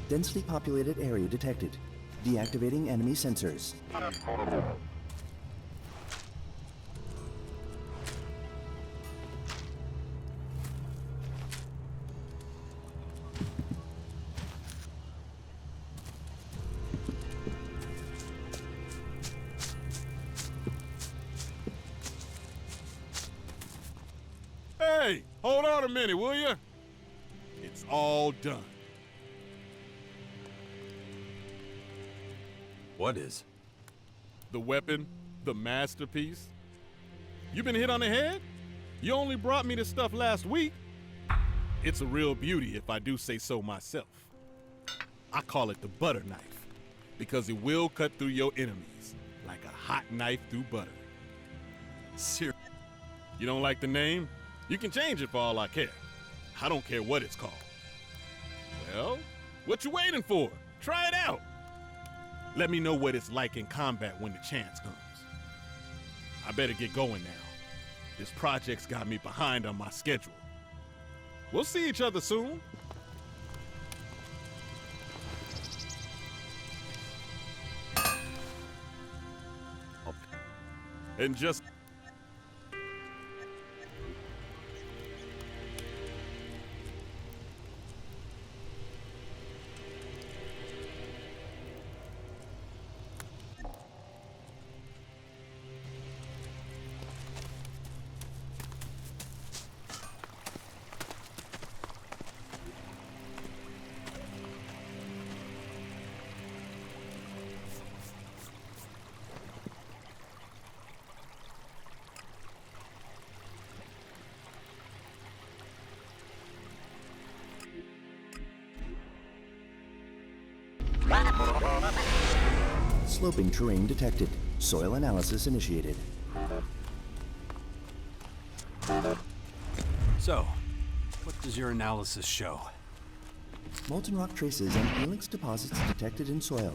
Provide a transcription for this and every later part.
Densely populated area detected. Deactivating enemy sensors. Hey, hold on a minute, will you? It's all done. What is? The weapon, the masterpiece. You been hit on the head? You only brought me this stuff last week. It's a real beauty if I do say so myself. I call it the butter knife because it will cut through your enemies like a hot knife through butter. Seriously? You don't like the name? You can change it for all I care. I don't care what it's called. Well, what you waiting for? Try it out. Let me know what it's like in combat when the chance comes. I better get going now. This project's got me behind on my schedule. We'll see each other soon. And just... Sloping terrain detected. Soil analysis initiated. So, what does your analysis show? Molten rock traces and ELEX deposits detected in soil.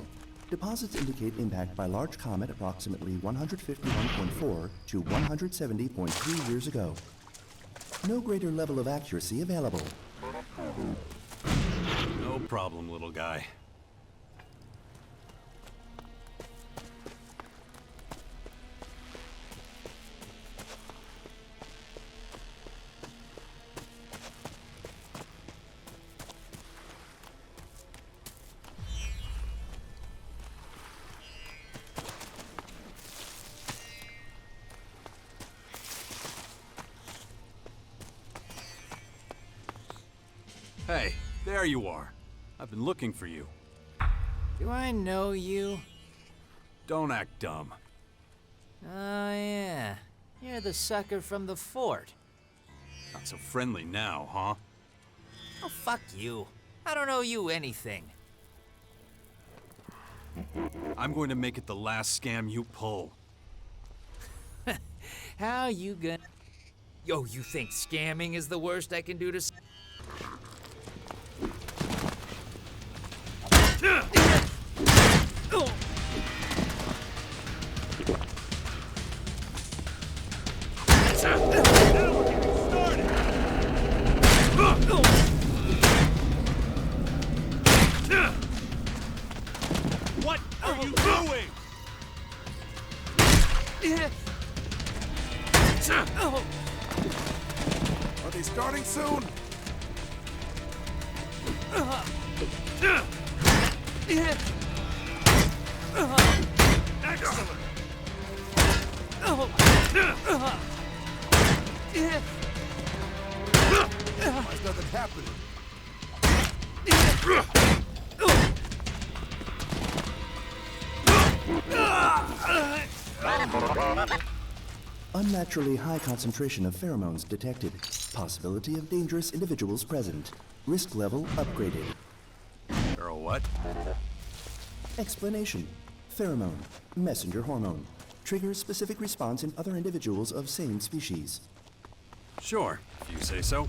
Deposits indicate impact by large comet approximately 151.4 to 170.3 years ago. No greater level of accuracy available. No problem, little guy. Hey, there you are. I've been looking for you. Do I know you? Don't act dumb. Oh, yeah. You're the sucker from the fort. Not so friendly now, huh? Oh, fuck you. I don't owe you anything. I'm going to make it the last scam you pull. How you gonna... Yo, you think scamming is the worst I can do to... What are you doing? Are they starting soon? Excellent. Why is nothing happening? Unnaturally high concentration of pheromones detected. Possibility of dangerous individuals present. Risk level upgraded. Or what? Explanation. Pheromone. Messenger hormone. Triggers specific response in other individuals of same species. Sure, if you say so.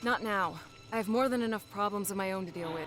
Not now. I have more than enough problems of my own to deal with.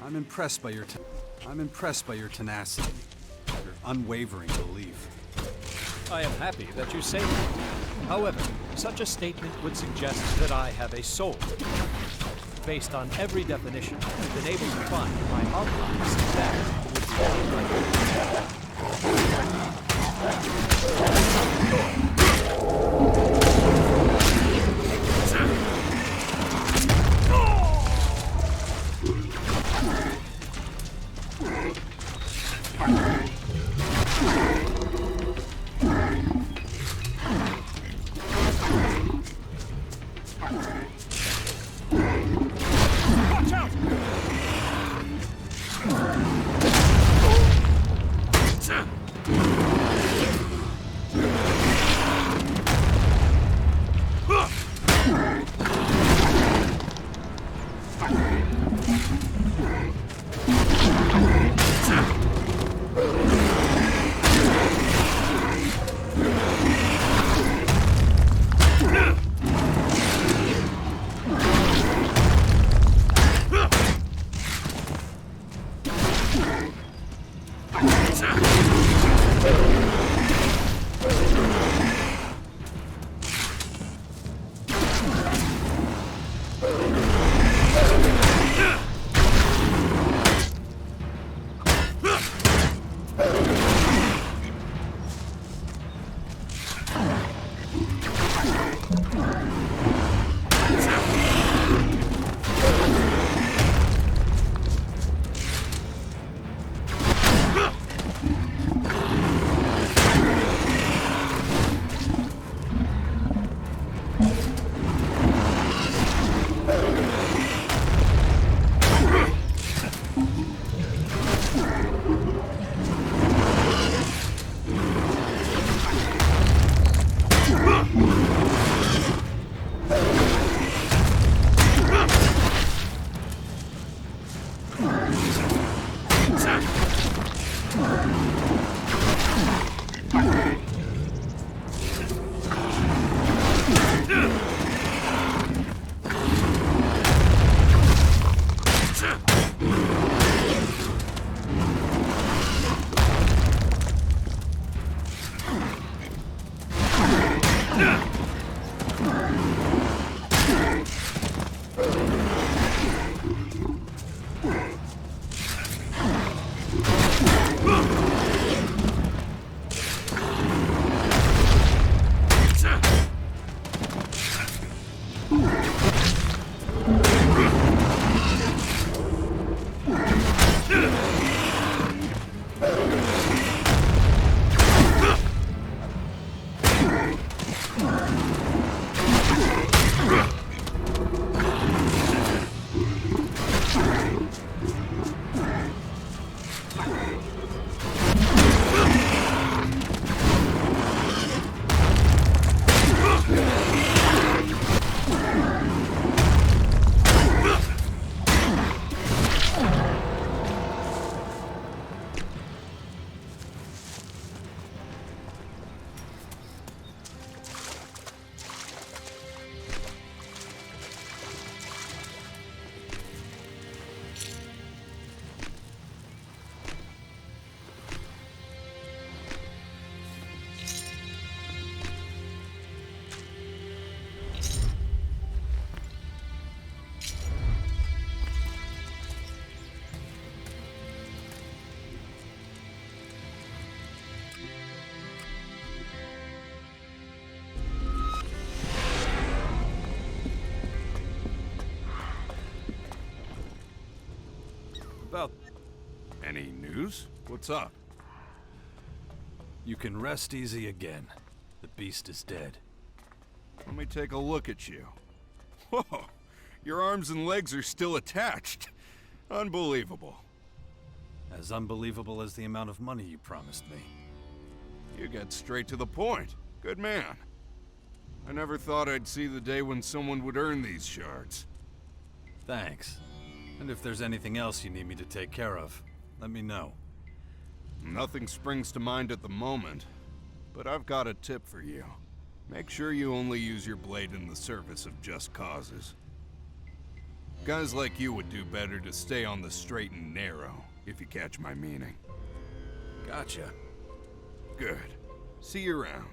I'm impressed by your tenacity, your unwavering belief. I am happy that you say that. However, such a statement would suggest that I have a soul. Based on every definition, I've been able to find my outlines that would about... Any news? What's up? You can rest easy again. The beast is dead. Let me take a look at you. Whoa! Your arms and legs are still attached. Unbelievable. As unbelievable as the amount of money you promised me. You get straight to the point. Good man. I never thought I'd see the day when someone would earn these shards. Thanks. And if there's anything else you need me to take care of, let me know. Nothing springs to mind at the moment, but I've got a tip for you. Make sure you only use your blade in the service of just causes. Guys like you would do better to stay on the straight and narrow, if you catch my meaning. Gotcha. Good. See you around.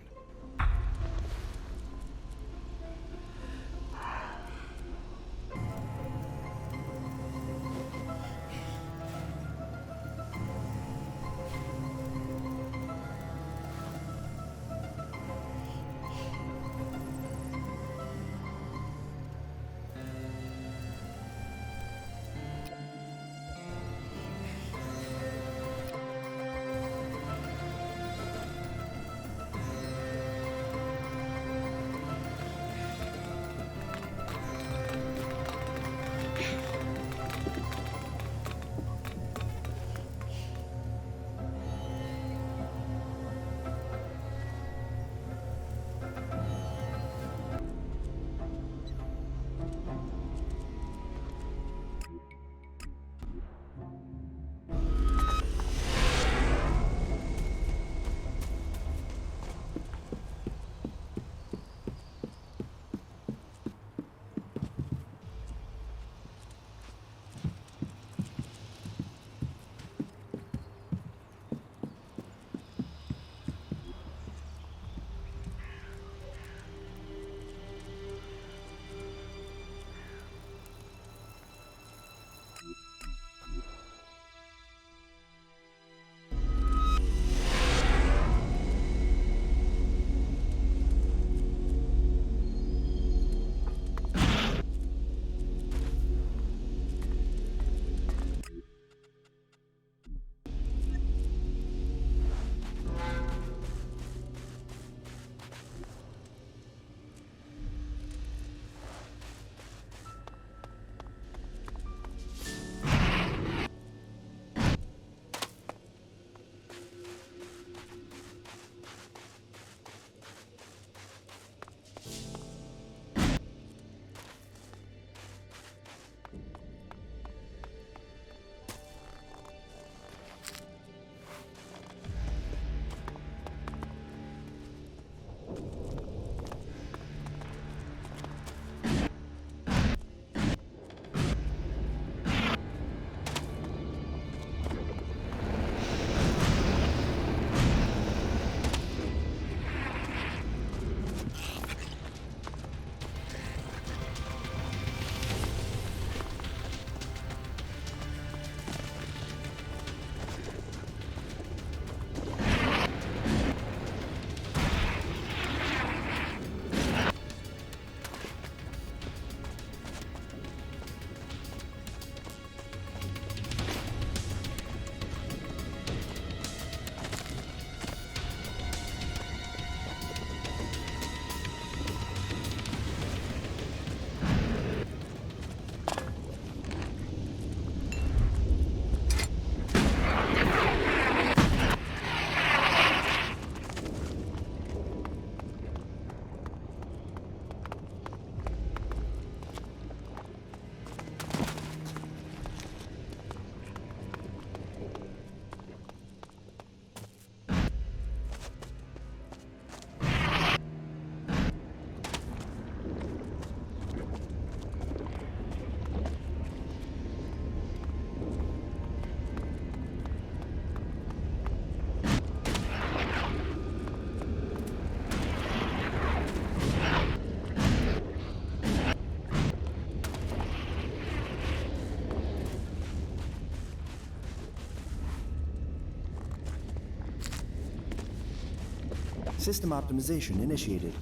System optimization initiated.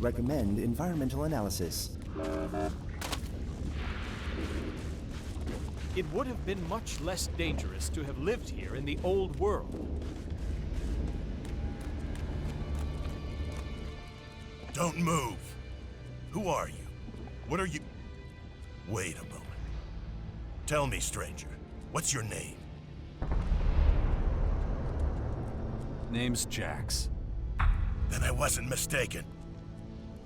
Recommend environmental analysis. it would have been much less dangerous to have lived here in the old world. Don't move. Who are you? What are you... Wait a moment. Tell me, stranger, what's your name? Name's Jax. Then I wasn't mistaken.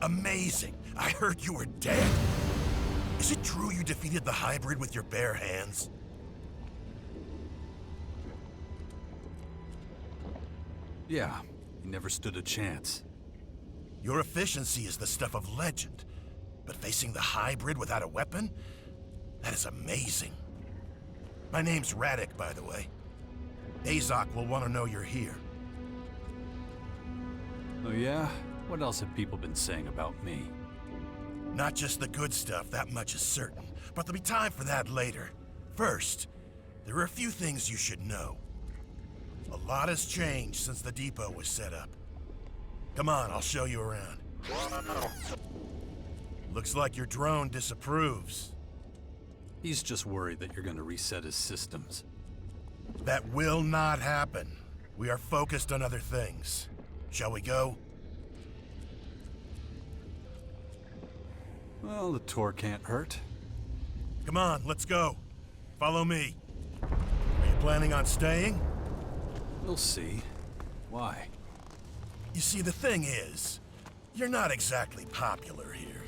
Amazing. I heard you were dead. Is it true you defeated the hybrid with your bare hands? Yeah, he never stood a chance. Your efficiency is the stuff of legend, but facing the hybrid without a weapon? That is amazing. My name's Radek, by the way. Azok will want to know you're here. Oh yeah? What else have people been saying about me? Not just the good stuff, that much is certain, but there'll be time for that later. First, there are a few things you should know. A lot has changed since the depot was set up. Come on, I'll show you around. Looks like your drone disapproves. He's just worried that you're gonna reset his systems. That will not happen. We are focused on other things. Shall we go? Well, the tour can't hurt. Come on, let's go. Follow me. Are you planning on staying? We'll see. Why? You see, the thing is, you're not exactly popular here.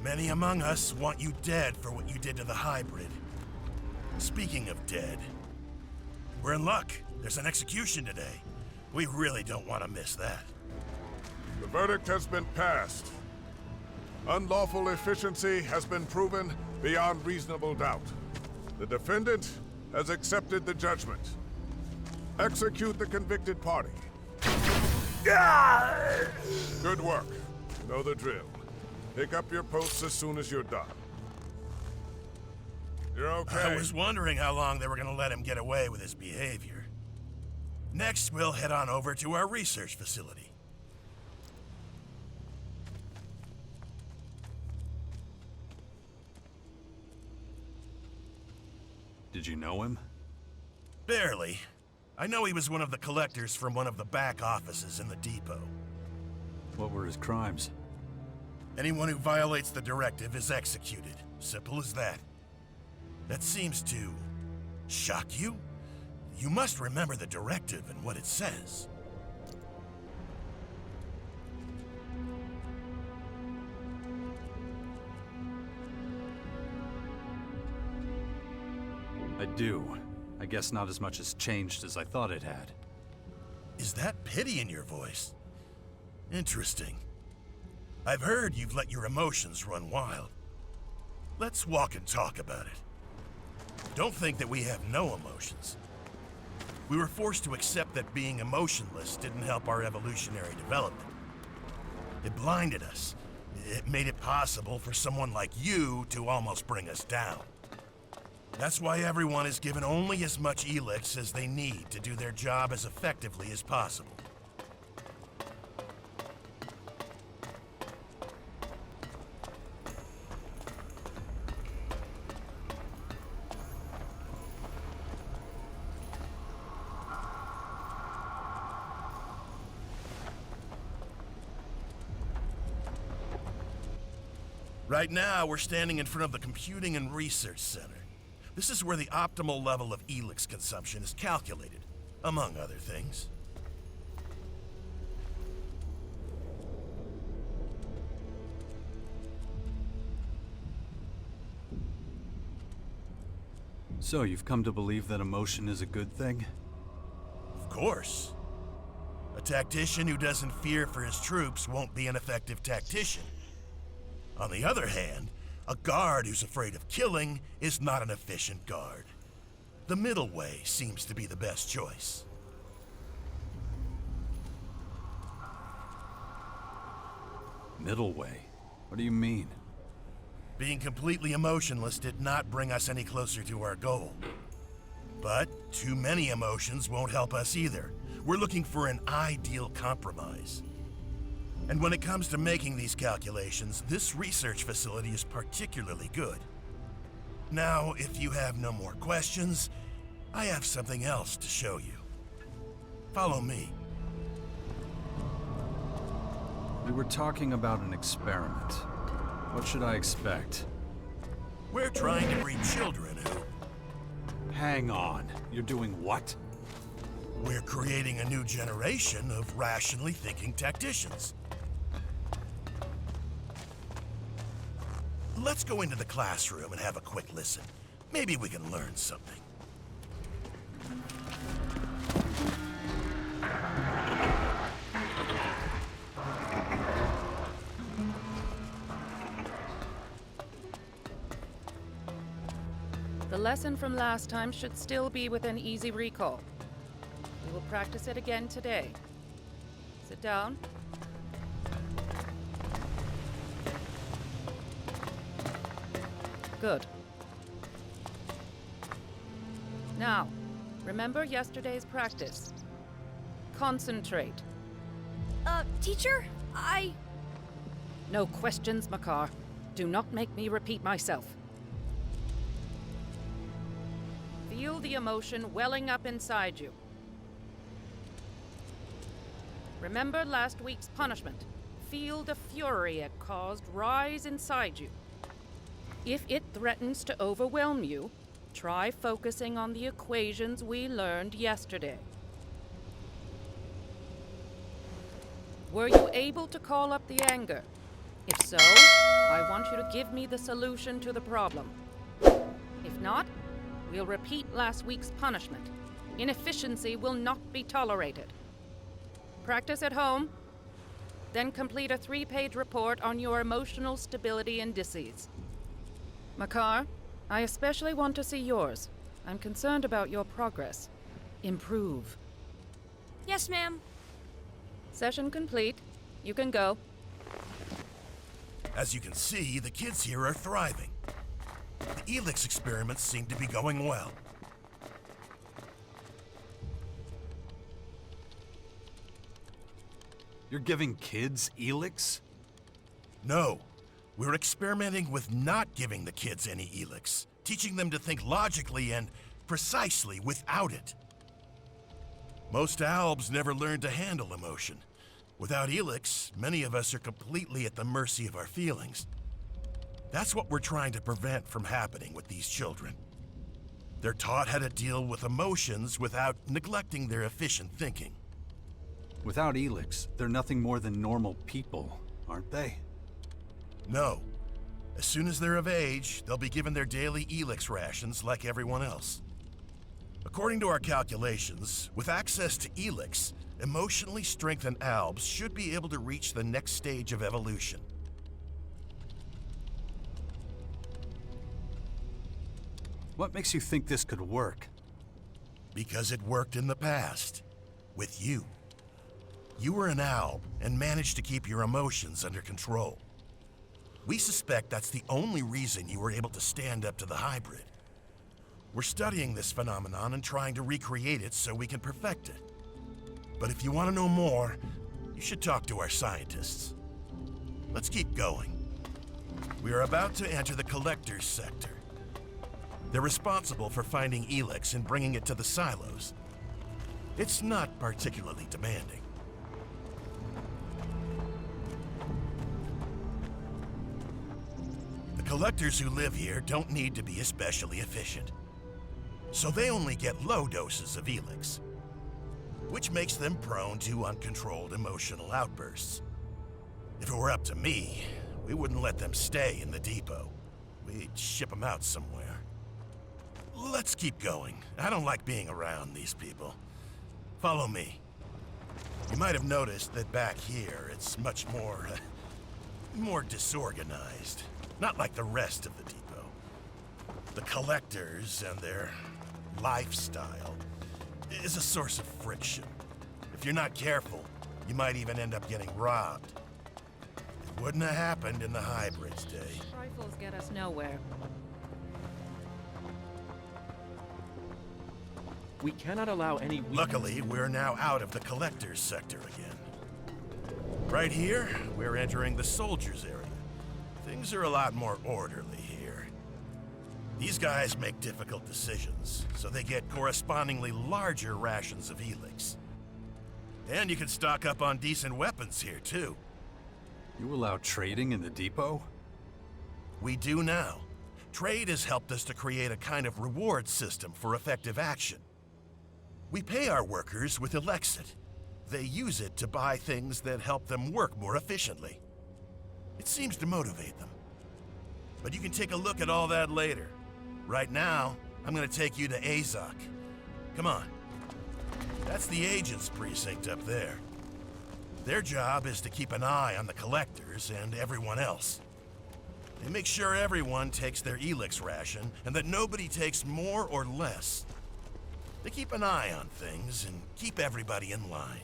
Many among us want you dead for what you did to the hybrid. Speaking of dead, we're in luck. There's an execution today. We really don't want to miss that. The verdict has been passed. Unlawful efficiency has been proven beyond reasonable doubt. The defendant has accepted the judgment. Execute the convicted party. Good work. You know the drill. Pick up your posts as soon as you're done. You're okay. I was wondering how long they were going to let him get away with his behavior. Next, we'll head on over to our research facility. Did you know him? Barely. I know he was one of the collectors from one of the back offices in the depot. What were his crimes? Anyone who violates the directive is executed. Simple as that. That seems to shock you? You must remember the directive and what it says. I do. I guess not as much has changed as I thought it had. Is that pity in your voice? Interesting. I've heard you've let your emotions run wild. Let's walk and talk about it. Don't think that we have no emotions. We were forced to accept that being emotionless didn't help our evolutionary development. It blinded us. It made it possible for someone like you to almost bring us down. That's why everyone is given only as much ELEX as they need to do their job as effectively as possible. Right now, we're standing in front of the Computing and Research Center. This is where the optimal level of ELEX consumption is calculated, among other things. So you've come to believe that emotion is a good thing? Of course. A tactician who doesn't fear for his troops won't be an effective tactician. On the other hand, a guard who's afraid of killing is not an efficient guard. The middle way seems to be the best choice. Middle way? What do you mean? Being completely emotionless did not bring us any closer to our goal. But too many emotions won't help us either. We're looking for an ideal compromise. And when it comes to making these calculations, this research facility is particularly good. Now, if you have no more questions, I have something else to show you. Follow me. We were talking about an experiment. What should I expect? We're trying to breed children who... Hang on. You're doing what? We're creating a new generation of rationally thinking tacticians. Let's go into the classroom and have a quick listen. Maybe we can learn something. The lesson from last time should still be within easy recall. We will practice it again today. Sit down. Good. Now, remember yesterday's practice. Concentrate. Teacher, No questions, Makar. Do not make me repeat myself. Feel the emotion welling up inside you. Remember last week's punishment. Feel the fury it caused rise inside you. If it threatens to overwhelm you, try focusing on the equations we learned yesterday. Were you able to call up the anger? If so, I want you to give me the solution to the problem. If not, we'll repeat last week's punishment. Inefficiency will not be tolerated. Practice at home, then complete a 3-page report on your emotional stability indices. Makar, I especially want to see yours. I'm concerned about your progress. Improve. yes, ma'am. Session complete. You can go. As you can see, the kids here are thriving. The ELEX experiments seem to be going well. You're giving kids ELEX? No, we're experimenting with not giving the kids any ELEX, teaching them to think logically and precisely without it. Most albs never learn to handle emotion. Without ELEX, many of us are completely at the mercy of our feelings. That's what we're trying to prevent from happening with these children. They're taught how to deal with emotions without neglecting their efficient thinking. Without ELEX, they're nothing more than normal people, aren't they? No. As soon as they're of age, they'll be given their daily ELEX rations like everyone else. According to our calculations, with access to ELEX, emotionally strengthened albs should be able to reach the next stage of evolution. What makes you think this could work? Because it worked in the past. With you. You were an alb and managed to keep your emotions under control. We suspect that's the only reason you were able to stand up to the hybrid. We're studying this phenomenon and trying to recreate it so we can perfect it. But if you want to know more, you should talk to our scientists. Let's keep going. We are about to enter the collector's sector. They're responsible for finding ELEX and bringing it to the silos. It's not particularly demanding. The collectors who live here don't need to be especially efficient. So they only get low doses of ELEX, which makes them prone to uncontrolled emotional outbursts. If it were up to me, we wouldn't let them stay in the depot. We'd ship them out somewhere. Let's keep going. I don't like being around these people. Follow me. You might have noticed that back here, it's much more disorganized. Not like the rest of the depot. The collectors and their lifestyle is a source of friction. If you're not careful, you might even end up getting robbed. It wouldn't have happened in the hybrid's day. Rifles get us nowhere. We cannot allow any... Luckily, we're now out of the collector's sector again. Right here, we're entering the soldiers' area. Things are a lot more orderly here. These guys make difficult decisions, so they get correspondingly larger rations of ELEX. And you can stock up on decent weapons here, too. You allow trading in the depot? We do now. Trade has helped us to create a kind of reward system for effective action. We pay our workers with ELEX II. They use it to buy things that help them work more efficiently. It seems to motivate them. But you can take a look at all that later. Right now, I'm gonna take you to Azok. Come on. That's the agent's precinct up there. Their job is to keep an eye on the collectors and everyone else. They make sure everyone takes their ELEX ration and that nobody takes more or less. They keep an eye on things and keep everybody in line.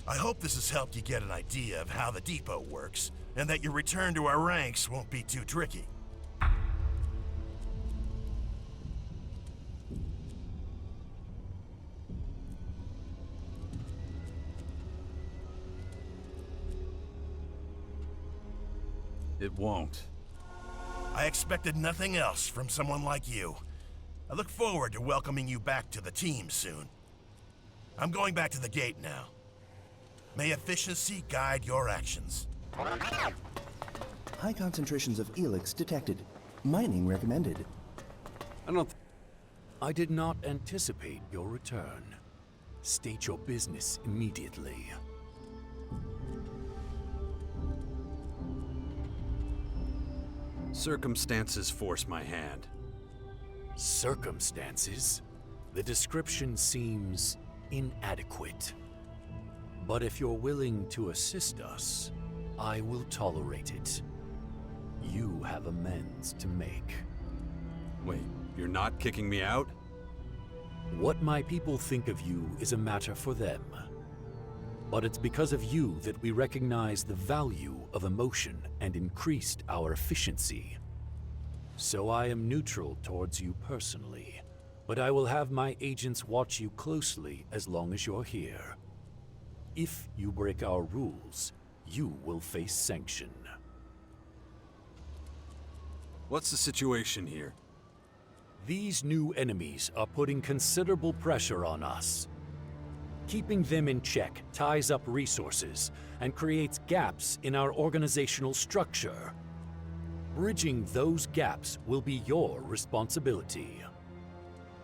I hope this has helped you get an idea of how the depot works, and that your return to our ranks won't be too tricky. It won't. I expected nothing else from someone like you. I look forward to welcoming you back to the team soon. I'm going back to the gate now. May efficiency guide your actions. High concentrations of ELEX detected. Mining recommended. I did not anticipate your return. State your business immediately. Circumstances force my hand. Circumstances? The description seems inadequate. But if you're willing to assist us, I will tolerate it. You have amends to make. Wait, you're not kicking me out? What my people think of you is a matter for them. But it's because of you that we recognize the value of emotion and increased our efficiency. So I am neutral towards you personally, but I will have my agents watch you closely as long as you're here. If you break our rules, you will face sanction. What's the situation here? These new enemies are putting considerable pressure on us. Keeping them in check ties up resources and creates gaps in our organizational structure. Bridging those gaps will be your responsibility.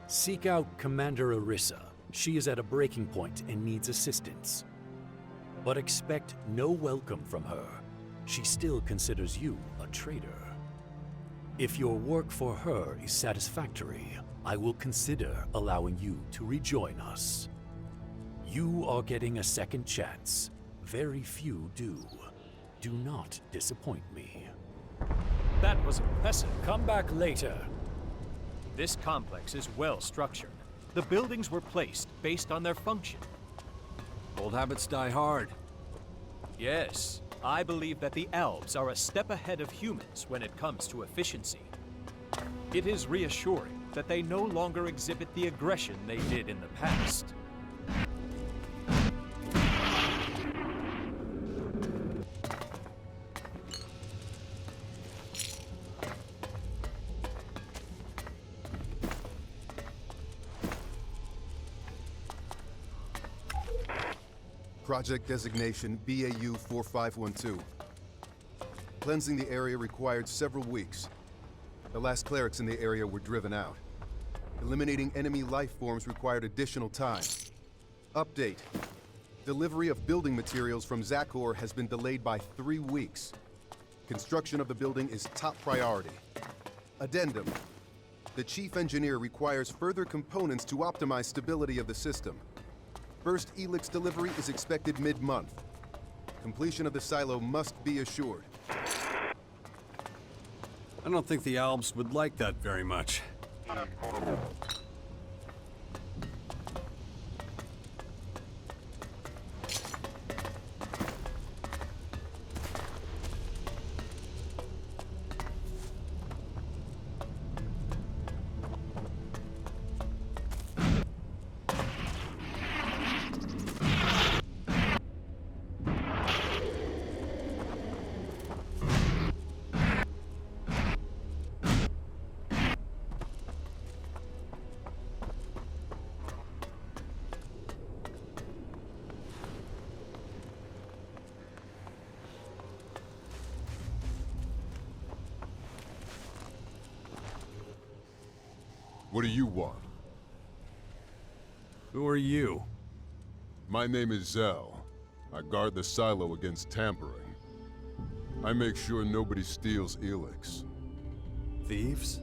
Seek out Commander Arissa. She is at a breaking point and needs assistance. But expect no welcome from her. She still considers you a traitor. If your work for her is satisfactory, I will consider allowing you to rejoin us. You are getting a second chance. Very few do. Do not disappoint me. That was impressive. Come back later. This complex is well structured. The buildings were placed based on their function. Old habits die hard. Yes, I believe that the elves are a step ahead of humans when it comes to efficiency. It is reassuring that they no longer exhibit the aggression they did in the past. Project designation BAU 4512. Cleansing the area required several weeks. The last clerics in the area were driven out. Eliminating enemy life forms required additional time. Update. Delivery of building materials from Zakor has been delayed by 3 weeks. Construction of the building is top priority. Addendum. The Chief Engineer requires further components to optimize stability of the system. First ELEX delivery is expected mid-month. Completion of the silo must be assured. I don't think the Albs would like that very much. What do you want? Who are you? My name is Zell. I guard the silo against tampering. I make sure nobody steals ELEX. Thieves?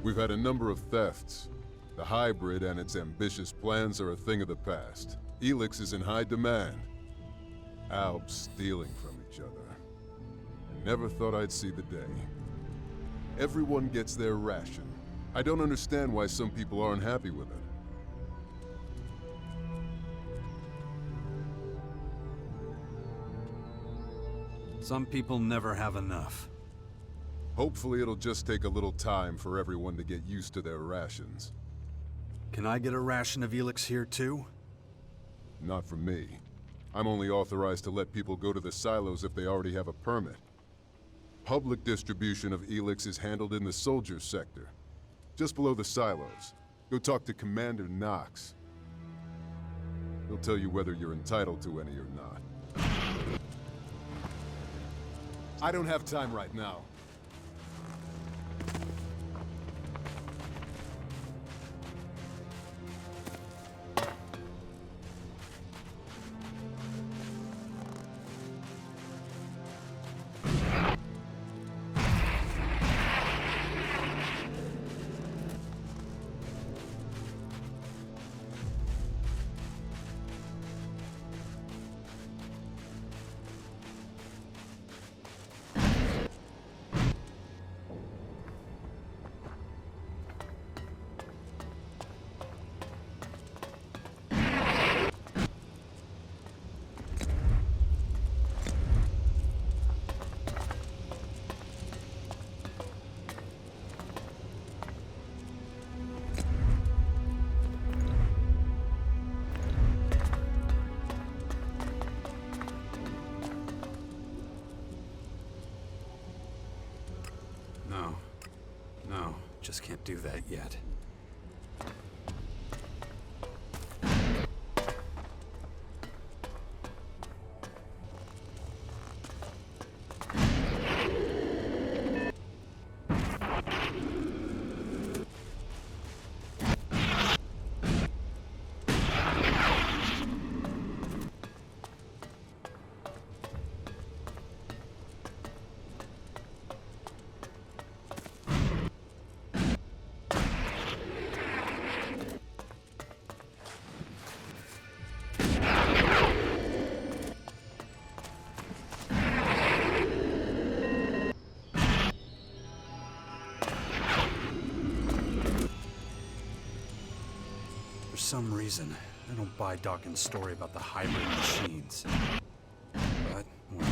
We've had a number of thefts. The hybrid and its ambitious plans are a thing of the past. ELEX is in high demand. Albs stealing from each other. I never thought I'd see the day. Everyone gets their ration. I don't understand why some people aren't happy with it. Some people never have enough. Hopefully it'll just take a little time for everyone to get used to their rations. Can I get a ration of ELEX here too? Not from me. I'm only authorized to let people go to the silos if they already have a permit. Public distribution of ELEX is handled in the soldiers sector, just below the silos. Go talk to Commander Knox. He'll tell you whether you're entitled to any or not. I don't have time right now. No, just can't do that yet. For some reason, I don't buy Dawkins' story about the hybrid machines. But, well,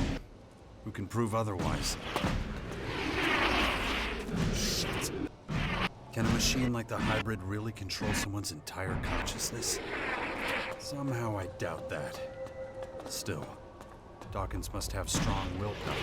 who can prove otherwise? Shit. Can a machine like the hybrid really control someone's entire consciousness? Somehow I doubt that. Still, Dawkins must have strong willpower.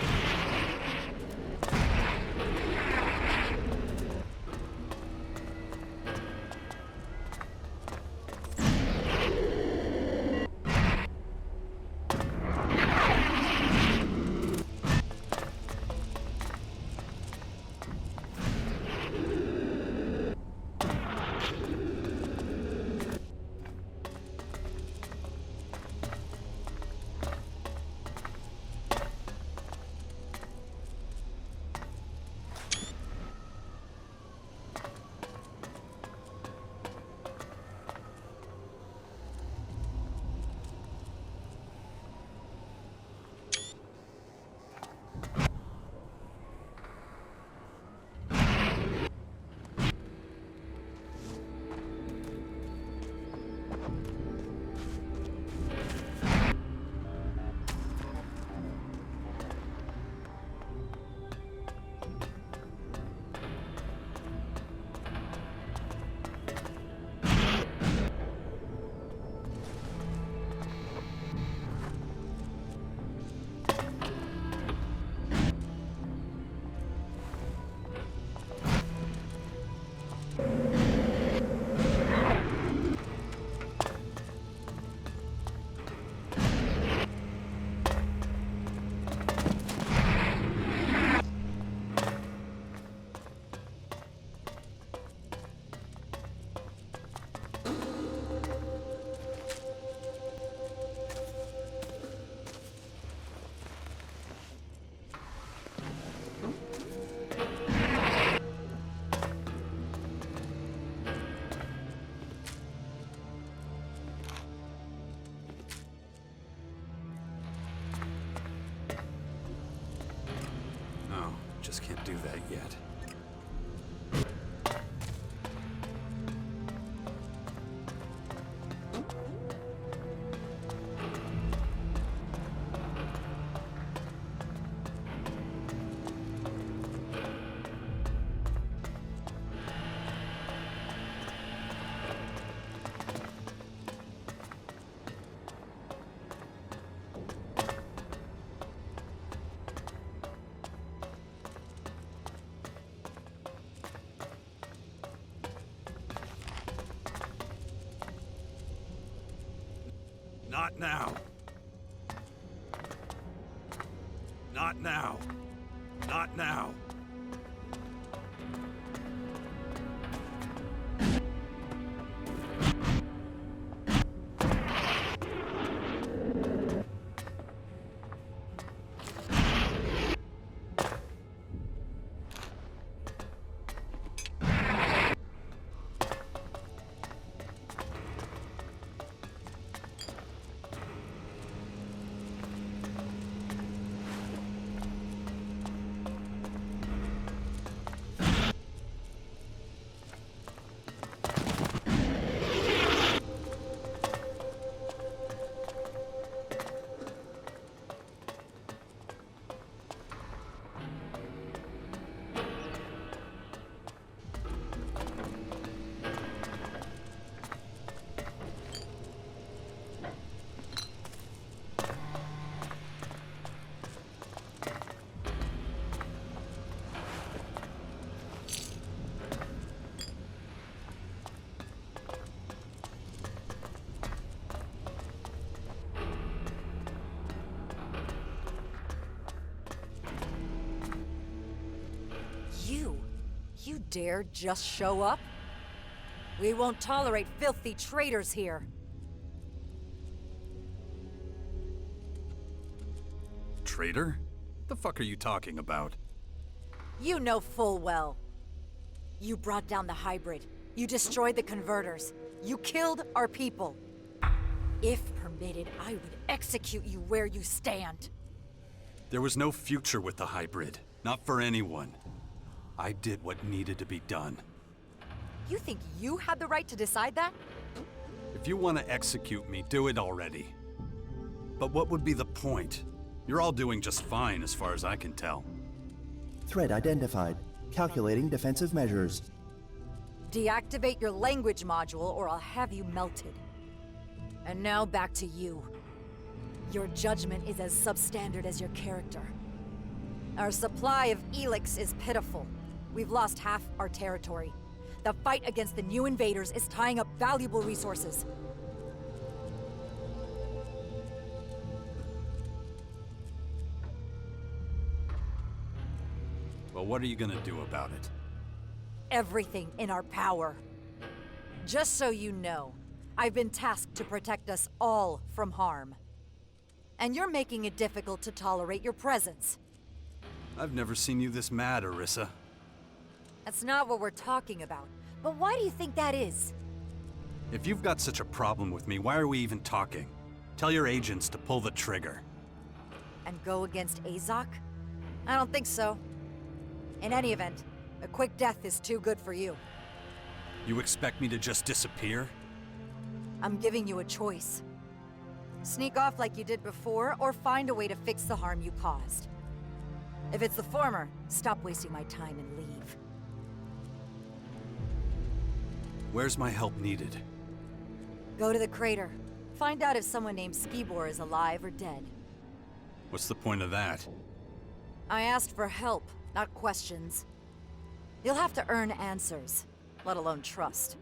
that yet. Not now. Not now. Not now. You dare just show up? We won't tolerate filthy traitors here. Traitor? The fuck are you talking about? You know full well. You brought down the hybrid. You destroyed the converters. You killed our people. If permitted, I would execute you where you stand. There was no future with the hybrid. Not for anyone. I did what needed to be done. You think you had the right to decide that? If you want to execute me, do it already. But what would be the point? You're all doing just fine as far as I can tell. Threat identified. Calculating defensive measures. Deactivate your language module or I'll have you melted. And now back to you. Your judgment is as substandard as your character. Our supply of ELEX is pitiful. We've lost half our territory. The fight against the new invaders is tying up valuable resources. Well, what are you gonna do about it? Everything in our power. Just so you know, I've been tasked to protect us all from harm. And you're making it difficult to tolerate your presence. I've never seen you this mad, Orisa. That's not what we're talking about. But why do you think that is? If you've got such a problem with me, why are we even talking? Tell your agents to pull the trigger. And go against Azok? I don't think so. In any event, a quick death is too good for you. You expect me to just disappear? I'm giving you a choice. Sneak off like you did before, or find a way to fix the harm you caused. If it's the former, stop wasting my time and leave. Where's my help needed? Go to the crater. Find out if someone named Skibor is alive or dead. What's the point of that? I asked for help, not questions. You'll have to earn answers, let alone trust.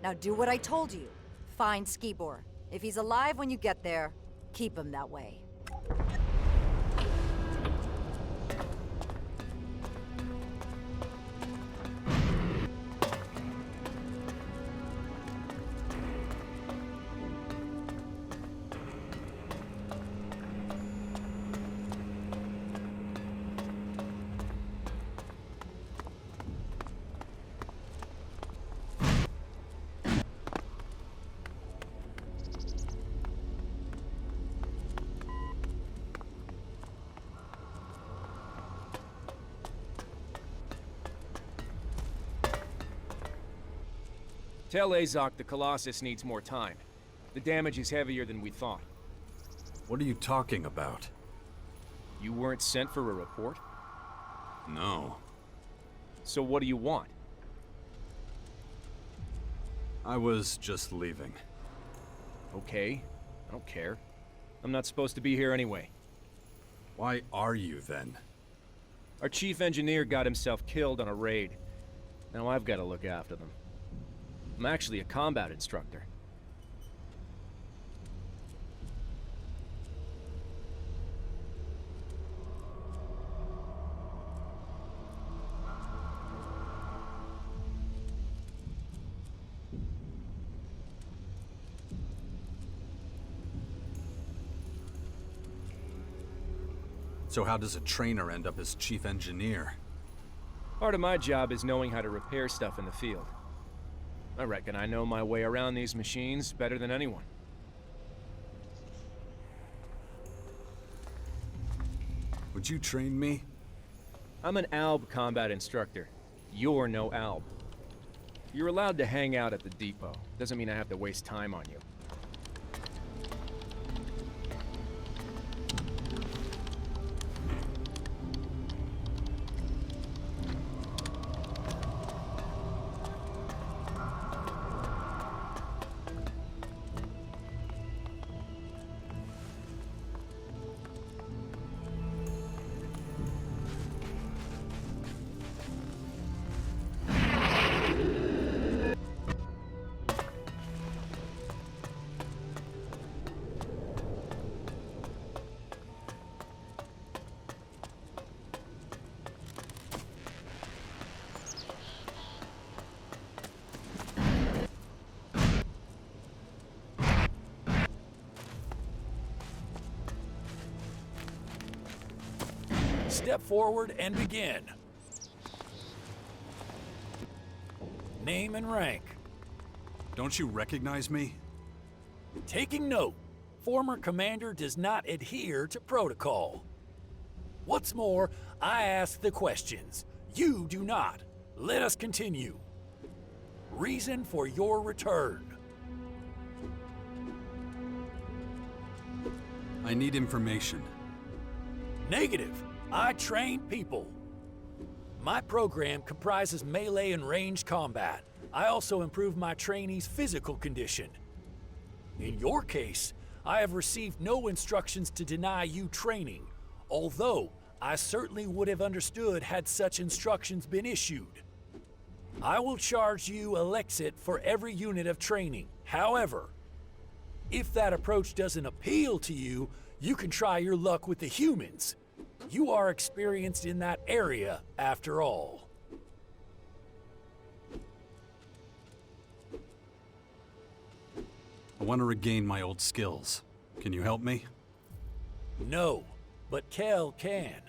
Now do what I told you. Find Skibor. If he's alive when you get there, keep him that way. Tell Azok the Colossus needs more time. The damage is heavier than we thought. What are you talking about? You weren't sent for a report? No. So what do you want? I was just leaving. Okay, I don't care. I'm not supposed to be here anyway. Why are you then? Our chief engineer got himself killed on a raid. Now I've got to look after them. I'm actually a combat instructor. So how does a trainer end up as chief engineer? Part of my job is knowing how to repair stuff in the field. I reckon I know my way around these machines better than anyone. Would you train me? I'm an ALB combat instructor. You're no ALB. You're allowed to hang out at the depot. Doesn't mean I have to waste time on you. Step forward and begin. Name and rank. Don't you recognize me? Taking note. Former commander does not adhere to protocol. What's more, I ask the questions. You do not. Let us continue. Reason for your return. I need information. Negative. I train people. My program comprises melee and ranged combat. I also improve my trainees' physical condition. In your case, I have received no instructions to deny you training, although I certainly would have understood had such instructions been issued. I will charge you Elexit for every unit of training. However, if that approach doesn't appeal to you, you can try your luck with the humans. You are experienced in that area, after all. I want to regain my old skills. Can you help me? No, but Kel can.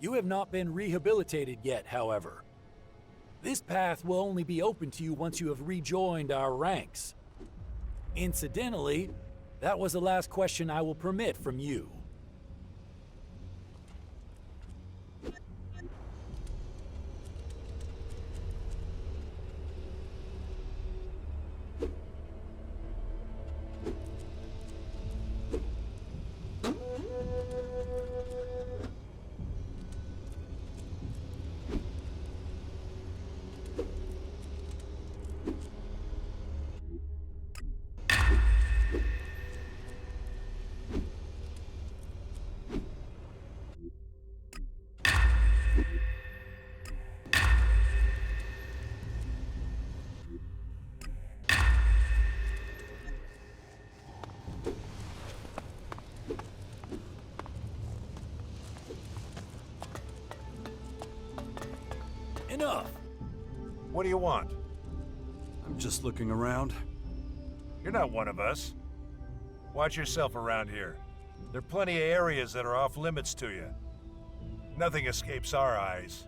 You have not been rehabilitated yet, however. This path will only be open to you once you have rejoined our ranks. Incidentally, that was the last question I will permit from you. Enough! What do you want? I'm just looking around. You're not one of us. Watch yourself around here. There are plenty of areas that are off limits to you. Nothing escapes our eyes.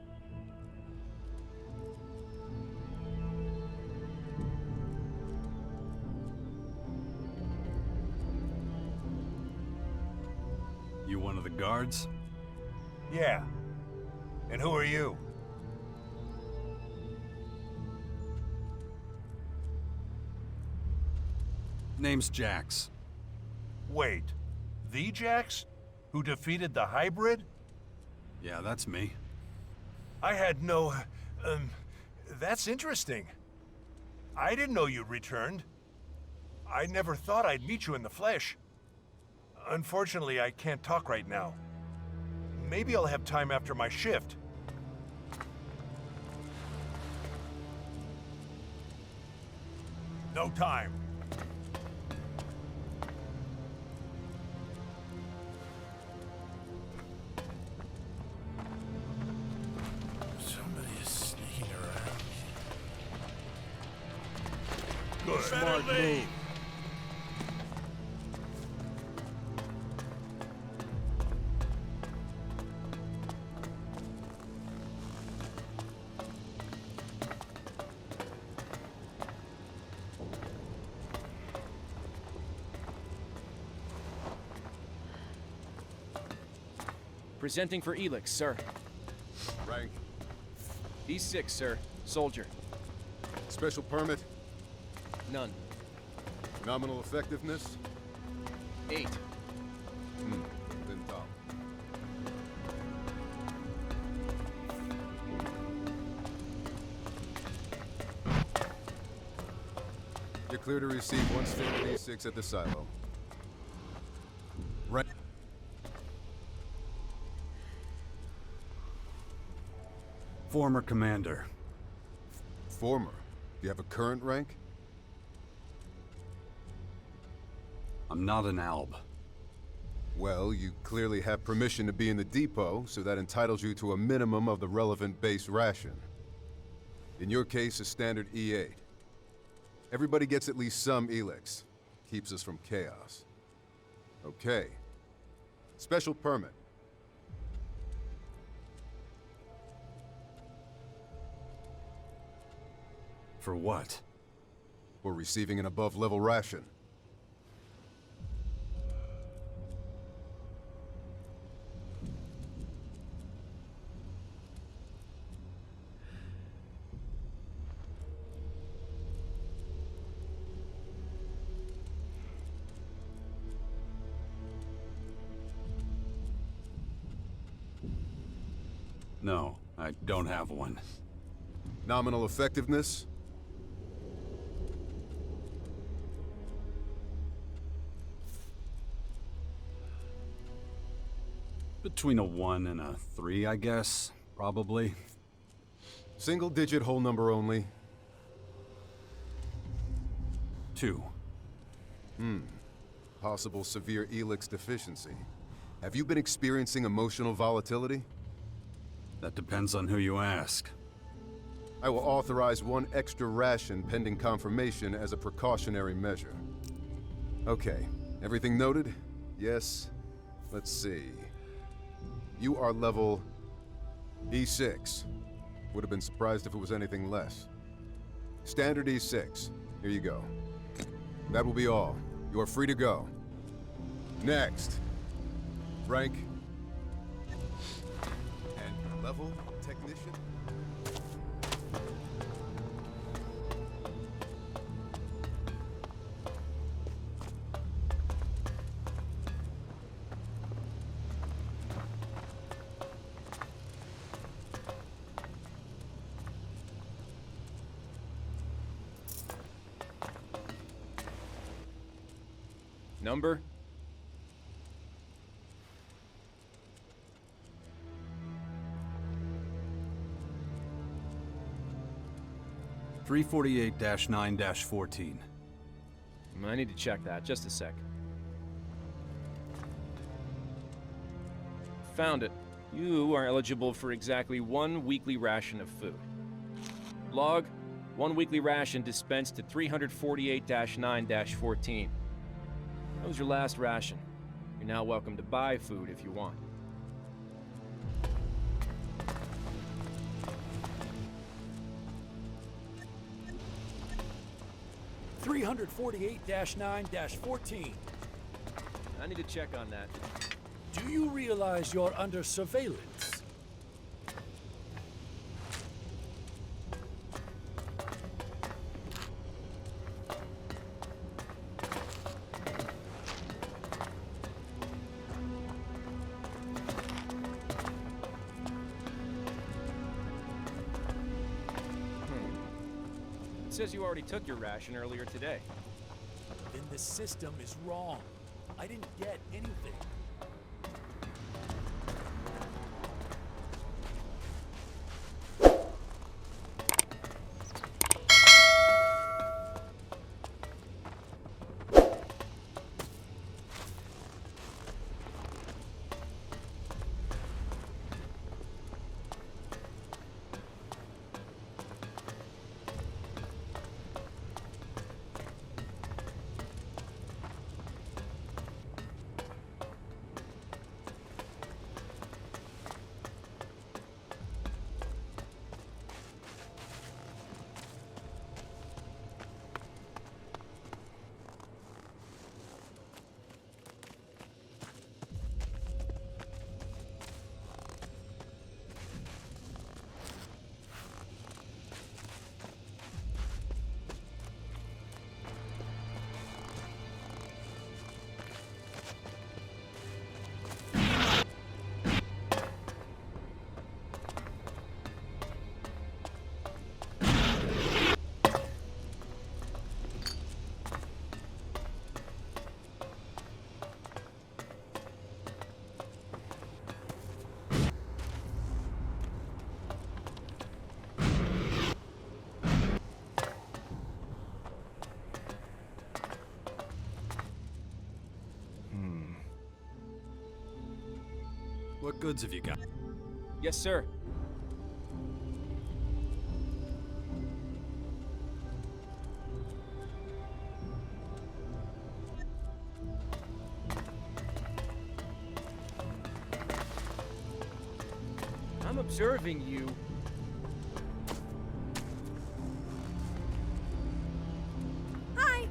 You one of the guards? Yeah. And who are you? Name's Jax. Wait, the Jax? Who defeated the hybrid? Yeah, that's me. I had no... that's interesting. I didn't know you'd returned. I never thought I'd meet you in the flesh. Unfortunately, I can't talk right now. Maybe I'll have time after my shift. No time. Somebody is sneaking around. Good. Smart move. Presenting for ELEX, sir. Rank. E6, sir. Soldier. Special permit. None. Nominal effectiveness. 8. Then top. You're clear to receive one standard E6 at the silo. Rank. Former commander. Former. Do you have a current rank? I'm not an alb. Well, you clearly have permission to be in the depot, so that entitles you to a minimum of the relevant base ration. In your case, a standard E8. Everybody gets at least some ELEX. Keeps us from chaos. Okay. Special permit. For what? For receiving an above-level ration. No, I don't have one. Nominal effectiveness? Between a 1 and a 3, I guess. Probably. Single-digit whole number only. 2. Possible severe ELEX deficiency. Have you been experiencing emotional volatility? That depends on who you ask. I will authorize one extra ration pending confirmation as a precautionary measure. Okay, everything noted? Yes. Let's see. You are level E6. Would have been surprised if it was anything less. Standard E6. Here you go. That will be all. You are free to go. Next. Rank. And level technician. Number? (348-9-14). I need to check that. Just a sec. Found it. You are eligible for exactly 1 weekly ration of food. Log, 1 weekly ration dispensed to 348-9-14. That was your last ration. You're now welcome to buy food if you want. (348-9-14). I need to check on that. Do you realize you're under surveillance? It says you already took your ration earlier today. Then the system is wrong. I didn't get anything. What goods have you got? Yes, sir. I'm observing you. Hi.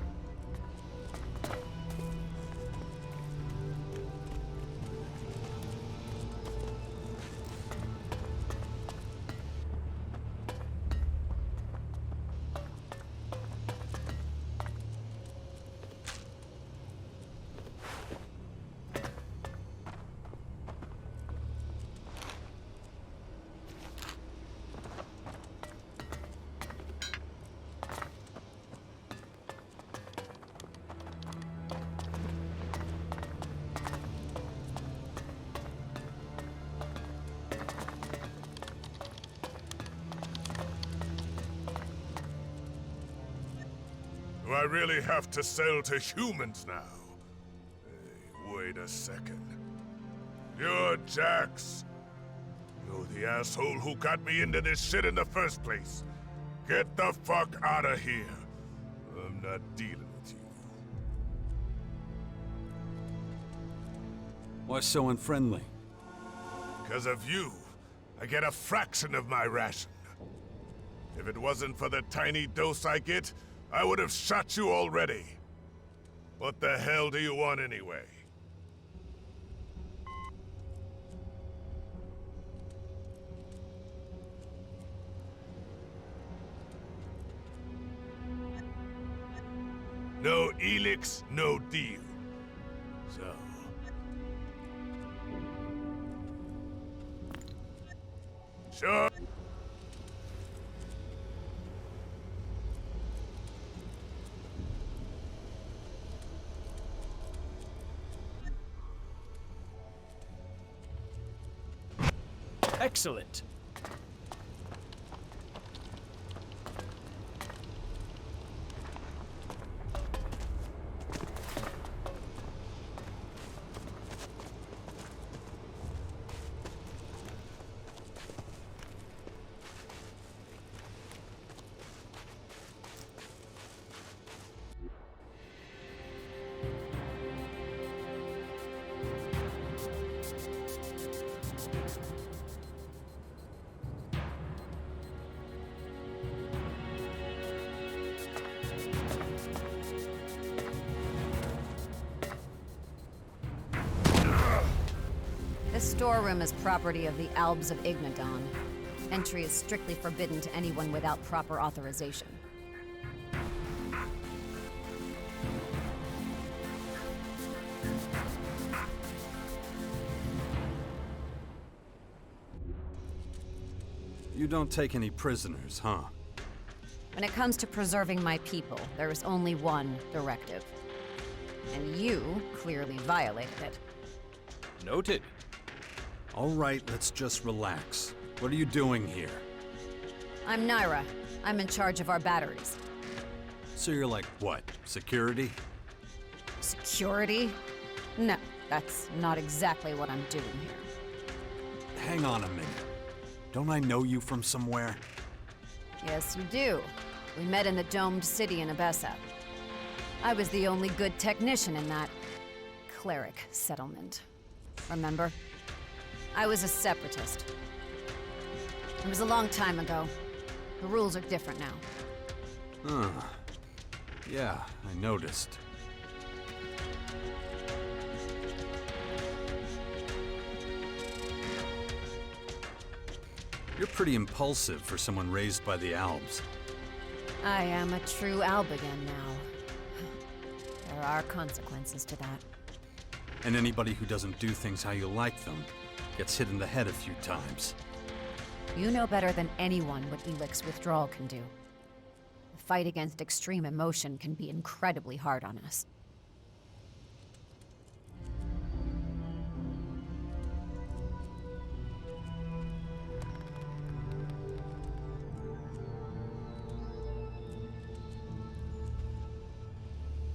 Do I really have to sell to humans now? Hey, wait a second. You're Jax. You're the asshole who got me into this shit in the first place. Get the fuck out of here. I'm not dealing with you. Why so unfriendly? Because of you, I get a fraction of my ration. If it wasn't for the tiny dose I get, I would have shot you already. What the hell do you want anyway? No ELEX, no deal. So... Sure. Excellent. This storeroom is property of the Albs of Ignadon. Entry is strictly forbidden to anyone without proper authorization. You don't take any prisoners, huh? When it comes to preserving my people, there is only one directive. And you clearly violated it. Noted. All right, let's just relax. What are you doing here? I'm Naira. I'm in charge of our batteries. So you're like, what, security? Security? No, that's not exactly what I'm doing here. Hang on a minute. Don't I know you from somewhere? Yes, you do. We met in the domed city in Abessa. I was the only good technician in that cleric settlement. Remember? I was a separatist. It was a long time ago. The rules are different now. Huh. Yeah, I noticed. You're pretty impulsive for someone raised by the Albs. I am a true Albigan now. There are consequences to that. And anybody who doesn't do things how you like them gets hit in the head a few times. You know better than anyone what ELEX withdrawal can do. The fight against extreme emotion can be incredibly hard on us.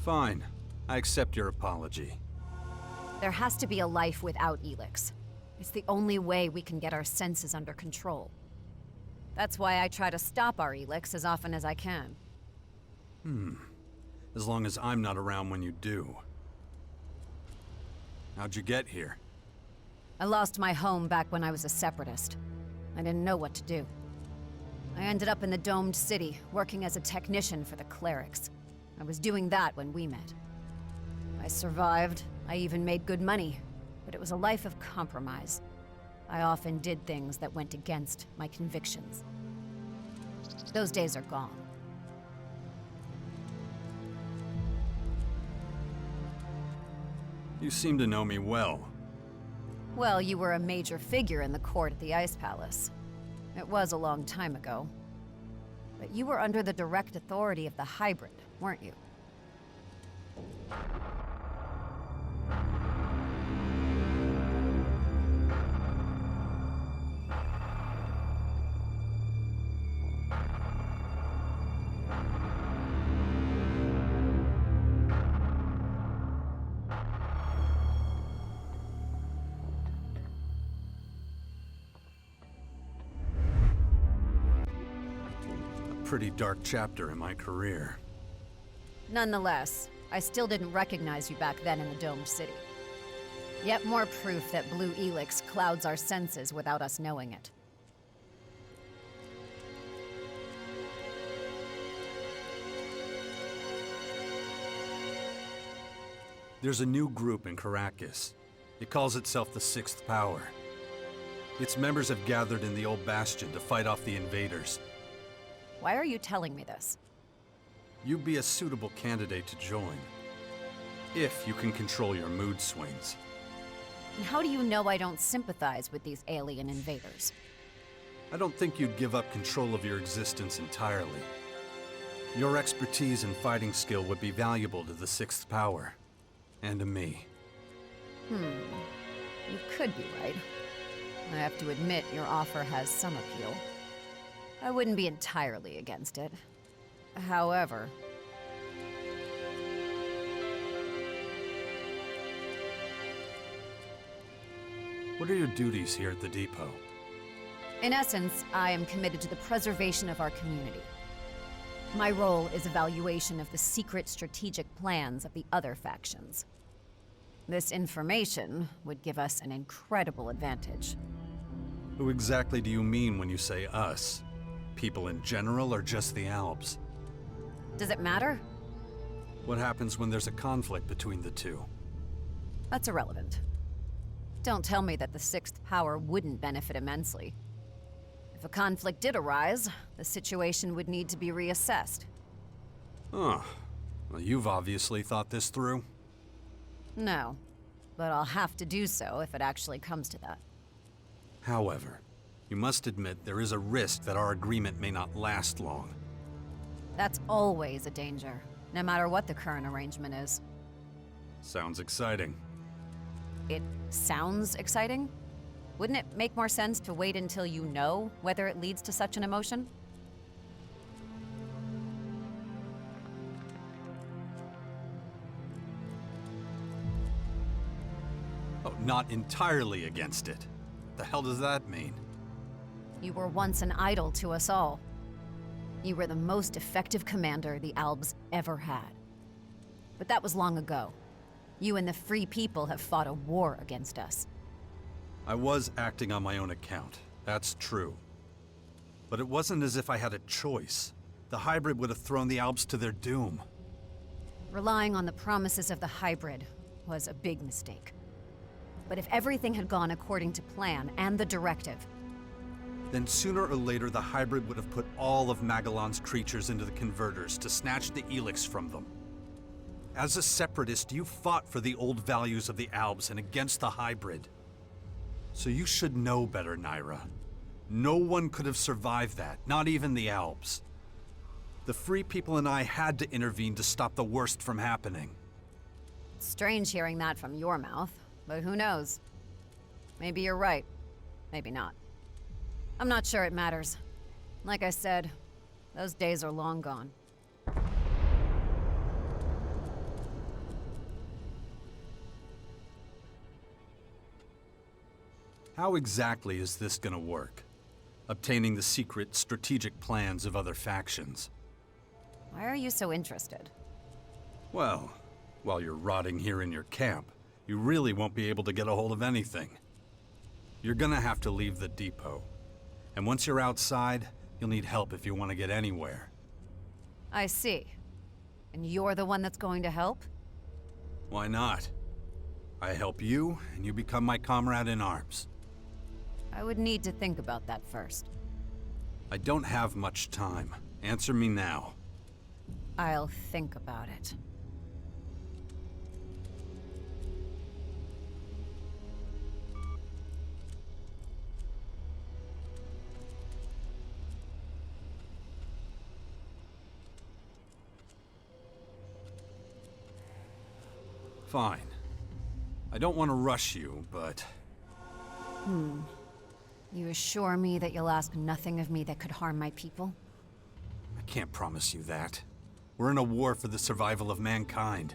Fine. I accept your apology. There has to be a life without ELEX. It's the only way we can get our senses under control. That's why I try to stop our ELEX as often as I can. As long as I'm not around when you do. How'd you get here? I lost my home back when I was a separatist. I didn't know what to do. I ended up in the domed city, working as a technician for the clerics. I was doing that when we met. I survived. I even made good money. But it was a life of compromise. I often did things that went against my convictions. Those days are gone. You seem to know me well. Well, you were a major figure in the court at the Ice Palace. It was a long time ago. But you were under the direct authority of the hybrid, weren't you? Pretty dark chapter in my career. Nonetheless, I still didn't recognize you back then in the domed city. Yet more proof that Blue ELEX clouds our senses without us knowing it. There's a new group in Caracas. It calls itself the Sixth Power. Its members have gathered in the old bastion to fight off the invaders. Why are you telling me this? You'd be a suitable candidate to join. If you can control your mood swings. And how do you know I don't sympathize with these alien invaders? I don't think you'd give up control of your existence entirely. Your expertise and fighting skill would be valuable to the Sixth Power. And to me. You could be right. I have to admit, your offer has some appeal. I wouldn't be entirely against it. However... What are your duties here at the depot? In essence, I am committed to the preservation of our community. My role is evaluation of the secret strategic plans of the other factions. This information would give us an incredible advantage. Who exactly do you mean when you say us? People in general, or just the Albs? Does it matter? What happens when there's a conflict between the two? That's irrelevant. Don't tell me that the Sixth Power wouldn't benefit immensely. If a conflict did arise, the situation would need to be reassessed. Huh. Well, you've obviously thought this through. No, but I'll have to do so if it actually comes to that. However, you must admit there is a risk that our agreement may not last long. That's always a danger, no matter what the current arrangement is. Sounds exciting. It sounds exciting? Wouldn't it make more sense to wait until you know whether it leads to such an emotion? Oh, not entirely against it. What the hell does that mean? You were once an idol to us all. You were the most effective commander the Albs ever had. But that was long ago. You and the Free People have fought a war against us. I was acting on my own account. That's true. But it wasn't as if I had a choice. The hybrid would have thrown the Albs to their doom. Relying on the promises of the hybrid was a big mistake. But if everything had gone according to plan and the directive, then sooner or later the hybrid would have put all of Magalan's creatures into the converters to snatch the ELEX from them. As a separatist, you fought for the old values of the Albs and against the hybrid. So you should know better, Naira. No one could have survived that, not even the Albs. The Free People and I had to intervene to stop the worst from happening. it's strange hearing that from your mouth, but who knows? Maybe you're right, maybe not. I'm not sure it matters. Like I said, those days are long gone. How exactly is this gonna work? Obtaining the secret, strategic plans of other factions. Why are you so interested? Well, while you're rotting here in your camp, you really won't be able to get a hold of anything. You're gonna have to leave the depot. And once you're outside, you'll need help if you want to get anywhere. I see. And you're the one that's going to help? Why not? I help you, and you become my comrade in arms. I would need to think about that first. I don't have much time. Answer me now. I'll think about it. Fine. I don't want to rush you, but... You assure me that you'll ask nothing of me that could harm my people? I can't promise you that. We're in a war for the survival of mankind.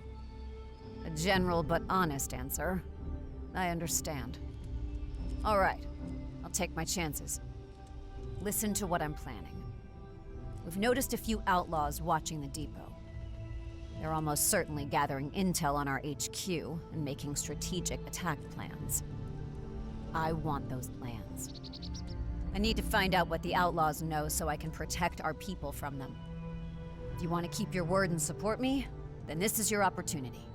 A general but honest answer. I understand. All right. I'll take my chances. Listen to what I'm planning. We've noticed a few outlaws watching the depot. They're almost certainly gathering intel on our HQ and making strategic attack plans. I want those plans. I need to find out what the outlaws know so I can protect our people from them. If you want to keep your word and support me, then this is your opportunity.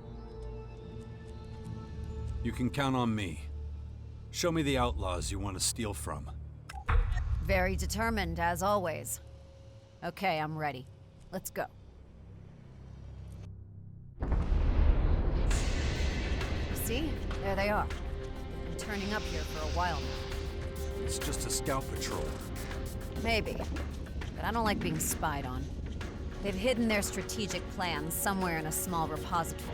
You can count on me. Show me the outlaws you want to steal from. Very determined, as always. Okay, I'm ready. Let's go. See? There they are. They've been turning up here for a while now. It's just a scout patrol. Maybe. But I don't like being spied on. They've hidden their strategic plans somewhere in a small repository.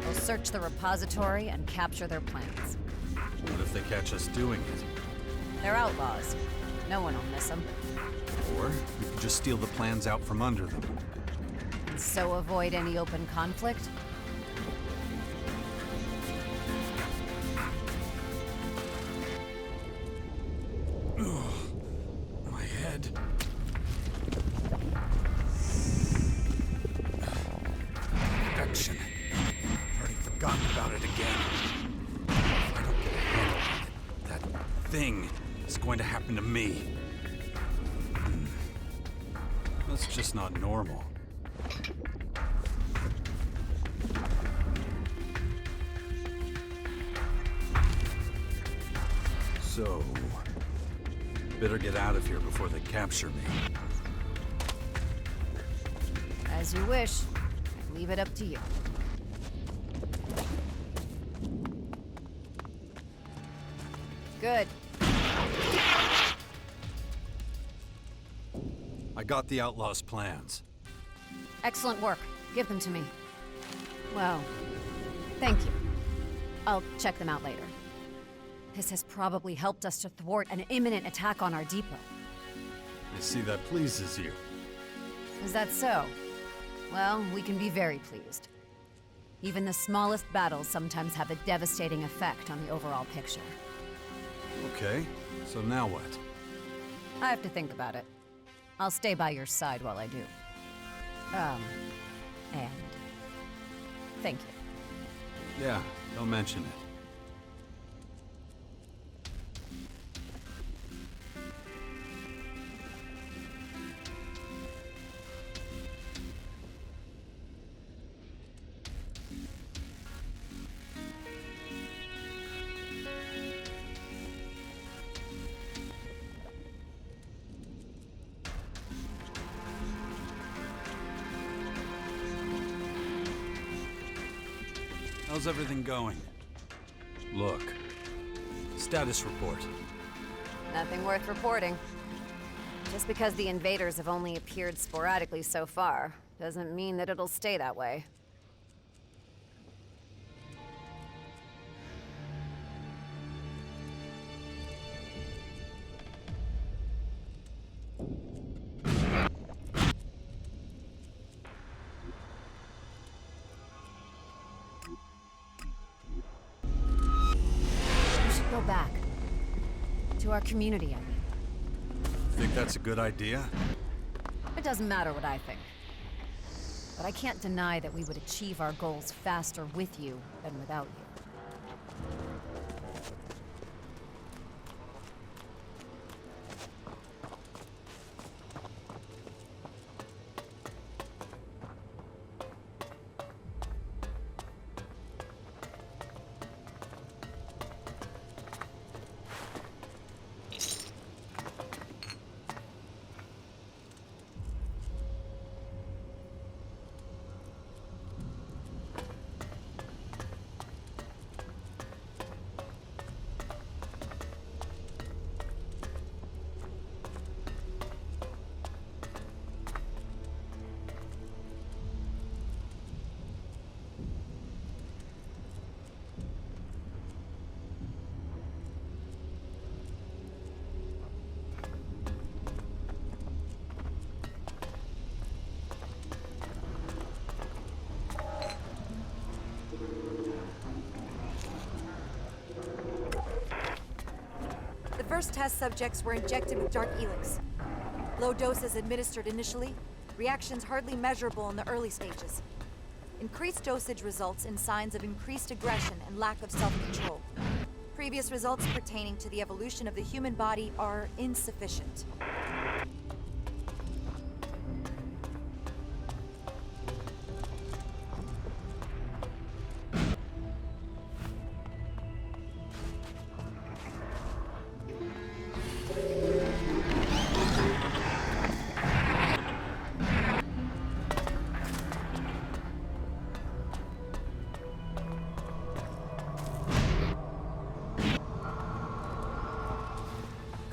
We'll search the repository and capture their plans. What if they catch us doing it? They're outlaws. No one will miss them. Or we could just steal the plans out from under them. And so avoid any open conflict? My head. Infection. I've already forgotten about it again. If I don't get a handle on it, that thing is going to happen to me. That's just not normal. So, better get out of here before they capture me. As you wish. I leave it up to you. Good. I got the Outlaws' plans. Excellent work. Give them to me. Well, thank you. I'll check them out later. This has probably helped us to thwart an imminent attack on our depot. I see that pleases you. Is that so? Well, we can be very pleased. Even the smallest battles sometimes have a devastating effect on the overall picture. Okay, so now what? I have to think about it. I'll stay by your side while I do. And thank you. Yeah, don't mention it. How's everything going? Look. Status report. Nothing worth reporting. Just because the invaders have only appeared sporadically so far, doesn't mean that it'll stay that way. Back. To our community, I mean. Think that's a good idea? It doesn't matter what I think. But I can't deny that we would achieve our goals faster with you than without you. The first test subjects were injected with Dark ELEX. Low doses administered initially, reactions hardly measurable in the early stages. Increased dosage results in signs of increased aggression and lack of self-control. Previous results pertaining to the evolution of the human body are insufficient.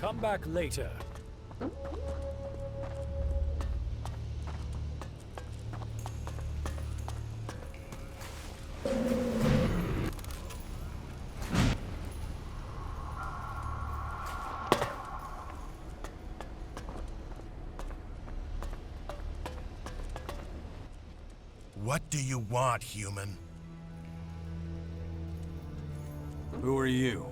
Come back later. What do you want, human? Who are you?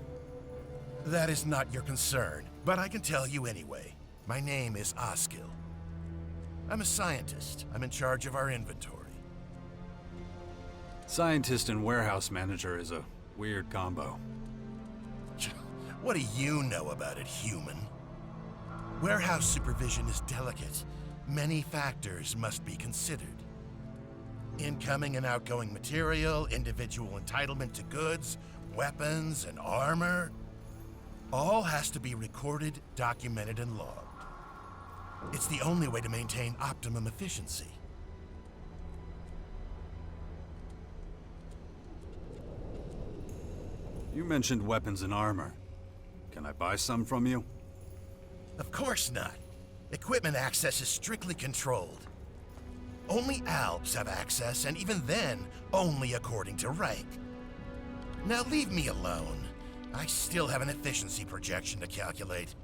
That is not your concern, but I can tell you anyway. My name is Oskil. I'm a scientist. I'm in charge of our inventory. Scientist and warehouse manager is a weird combo. What do you know about it, human? Warehouse supervision is delicate. Many factors must be considered. Incoming and outgoing material, individual entitlement to goods, weapons, and armor. All has to be recorded, documented, and logged. It's the only way to maintain optimum efficiency. You mentioned weapons and armor. Can I buy some from you? Of course not. Equipment access is strictly controlled. Only Albs have access, and even then, only according to rank. Now leave me alone. I still have an efficiency projection to calculate.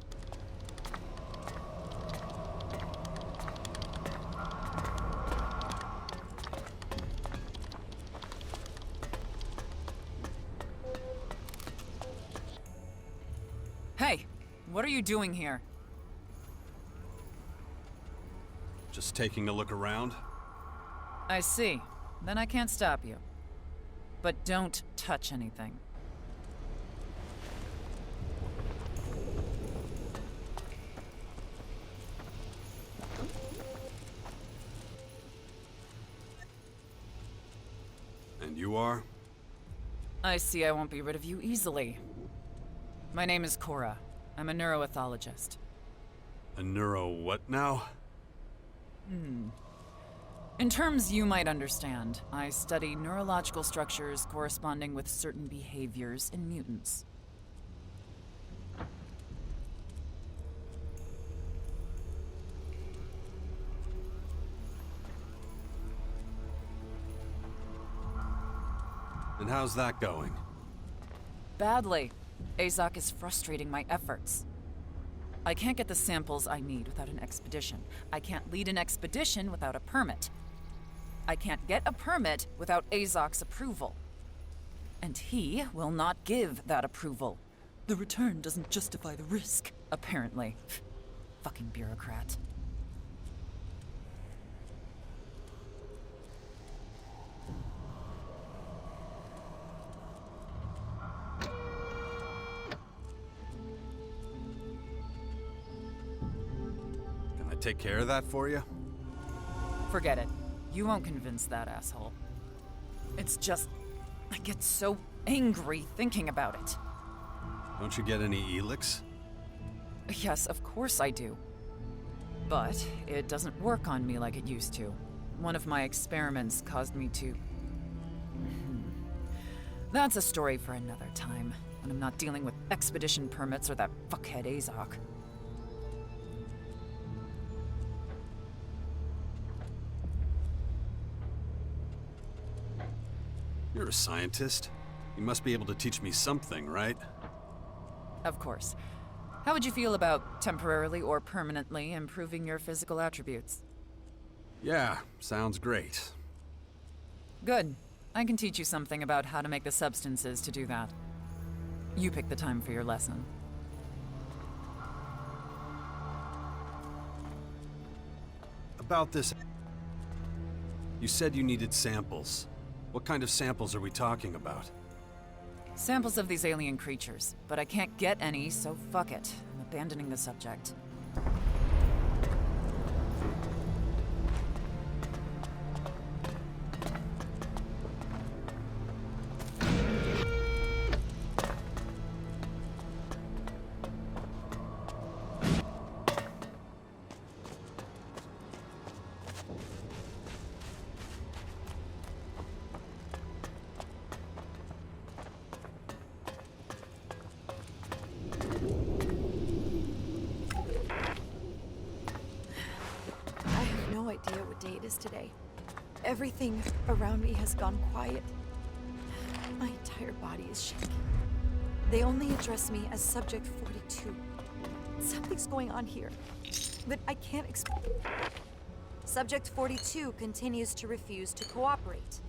Hey, what are you doing here? Just taking a look around? I see. Then I can't stop you. But don't touch anything. And you are? I see I won't be rid of you easily. My name is Cora. I'm a neuroethologist. A neuro what now? In terms you might understand, I study neurological structures corresponding with certain behaviors in mutants. And how's that going? Badly. Azok is frustrating my efforts. I can't get the samples I need without an expedition. I can't lead an expedition without a permit. I can't get a permit without Azok's approval. And he will not give that approval. The return doesn't justify the risk, apparently. Fucking bureaucrat. Can I take care of that for you? Forget it. You won't convince that asshole. It's just... I get so angry thinking about it. Don't you get any ELEX? Yes, of course I do. But it doesn't work on me like it used to. One of my experiments caused me to... That's a story for another time, when I'm not dealing with expedition permits or that fuckhead Azok. You're a scientist. You must be able to teach me something, right? Of course. How would you feel about temporarily or permanently improving your physical attributes? Yeah, sounds great. Good. I can teach you something about how to make the substances to do that. You pick the time for your lesson. About this... You said you needed samples. What kind of samples are we talking about? Samples of these alien creatures, but I can't get any, so fuck it. I'm abandoning the subject. Idea what day it is today. Everything around me has gone quiet. My entire body is shaking. They only address me as Subject 42. Something's going on here that I can't explain. Subject 42 continues to refuse to cooperate.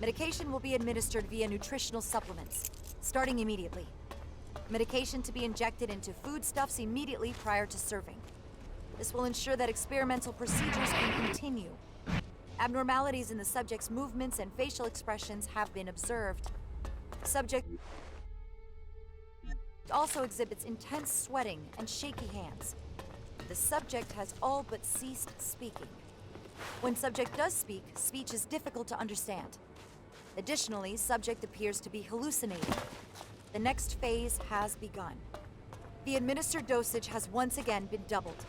Medication will be administered via nutritional supplements, starting immediately. Medication to be injected into foodstuffs immediately prior to serving. This will ensure that experimental procedures can continue. Abnormalities in the subject's movements and facial expressions have been observed. Subject also exhibits intense sweating and shaky hands. The subject has all but ceased speaking. When subject does speak, speech is difficult to understand. Additionally, subject appears to be hallucinating. The next phase has begun. The administered dosage has once again been doubled.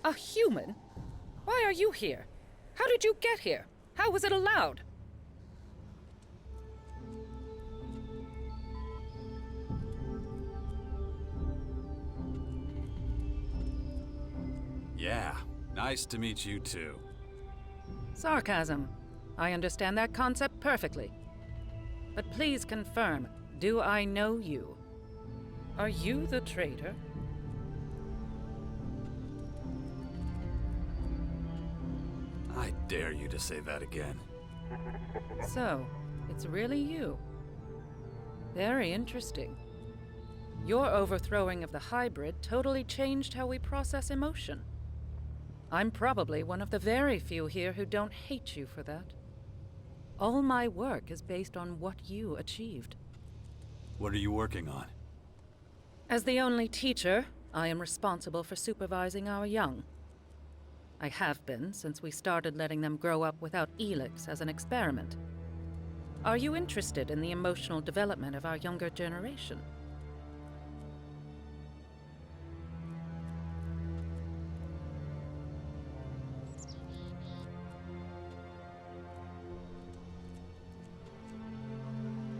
A human? Why are you here? How did you get here? How was it allowed? Yeah, nice to meet you too. Sarcasm. I understand that concept perfectly. But please confirm, do I know you? Are you the traitor? I dare you to say that again. So, it's really you. Very interesting. Your overthrowing of the hybrid totally changed how we process emotion. I'm probably one of the very few here who don't hate you for that. All my work is based on what you achieved. What are you working on? As the only teacher, I am responsible for supervising our young. I have been since we started letting them grow up without ELEX as an experiment. Are you interested in the emotional development of our younger generation?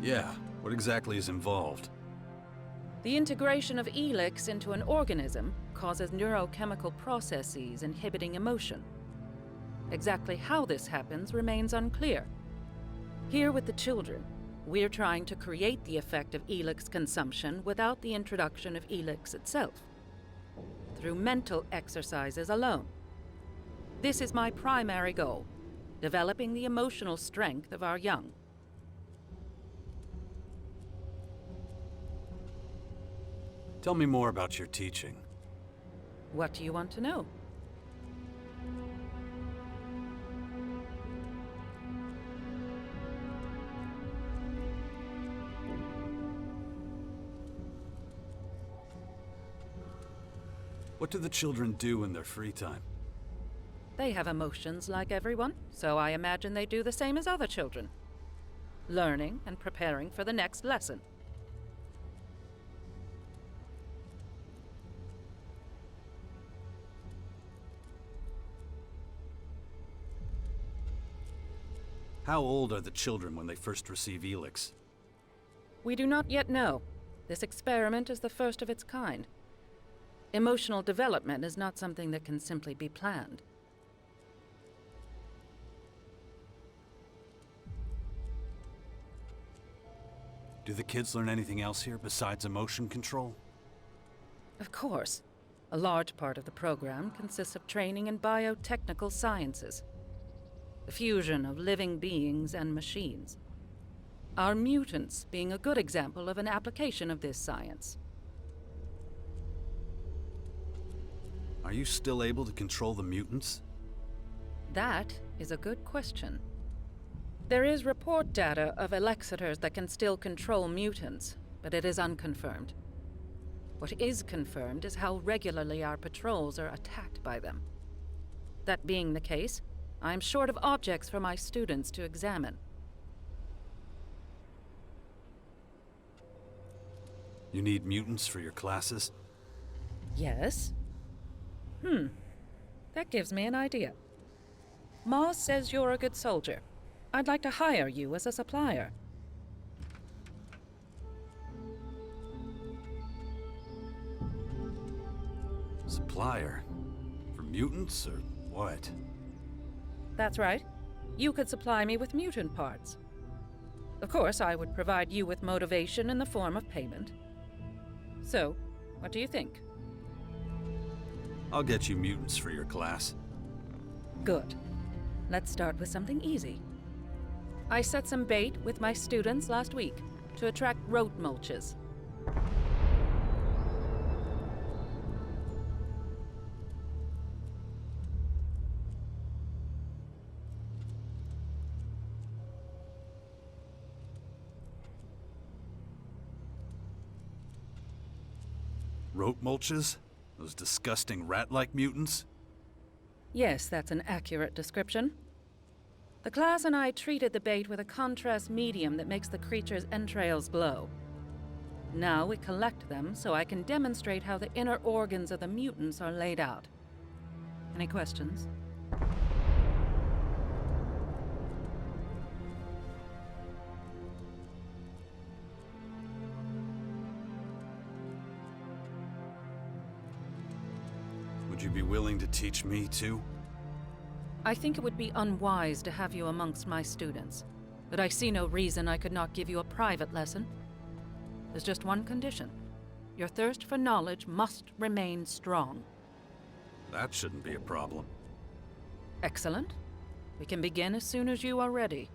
Yeah, what exactly is involved? The integration of ELEX into an organism causes neurochemical processes inhibiting emotion. Exactly how this happens remains unclear. Here with the children, we're trying to create the effect of ELEX consumption without the introduction of ELEX itself, through mental exercises alone. This is my primary goal, developing the emotional strength of our young. Tell me more about your teaching. What do you want to know? What do the children do in their free time? They have emotions like everyone, so I imagine they do the same as other children. Learning and preparing for the next lesson. How old are the children when they first receive ELEX? We do not yet know. This experiment is the first of its kind. Emotional development is not something that can simply be planned. Do the kids learn anything else here besides emotion control? Of course. A large part of the program consists of training in biotechnical sciences. The fusion of living beings and machines. Our mutants being a good example of an application of this science. Are you still able to control the mutants? That is a good question. There is report data of elexitors that can still control mutants, but it is unconfirmed. What is confirmed is how regularly our patrols are attacked by them. That being the case, I am short of objects for my students to examine. You need mutants for your classes? Yes. That gives me an idea. Moss says you're a good soldier. I'd like to hire you as a supplier. Supplier? For mutants, or what? That's right. You could supply me with mutant parts. Of course, I would provide you with motivation in the form of payment. So, what do you think? I'll get you mutants for your class. Good. Let's start with something easy. I set some bait with my students last week to attract road mulches. Rote mulches? Those disgusting rat-like mutants? Yes, that's an accurate description. The class and I treated the bait with a contrast medium that makes the creature's entrails glow. Now we collect them so I can demonstrate how the inner organs of the mutants are laid out. Any questions? Would you be willing to teach me too? I think it would be unwise to have you amongst my students, but I see no reason I could not give you a private lesson. There's just one condition. Your thirst for knowledge must remain strong. That shouldn't be a problem. Excellent. We can begin as soon as you are ready.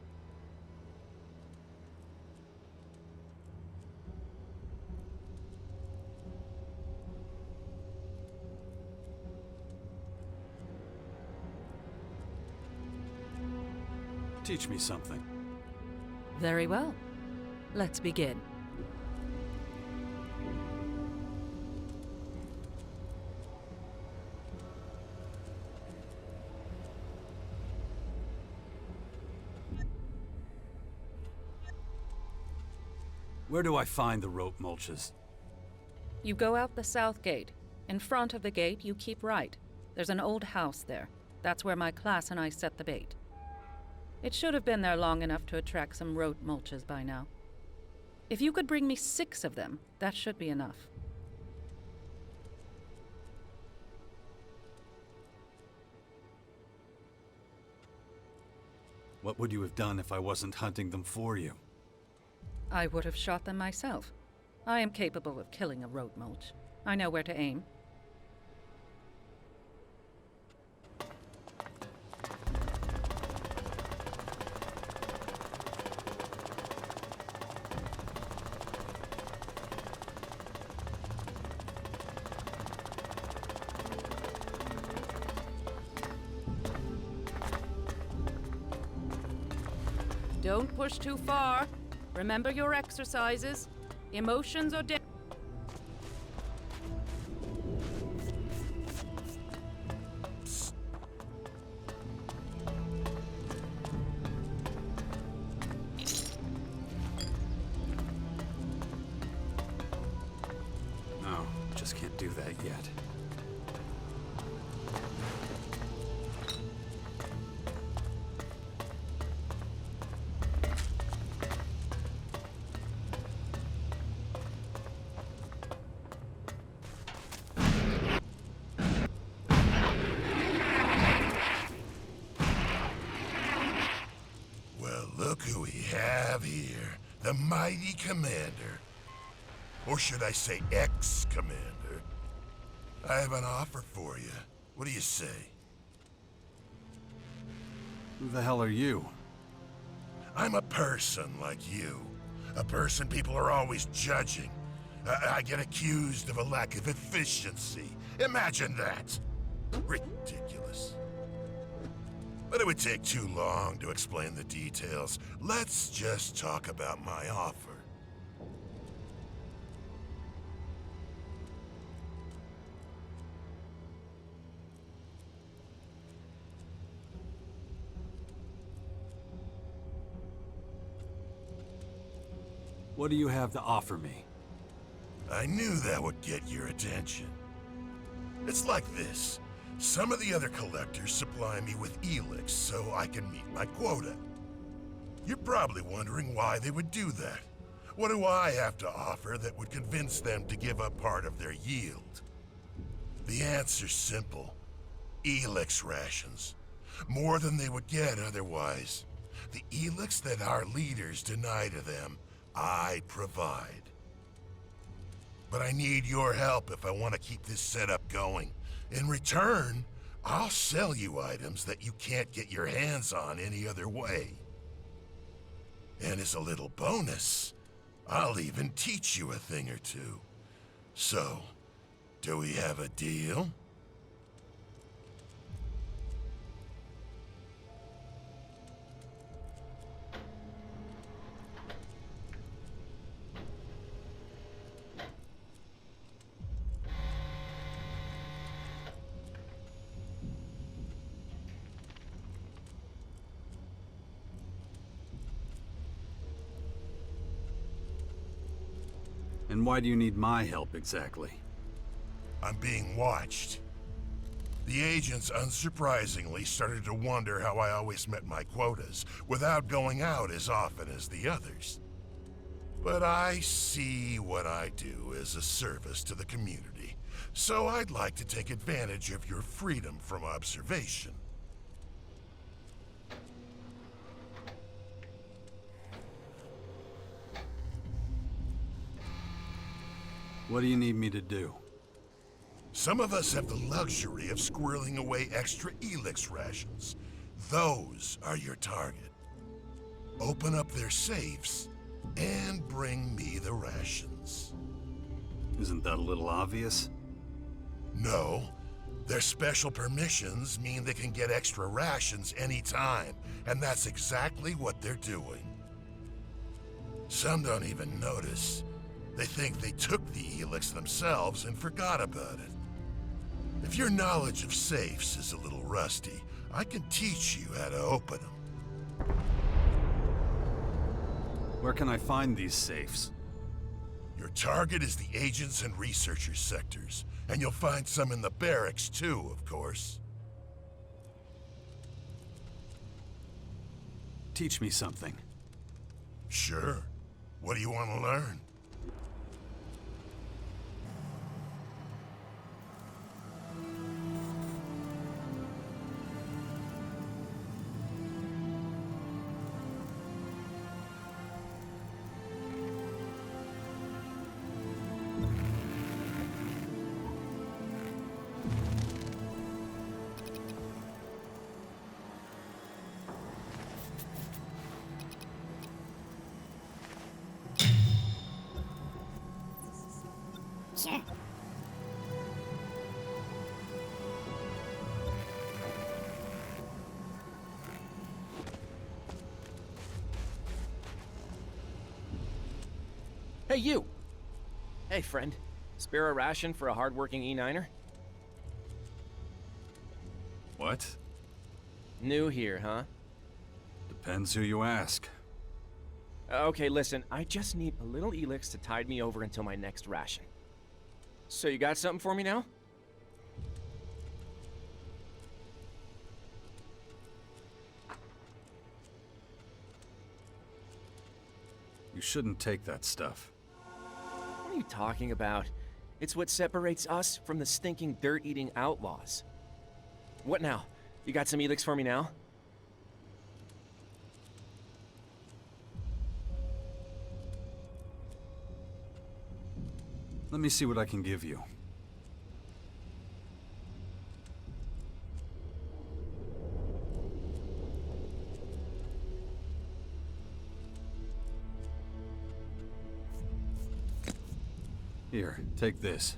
Teach me something. Very well. Let's begin. Where do I find the rope mulches? You go out the south gate. In front of the gate, you keep right. There's an old house there. That's where my class and I set the bait. It should have been there long enough to attract some rote mulches by now. If you could bring me 6 of them, that should be enough. What would you have done if I wasn't hunting them for you? I would have shot them myself. I am capable of killing a rote mulch. I know where to aim. Don't push too far. Remember your exercises. Emotions or No, just can't do that yet. Look who we have here. The mighty Commander. Or should I say ex-Commander? I have an offer for you. What do you say? Who the hell are you? I'm a person like you. A person people are always judging. I get accused of a lack of efficiency. Imagine that. Ridiculous. But it would take too long to explain the details. Let's just talk about my offer. What do you have to offer me? I knew that would get your attention. It's like this. Some of the other collectors supply me with ELEX so I can meet my quota. You're probably wondering why they would do that. What do I have to offer that would convince them to give up part of their yield? The answer's simple. ELEX rations. More than they would get otherwise. The ELEX that our leaders deny to them, I provide. But I need your help if I want to keep this setup going. In return, I'll sell you items that you can't get your hands on any other way. And as a little bonus, I'll even teach you a thing or two. So, do we have a deal? And why do you need my help exactly? I'm being watched. The agents, unsurprisingly, started to wonder how I always met my quotas without going out as often as the others. But I see what I do as a service to the community, so I'd like to take advantage of your freedom from observation. What do you need me to do? Some of us have the luxury of squirreling away extra ELEX rations. Those are your target. Open up their safes and bring me the rations. Isn't that a little obvious? No. Their special permissions mean they can get extra rations anytime, and that's exactly what they're doing. Some don't even notice. They think they took the ELEX themselves and forgot about it. If your knowledge of safes is a little rusty, I can teach you how to open them. Where can I find these safes? Your target is the agents and researchers sectors, and you'll find some in the barracks too, of course. Teach me something. Sure. What do you want to learn? Sure. Hey, you! Hey, friend. Spare a ration for a hard-working E9er? What? New here, huh? Depends who you ask. Okay, listen, I just need a little ELEX to tide me over until my next ration. So you got something for me now? You shouldn't take that stuff. What are you talking about? It's what separates us from the stinking dirt-eating outlaws. What now? You got some ELEX for me now? Let me see what I can give you. Here, take this.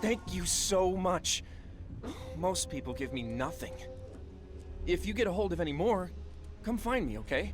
Thank you so much. Most people give me nothing. If you get a hold of any more, come find me, okay?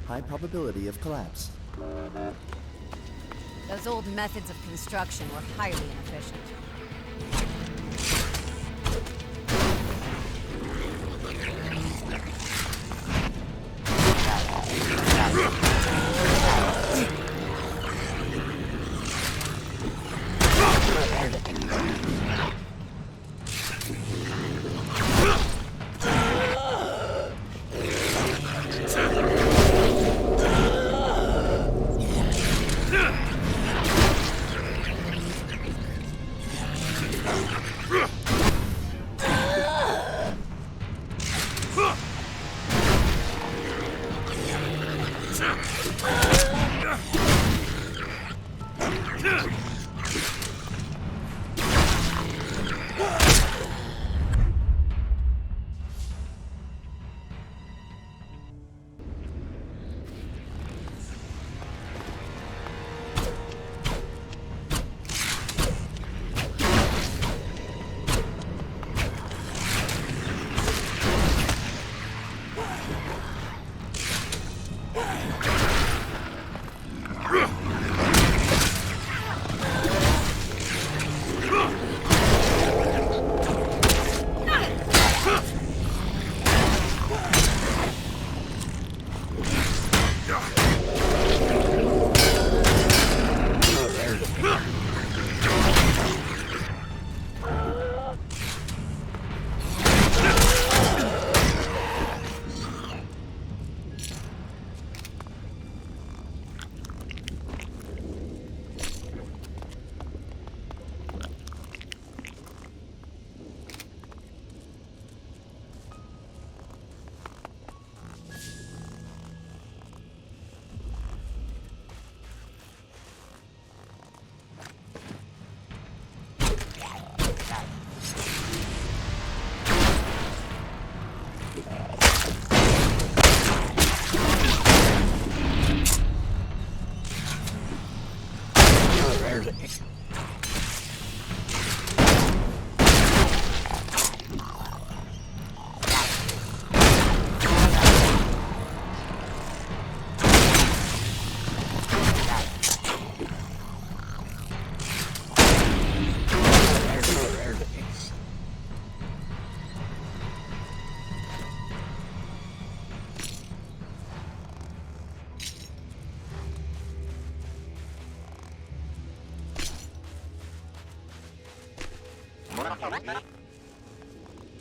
high probability of collapse. Those old methods of construction were highly inefficient.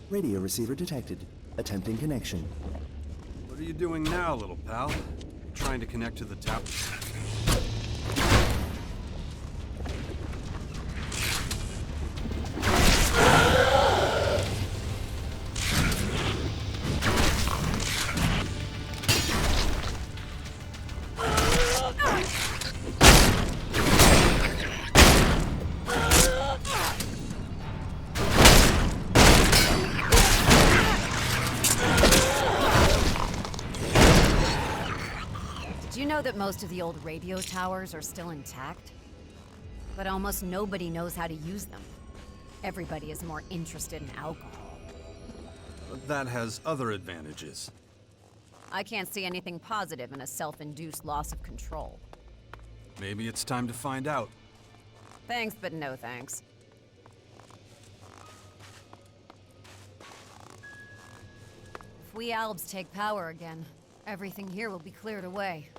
Radio receiver detected. Attempting connection. What are you doing now, little pal? Trying to connect to the tower? Do you know that most of the old radio towers are still intact? But almost nobody knows how to use them. Everybody is more interested in alcohol. But that has other advantages. I can't see anything positive in a self-induced loss of control. Maybe it's time to find out. Thanks, but no thanks. If we Albs take power again, everything here will be cleared away.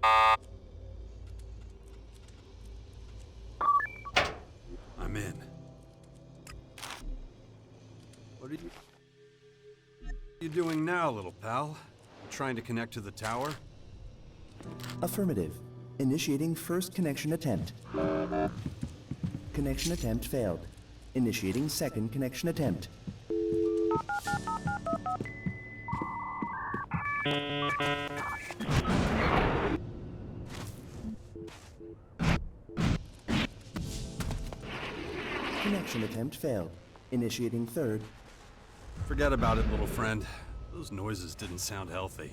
I'm in. What are you doing now, little pal? Trying to connect to the tower? Affirmative. Initiating first connection attempt. Connection attempt failed. Initiating second connection attempt. Connection attempt failed. Initiating third. Forget about it, little friend. Those noises didn't sound healthy.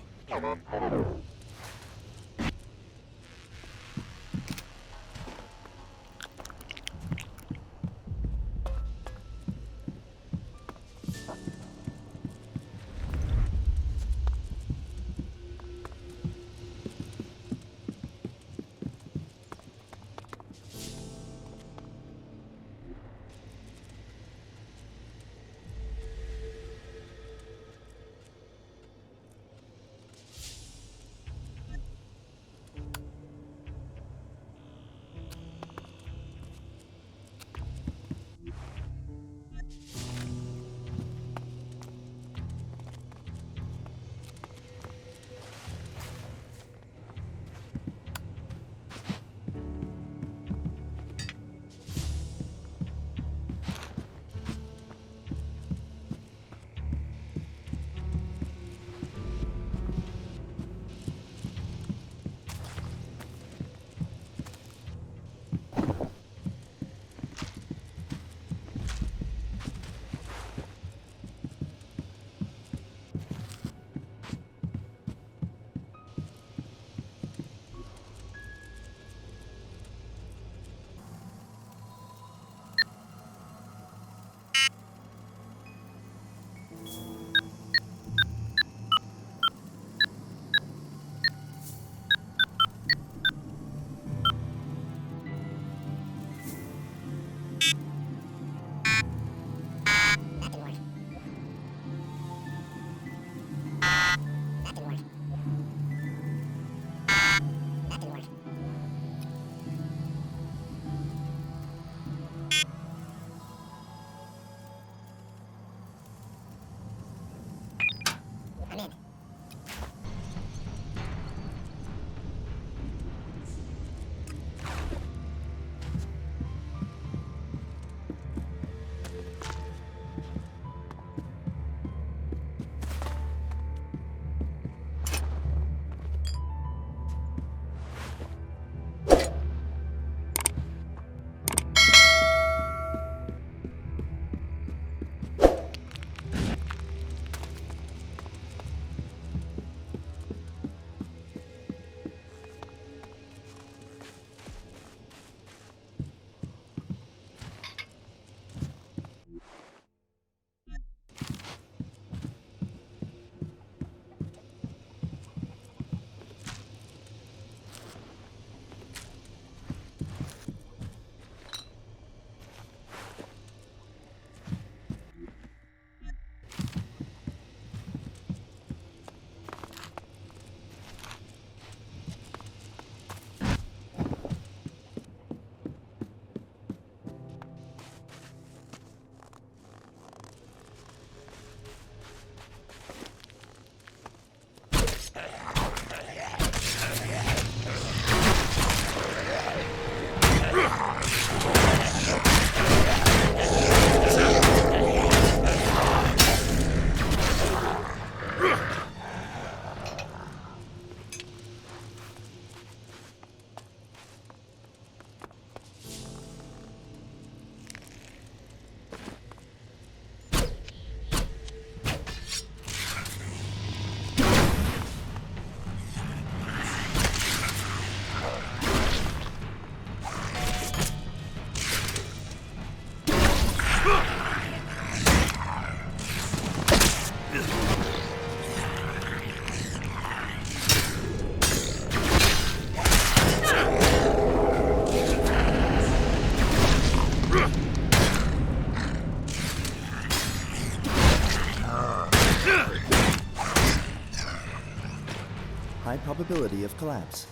probability of collapse.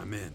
I'm in.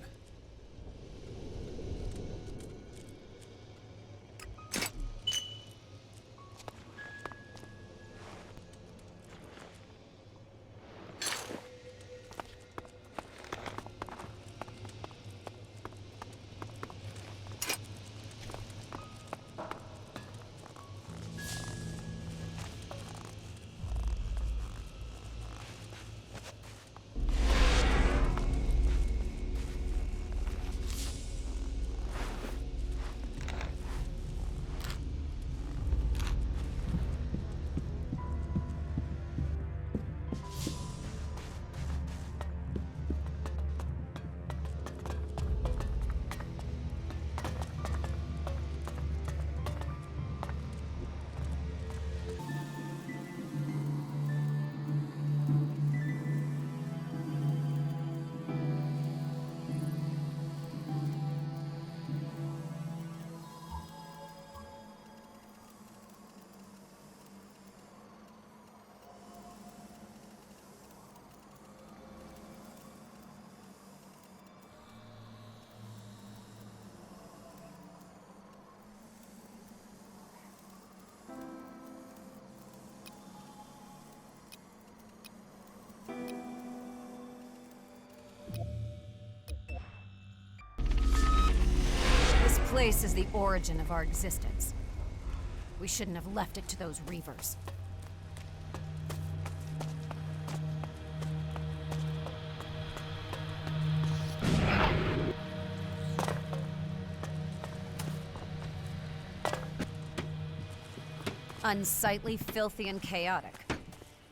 This place is the origin of our existence. We shouldn't have left it to those Reavers. Unsightly, filthy, and chaotic.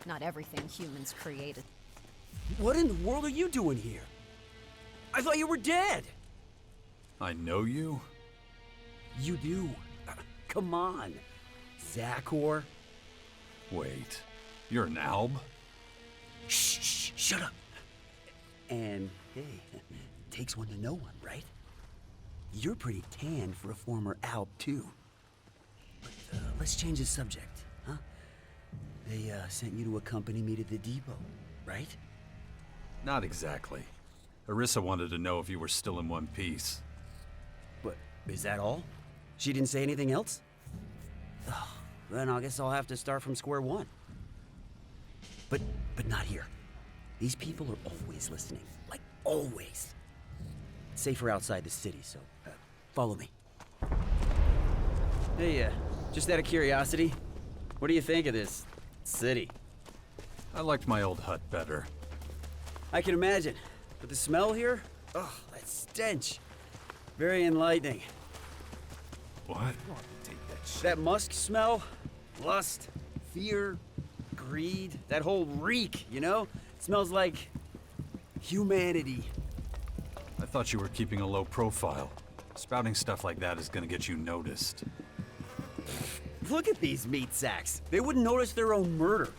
Not everything humans created. What in the world are you doing here? I thought you were dead! I know you? You do. Come on. Zachor. Wait, you're an Alb? Shh, shut up. And, hey, takes one to know one, right? You're pretty tan for a former Alb, too. But, let's change the subject, huh? They, sent you to accompany me to the depot, right? Not exactly. Arissa wanted to know if you were still in one piece. But, is that all? She didn't say anything else? Oh, then I guess I'll have to start from square one. But not here. These people are always listening. Like, always. It's safer outside the city, so follow me. Hey, just out of curiosity, what do you think of this city? I liked my old hut better. I can imagine. But the smell here? Oh, that stench. Very enlightening. What? That musk smell? Lust, fear, greed, that whole reek, you know? It smells like humanity. I thought you were keeping a low profile. Spouting stuff like that is gonna get you noticed. Look at these meat sacks. They wouldn't notice their own murder.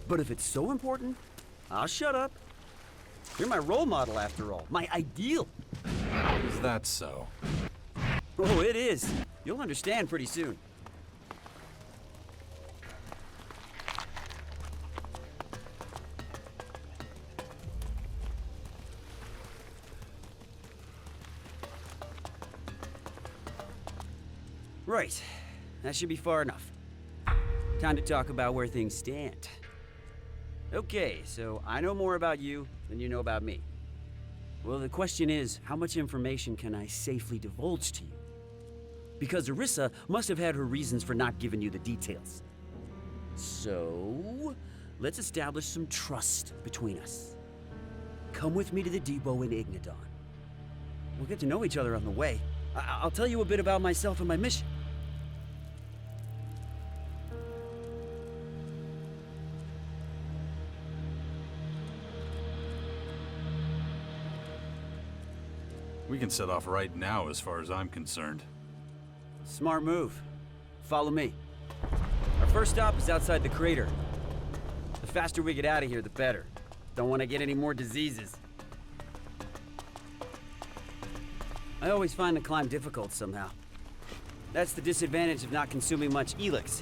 But if it's so important, I'll shut up. You're my role model after all. My ideal. Is that so? Oh, it is. You'll understand pretty soon. Right. That should be far enough. Time to talk about where things stand. Okay, so I know more about you than you know about me. Well, the question is, how much information can I safely divulge to you? Because Arissa must have had her reasons for not giving you the details. So, let's establish some trust between us. Come with me to the depot in Ignadon. We'll get to know each other on the way. I'll tell you a bit about myself and my mission. We can set off right now as far as I'm concerned. Smart move. Follow me. Our first stop is outside the crater. The faster we get out of here, the better. Don't want to get any more diseases. I always find the climb difficult somehow. That's the disadvantage of not consuming much ELEX.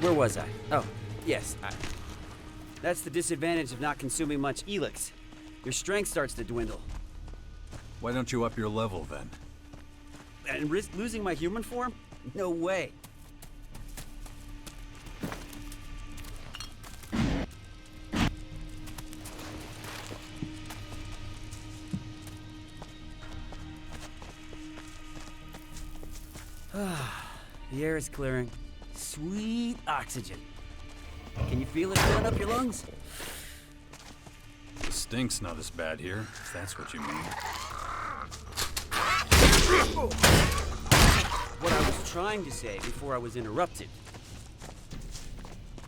Where was I? Oh, yes. That's the disadvantage of not consuming much ELEX. Your strength starts to dwindle. Why don't you up your level then? And risk losing my human form? No way. The air is clearing. Sweet oxygen. Can you feel it filling up your lungs? The stink's not as bad here, if that's what you mean. What I was trying to say before I was interrupted.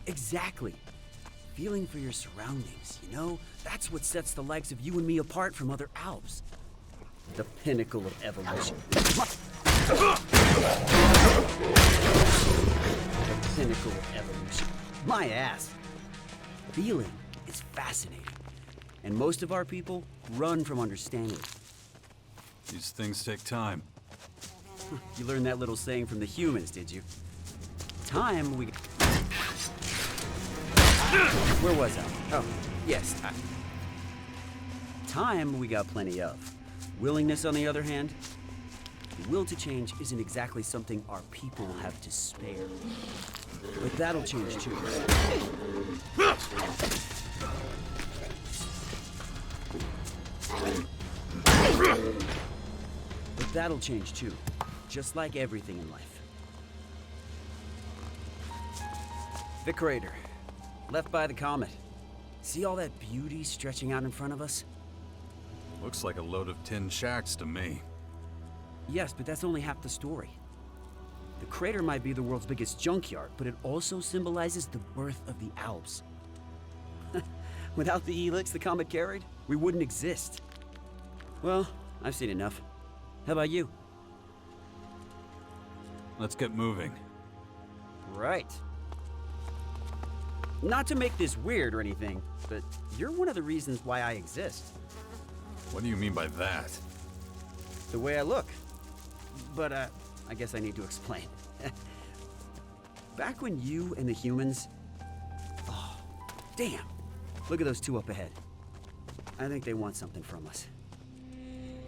Exactly. Feeling for your surroundings, you know? That's what sets the likes of you and me apart from other Alps. The pinnacle of evolution. The pinnacle of evolution. My ass. Feeling is fascinating. And most of our people run from understanding. These things take time. You learned that little saying from the humans, did you? Time we... Where was I? Oh, yes. Time we got plenty of. Willingness, on the other hand, the will to change isn't exactly something our people have to spare. But that'll change too. But that'll change too. Just like everything in life. The crater. Left by the comet. See all that beauty stretching out in front of us? Looks like a load of tin shacks to me. Yes, but that's only half the story. The crater might be the world's biggest junkyard, but it also symbolizes the birth of the Alps. Without the ELEX the comet carried, we wouldn't exist. Well, I've seen enough. How about you? Let's get moving. Right. Not to make this weird or anything, but you're one of the reasons why I exist. What do you mean by that? The way I look. But, I guess I need to explain. Back when you and the humans... Oh, damn. Look at those two up ahead. I think they want something from us.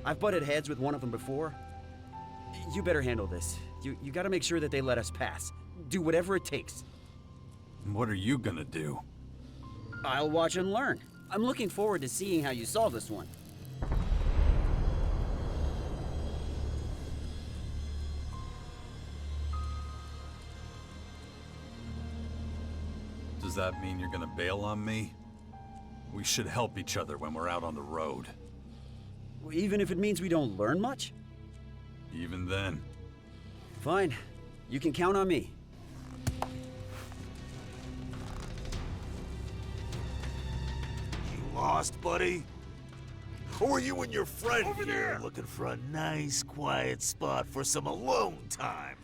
I've butted heads with one of them before. You better handle this. You gotta make sure that they let us pass. Do whatever it takes. What are you gonna do? I'll watch and learn. I'm looking forward to seeing how you solve this one. Does that mean you're gonna bail on me? We should help each other when we're out on the road. Even if it means we don't learn much? Even then. Fine. You can count on me. You lost, buddy? Or are you and your friend over here looking for a nice, quiet spot for some alone time?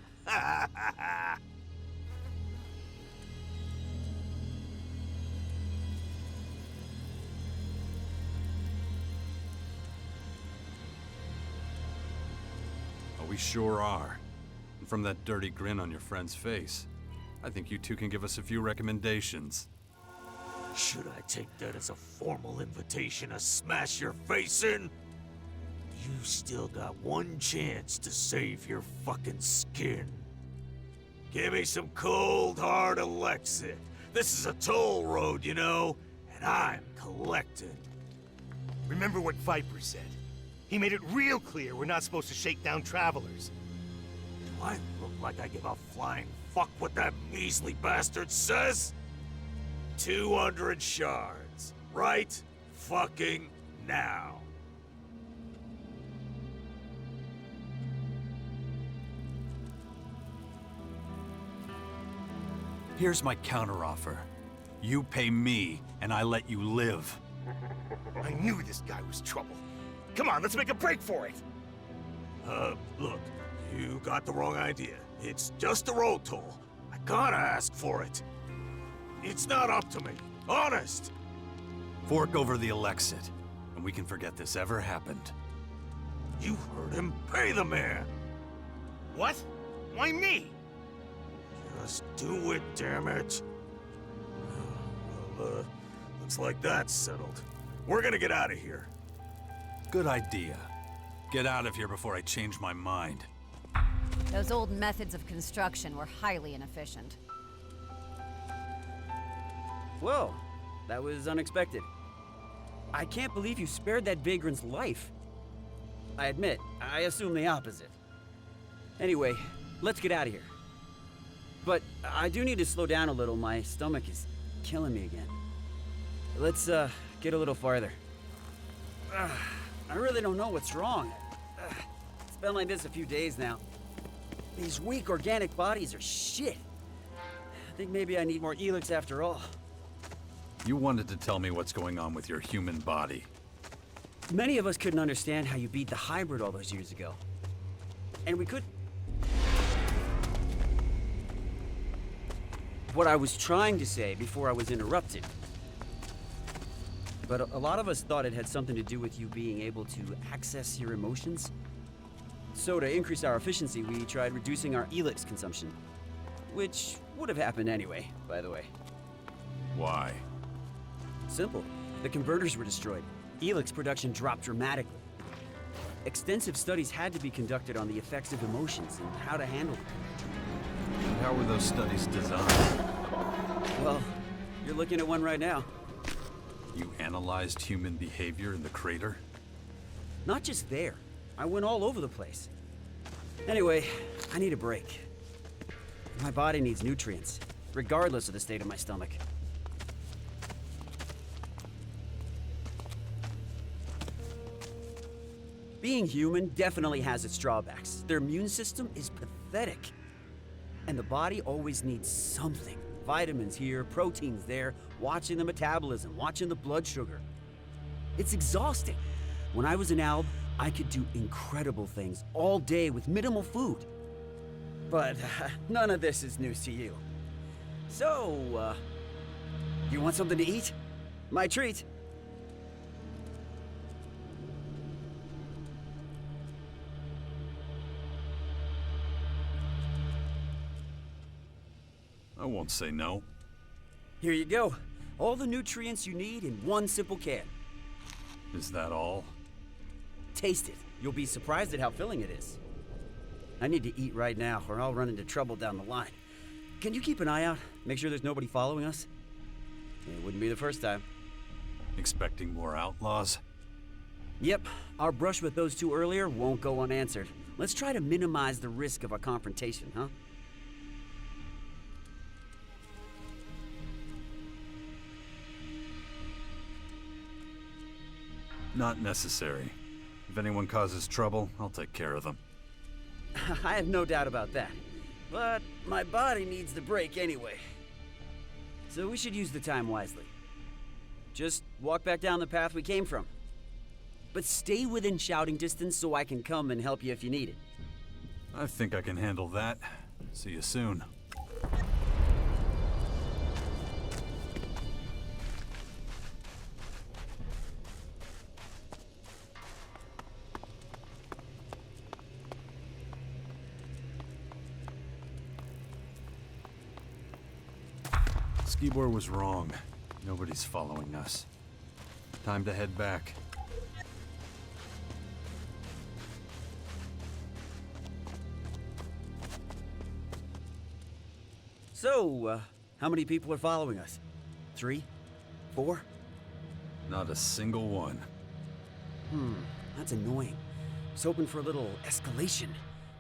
We sure are. And from that dirty grin on your friend's face, I think you two can give us a few recommendations. Should I take that as a formal invitation to smash your face in? You still got one chance to save your fucking skin. Give me some cold, hard Elexit. This is a toll road, you know, and I'm collecting. Remember what Viper said. He made it real clear we're not supposed to shake down travelers. Do I look like I give a flying fuck what that measly bastard says? 200 shards. Right fucking now. Here's my counteroffer. You pay me, and I let you live. I knew this guy was trouble. Come on, let's make a break for it! Look, you got the wrong idea. It's just a road toll. I gotta ask for it. It's not up to me. Honest! Fork over the Elexit, and we can forget this ever happened. You heard him. Pay the man! What? Why me? Just do it, damn it. Well, looks like that's settled. We're gonna get out of here. Good idea. Get out of here before I change my mind. Those old methods of construction were highly inefficient. Whoa, that was unexpected. I can't believe you spared that vagrant's life. I admit, I assume the opposite. Anyway, let's get out of here. But I do need to slow down a little. My stomach is killing me again. Let's get a little farther. I really don't know what's wrong. It's been like this a few days now. These weak organic bodies are shit. I think maybe I need more ELEX after all. You wanted to tell me what's going on with your human body. Many of us couldn't understand how you beat the hybrid all those years ago. And we could... What I was trying to say before I was interrupted. But a lot of us thought it had something to do with you being able to access your emotions. So to increase our efficiency, we tried reducing our ELEX consumption. Which would have happened anyway, by the way. Why? Simple. The converters were destroyed. ELEX production dropped dramatically. Extensive studies had to be conducted on the effects of emotions and how to handle them. How were those studies designed? Well, you're looking at one right now. You analyzed human behavior in the crater? Not just there. I went all over the place. Anyway, I need a break. My body needs nutrients, regardless of the state of my stomach. Being human definitely has its drawbacks. Their immune system is pathetic. And the body always needs something. Vitamins here, proteins there, watching the metabolism, watching the blood sugar. It's exhausting. When I was an alb, I could do incredible things all day with minimal food. But none of this is news to you. So, you want something to eat? My treat. I won't say no. Here you go. All the nutrients you need in one simple can. Is that all? Taste it. You'll be surprised at how filling it is. I need to eat right now, or I'll run into trouble down the line. Can you keep an eye out? Make sure there's nobody following us? It wouldn't be the first time. Expecting more outlaws? Yep. Our brush with those two earlier won't go unanswered. Let's try to minimize the risk of a confrontation, huh? Not necessary. If anyone causes trouble, I'll take care of them. I have no doubt about that. But my body needs the break anyway. So we should use the time wisely. Just walk back down the path we came from. But stay within shouting distance so I can come and help you if you need it. I think I can handle that. See you soon. Skibor was wrong. Nobody's following us. Time to head back. So, how many people are following us? 3? 4? Not a single one. That's annoying. I was hoping for a little escalation.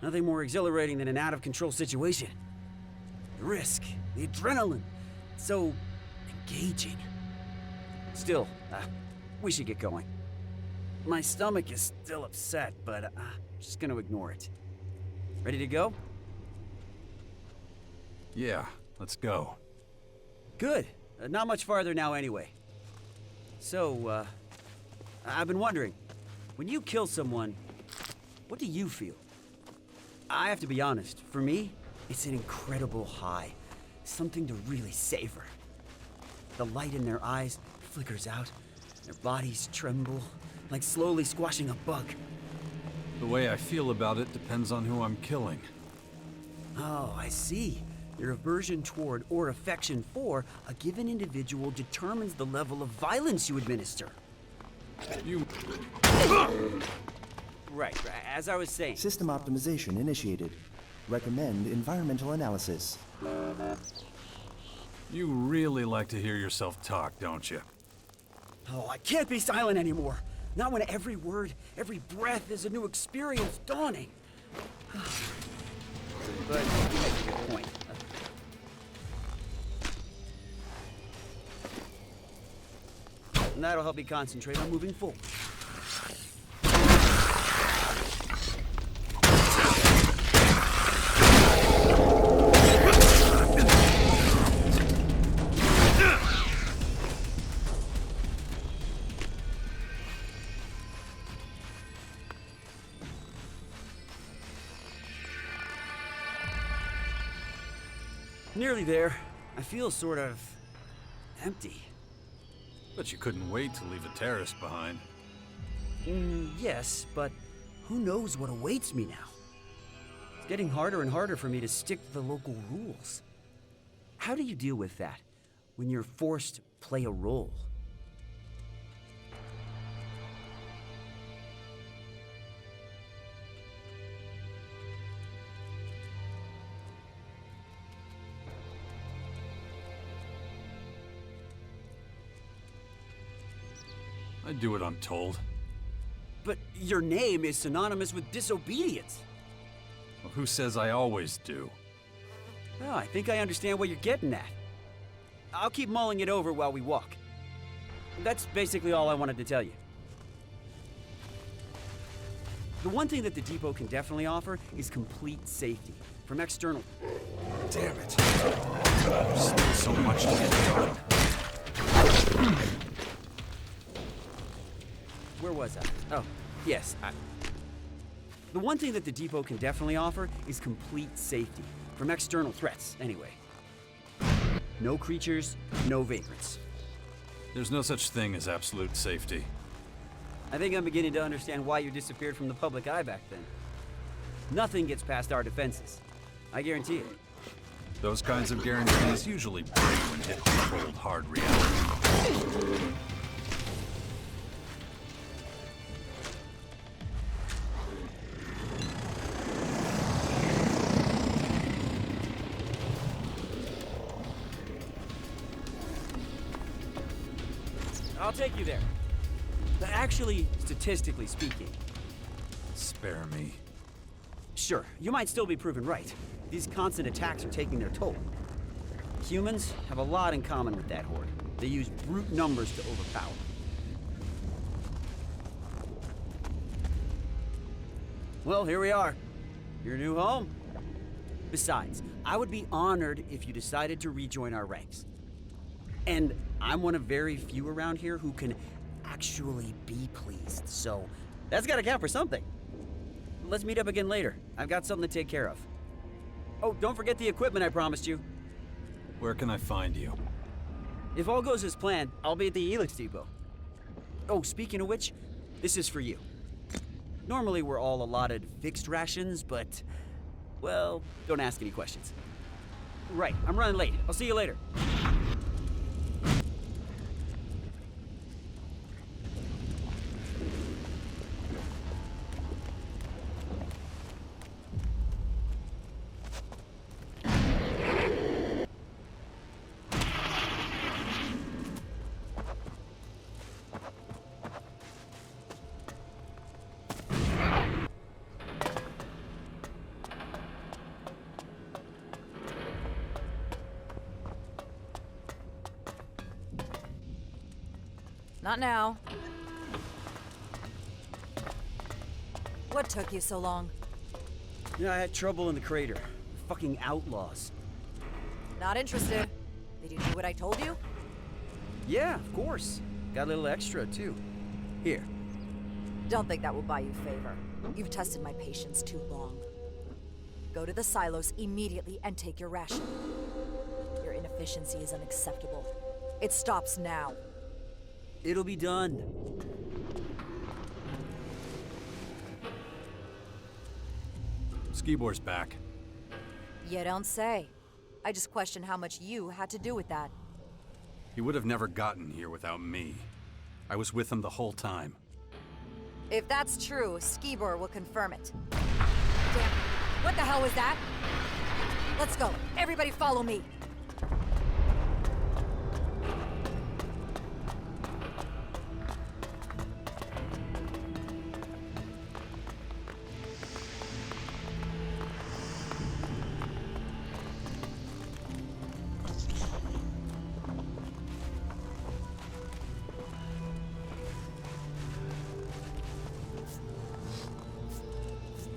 Nothing more exhilarating than an out-of-control situation. The risk, the adrenaline. So engaging. Still, we should get going. My stomach is still upset, but I'm just gonna ignore it. Ready to go? Yeah, let's go. Good. Not much farther now anyway. So, I've been wondering, when you kill someone, what do you feel? I have to be honest, for me, it's an incredible high. Something to really savor. The light in their eyes flickers out. Their bodies tremble, like slowly squashing a bug. The way I feel about it depends on who I'm killing. Oh, I see. Your aversion toward or affection for a given individual determines the level of violence you administer. Right, as I was saying. System optimization initiated. Recommend environmental analysis. You really like to hear yourself talk, don't you? Oh, I can't be silent anymore. Not when every word, every breath is a new experience dawning. But you make a good point. And that'll help me concentrate on moving forward. Nearly there. I feel sort of empty. But you couldn't wait to leave a terrace behind. Yes, but who knows what awaits me now? It's getting harder and harder for me to stick to the local rules. How do you deal with that when you're forced to play a role? I do what I'm told. But your name is synonymous with disobedience. Well, who says I always do? Oh, I think I understand what you're getting at. I'll keep mulling it over while we walk. That's basically all I wanted to tell you. The one thing that the depot can definitely offer is complete safety. from external. Damn it. There's still so much to get done. Where was I? Oh, yes. The one thing that the depot can definitely offer is complete safety. From external threats, anyway. No creatures, no vagrants. There's no such thing as absolute safety. I think I'm beginning to understand why you disappeared from the public eye back then. Nothing gets past our defenses. I guarantee it. Those kinds of guarantees usually break when hit with cold, hard reality. I'll take you there. But actually, statistically speaking. Spare me. Sure, you might still be proven right. These constant attacks are taking their toll. Humans have a lot in common with that horde. They use brute numbers to overpower. Well, here we are. Your new home. Besides, I would be honored if you decided to rejoin our ranks. And I'm one of very few around here who can actually be pleased, so that's gotta count for something. Let's meet up again later. I've got something to take care of. Oh, don't forget the equipment I promised you. Where can I find you? If all goes as planned, I'll be at the ELEX depot. Oh, speaking of which, this is for you. Normally we're all allotted fixed rations, but, well, don't ask any questions. Right, I'm running late. I'll see you later. Not now. What took you so long? Yeah, I had trouble in the crater. The fucking outlaws. Not interested. Did you do what I told you? Yeah, of course. Got a little extra, too. Here. Don't think that will buy you favor. You've tested my patience too long. Go to the silos immediately and take your ration. Your inefficiency is unacceptable. It stops now. It'll be done. Skibor's back. You don't say. I just question how much you had to do with that. He would have never gotten here without me. I was with him the whole time. If that's true, Skibor will confirm it. Damn it. What the hell was that? Let's go. Everybody follow me.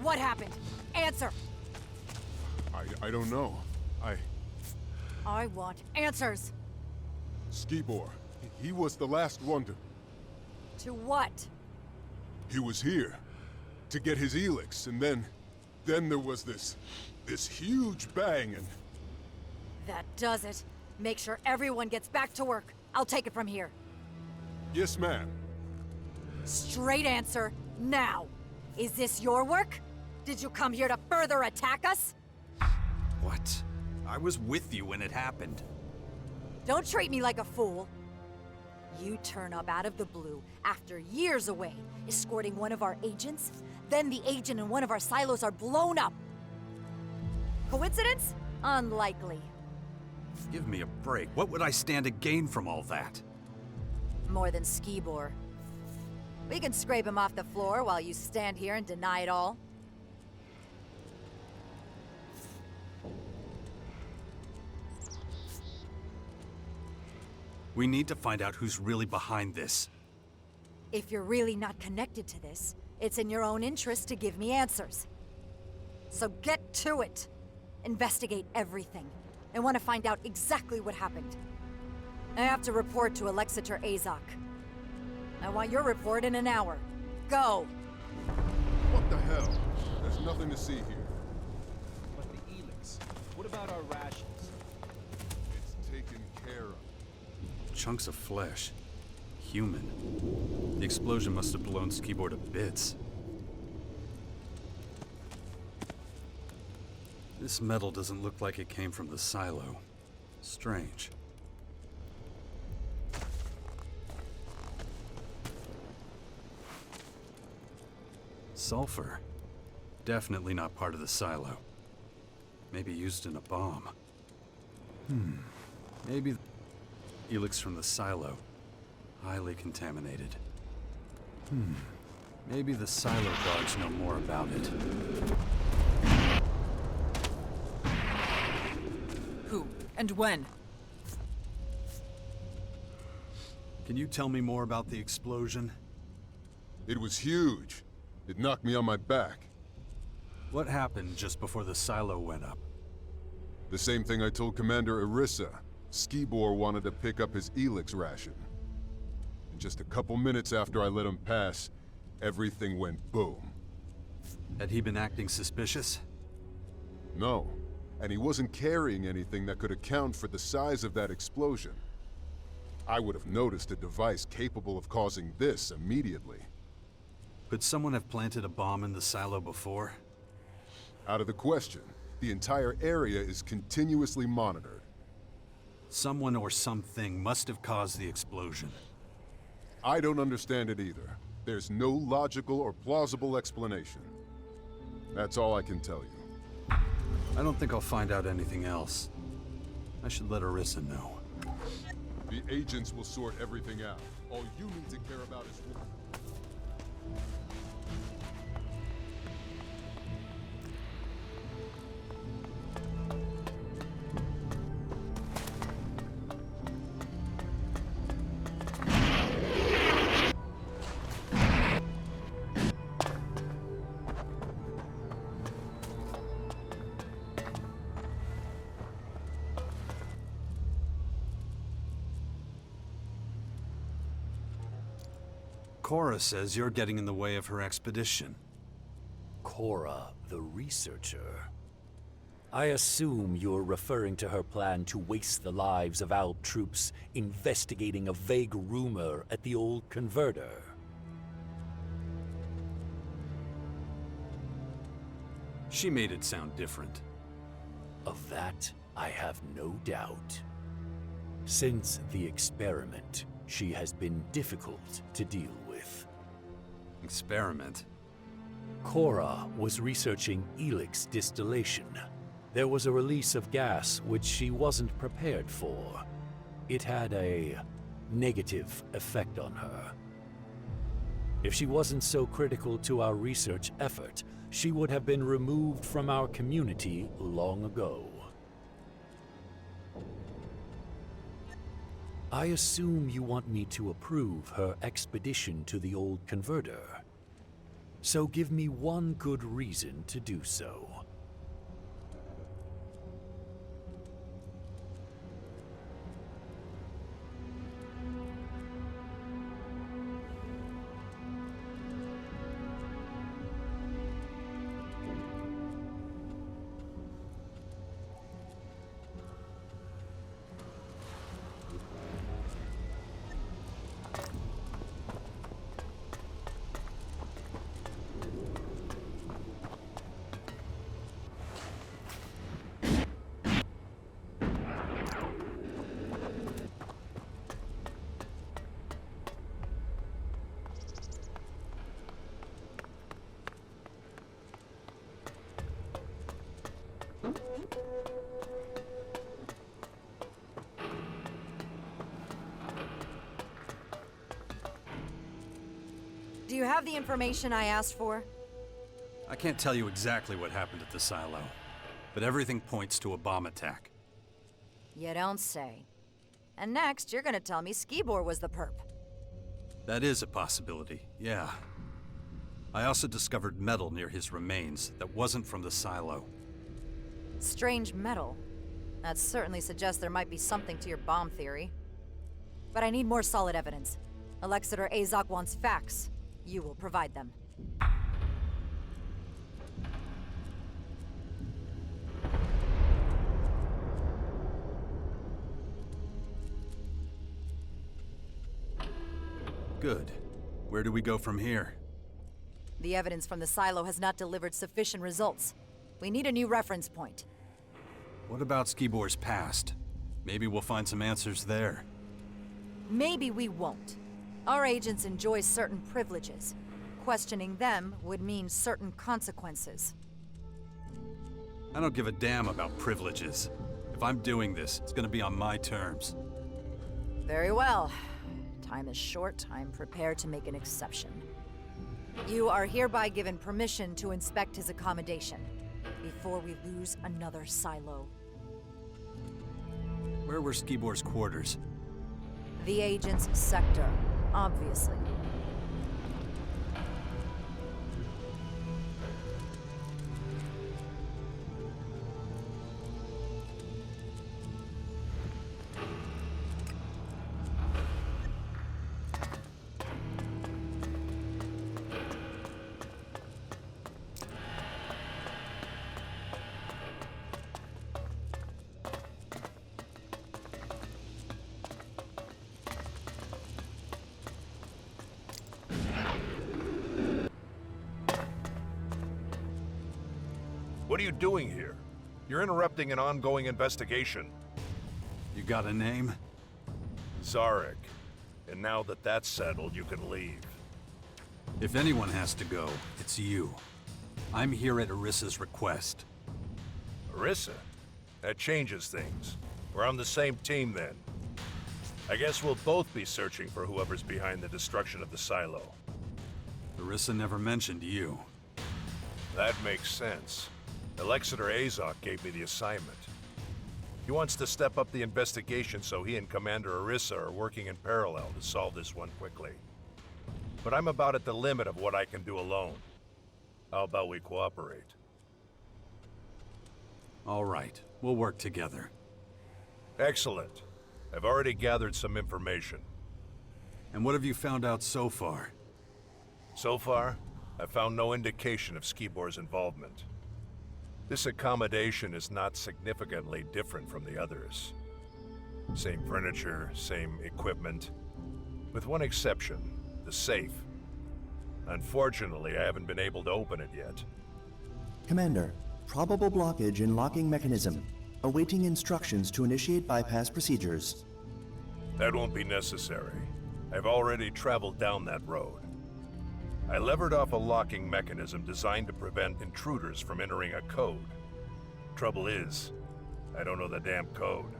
What happened? Answer! I don't know. I want answers! Skibor, he was the last one to... To what? He was here to get his ELEX, and then there was this huge bang, and... That does it. Make sure everyone gets back to work. I'll take it from here. Yes, ma'am. Straight answer, now. Is this your work? Did you come here to further attack us? What? I was with you when it happened. Don't treat me like a fool. You turn up out of the blue after years away, escorting one of our agents, then the agent in one of our silos are blown up. Coincidence? Unlikely. Give me a break. What would I stand to gain from all that? More than Skibor. We can scrape him off the floor while you stand here and deny it all. We need to find out who's really behind this. If you're really not connected to this, it's in your own interest to give me answers. So get to it! investigate everything. I want to find out exactly what happened. I have to report to Alexator Azok. I want your report in an hour. Go! What the hell? There's nothing to see here. But the ELEX, what about our rations? It's taken care of. Chunks of flesh. Human. The explosion must have blown Skibor to bits. This metal doesn't look like it came from the silo. Strange. Sulfur. Definitely not part of the silo. Maybe used in a bomb. Maybe the ELEX from the silo. Highly contaminated. Maybe the silo guards know more about it. Who and when? Can you tell me more about the explosion? It was huge. It knocked me on my back. What happened just before the silo went up? The same thing I told Commander Irissa. Skibor wanted to pick up his ELEX ration. And just a couple minutes after I let him pass, everything went boom. Had he been acting suspicious? No. And he wasn't carrying anything that could account for the size of that explosion. I would have noticed a device capable of causing this immediately. Could someone have planted a bomb in the silo before? Out of the question. The entire area is continuously monitored. Someone or something must have caused the explosion. I don't understand it either. There's no logical or plausible explanation. That's all I can tell you. I don't think I'll find out anything else. I should let Irissa know. The agents will sort everything out. All you need to care about is work. Cora says you're getting in the way of her expedition. Cora, the researcher. I assume you're referring to her plan to waste the lives of ALB troops investigating a vague rumor at the old converter. She made it sound different. Of that, I have no doubt. Since the experiment, she has been difficult to deal with. Experiment? Cora was researching ELEX distillation. There was a release of gas which she wasn't prepared for. It had a negative effect on her. If she wasn't so critical to our research effort, she would have been removed from our community long ago. I assume you want me to approve her expedition to the old converter. So give me one good reason to do so. Do you have the information I asked for? I can't tell you exactly what happened at the silo, but everything points to a bomb attack. You don't say. And next, you're gonna tell me Skibor was the perp. That is a possibility, yeah. I also discovered metal near his remains that wasn't from the silo. Strange metal. That certainly suggests there might be something to your bomb theory. But I need more solid evidence. Alexander Azok wants facts. You will provide them. Good. Where do we go from here? The evidence from the silo has not delivered sufficient results. We need a new reference point. What about Skibor's past? Maybe we'll find some answers there. Maybe we won't. Our agents enjoy certain privileges. Questioning them would mean certain consequences. I don't give a damn about privileges. If I'm doing this, it's gonna be on my terms. Very well. Time is short. I'm prepared to make an exception. You are hereby given permission to inspect his accommodation before we lose another silo. Where were Skibor's quarters? The agent's sector, obviously. What are you doing here? You're interrupting an ongoing investigation. You got a name? Zarek. And now that that's settled, you can leave. If anyone has to go, it's you. I'm here at Arissa's request. Arissa? That changes things. We're on the same team then. I guess we'll both be searching for whoever's behind the destruction of the silo. Arissa never mentioned you. That makes sense. Alexander Azok gave me the assignment. He wants to step up the investigation so he and Commander Arissa are working in parallel to solve this one quickly. But I'm about at the limit of what I can do alone. How about we cooperate? All right, we'll work together. Excellent. I've already gathered some information. And what have you found out so far? So far, I've found no indication of Skibor's involvement. This accommodation is not significantly different from the others. Same furniture, same equipment. With one exception, the safe. Unfortunately, I haven't been able to open it yet. Commander, probable blockage in locking mechanism. Awaiting instructions to initiate bypass procedures. That won't be necessary. I've already traveled down that road. I levered off a locking mechanism designed to prevent intruders from entering a code. Trouble is, I don't know the damn code.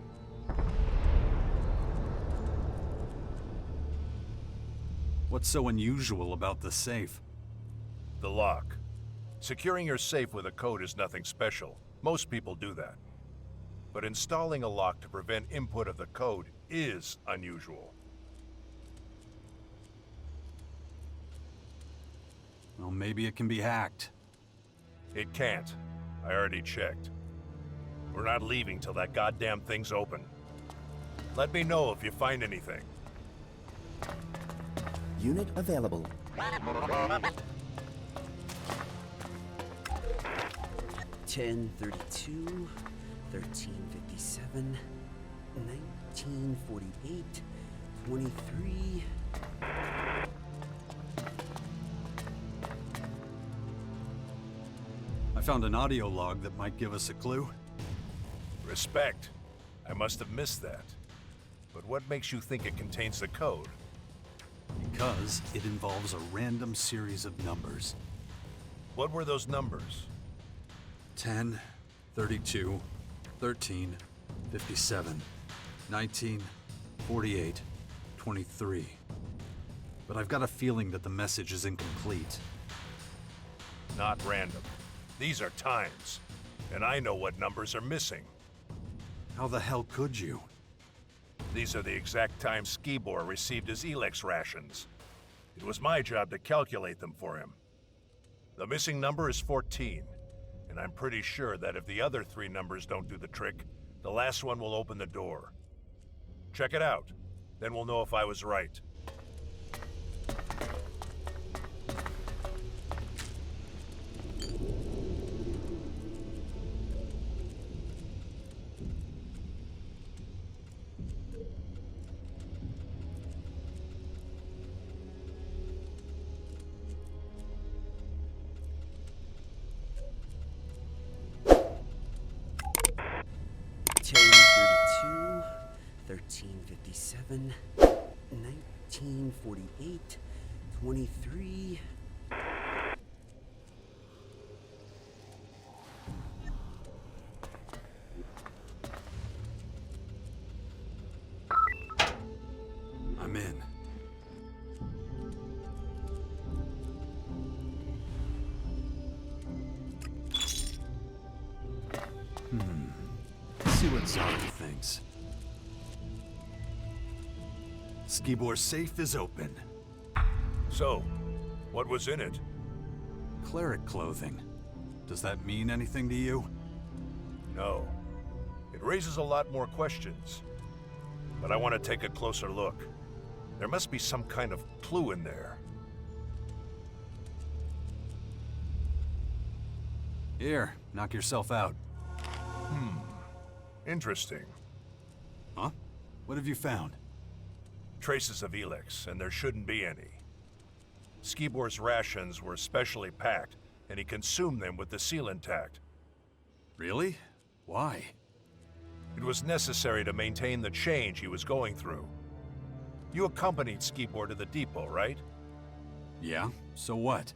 What's so unusual about the safe? The lock. Securing your safe with a code is nothing special. Most people do that. But installing a lock to prevent input of the code is unusual. Well, maybe it can be hacked. It can't. I already checked. We're not leaving till that goddamn thing's open. Let me know if you find anything. Unit available. 1032, 1357, 1948, 23. I found an audio log that might give us a clue. Respect. I must have missed that. But what makes you think it contains the code? Because it involves a random series of numbers. What were those numbers? 10, 32, 13, 57, 19, 48, 23. But I've got a feeling that the message is incomplete. Not random. These are times. And I know what numbers are missing. How the hell could you? These are the exact times Skibor received his ELEX rations. It was my job to calculate them for him. The missing number is 14, and and I'm pretty sure that if the other 3 numbers don't do the trick, the last one will open the door. Check it out. Then we'll know if I was right. $10.32, $13.57, $19.48, $23. I'm in. See what Zarek thinks. Skibor's safe is open. So, what was in it? Cleric clothing. Does that mean anything to you? No. It raises a lot more questions. But I want to take a closer look. There must be some kind of clue in there. Here, knock yourself out. Interesting. Huh? What have you found? Traces of ELEX, and there shouldn't be any. Skibor's rations were specially packed, and he consumed them with the seal intact. Really? Why? It was necessary to maintain the change he was going through. You accompanied Skibor to the depot, right? Yeah, so what?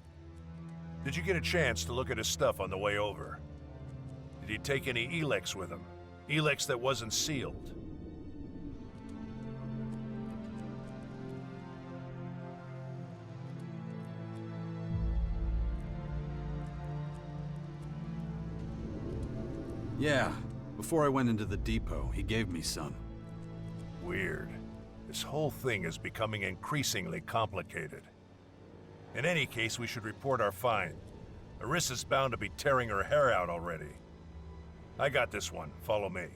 Did you get a chance to look at his stuff on the way over? Did he take any ELEX with him? ELEX that wasn't sealed? Yeah, before I went into the depot, he gave me some. Weird. This whole thing is becoming increasingly complicated. In any case, we should report our find. Arissa's bound to be tearing her hair out already. I got this one. Follow me.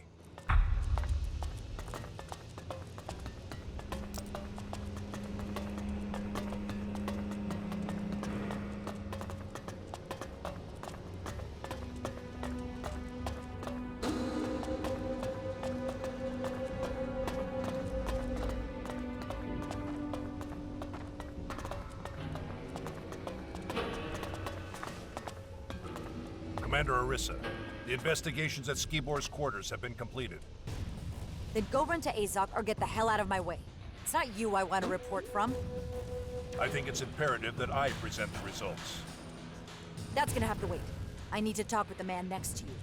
Commander Arissa, the investigations at Skibor's quarters have been completed. Then go run to Azok or get the hell out of my way. It's not you I want to report from. I think it's imperative that I present the results. That's gonna have to wait. I need to talk with the man next to you.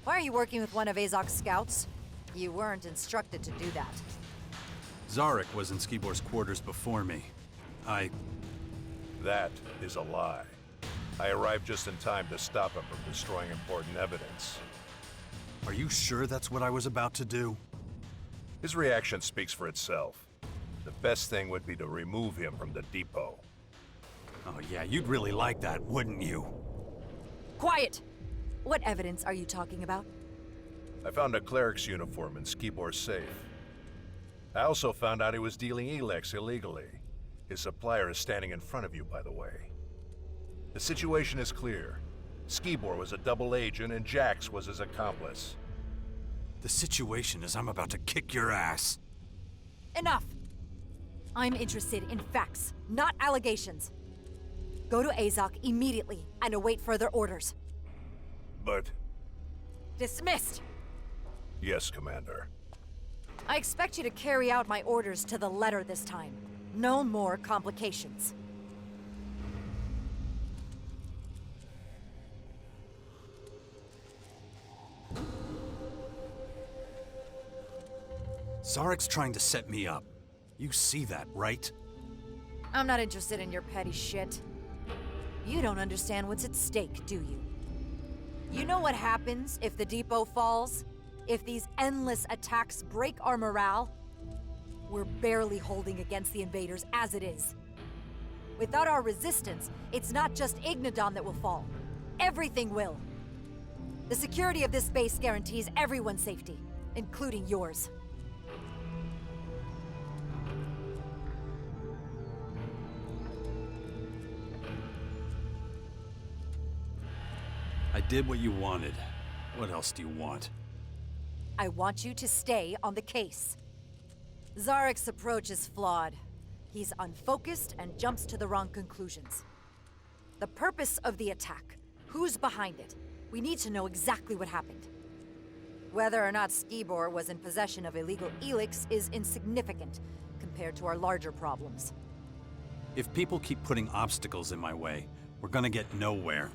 Why are you working with one of Azok's scouts? You weren't instructed to do that. Zarek was in Skibor's quarters before me. That is a lie. I arrived just in time to stop him from destroying important evidence. Are you sure that's what I was about to do? His reaction speaks for itself. The best thing would be to remove him from the depot. Oh yeah, you'd really like that, wouldn't you? Quiet! What evidence are you talking about? I found a cleric's uniform in Skibor's safe. I also found out he was dealing ELEX illegally. His supplier is standing in front of you, by the way. The situation is clear. Skibor was a double agent and Jax was his accomplice. The situation is I'm about to kick your ass. Enough! I'm interested in facts, not allegations. Go to Azok immediately and await further orders. But... Dismissed! Yes, Commander. I expect you to carry out my orders to the letter this time. No more complications. Zarek's trying to set me up. You see that, right? I'm not interested in your petty shit. You don't understand what's at stake, do you? You know what happens if the depot falls? If these endless attacks break our morale? We're barely holding against the invaders as it is. Without our resistance, it's not just Ignadon that will fall. Everything will. The security of this base guarantees everyone's safety, including yours. I did what you wanted. What else do you want? I want you to stay on the case. Zarek's approach is flawed. He's unfocused and jumps to the wrong conclusions. The purpose of the attack, who's behind it? We need to know exactly what happened. Whether or not Skibor was in possession of illegal ELEX is insignificant compared to our larger problems. If people keep putting obstacles in my way, we're gonna get nowhere.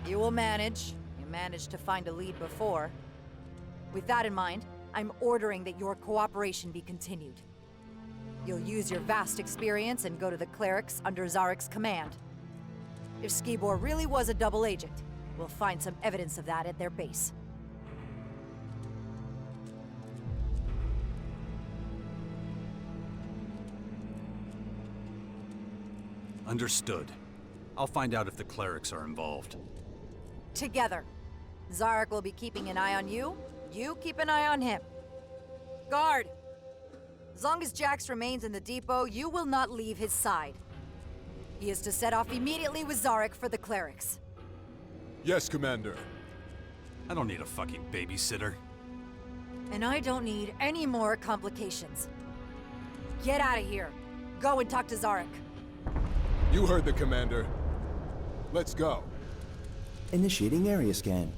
You will manage. You managed to find a lead before. With that in mind, I'm ordering that your cooperation be continued. You'll use your vast experience and go to the clerics under Zarek's command. If Skibor really was a double agent, we'll find some evidence of that at their base. Understood. I'll find out if the clerics are involved. Together. Zarek will be keeping an eye on you. You keep an eye on him. Guard! As long as Jax remains in the depot, you will not leave his side. He is to set off immediately with Zarek for the clerics. Yes, Commander. I don't need a fucking babysitter. And I don't need any more complications. Get out of here. Go and talk to Zarek. You heard the Commander. Let's go. Initiating area scan.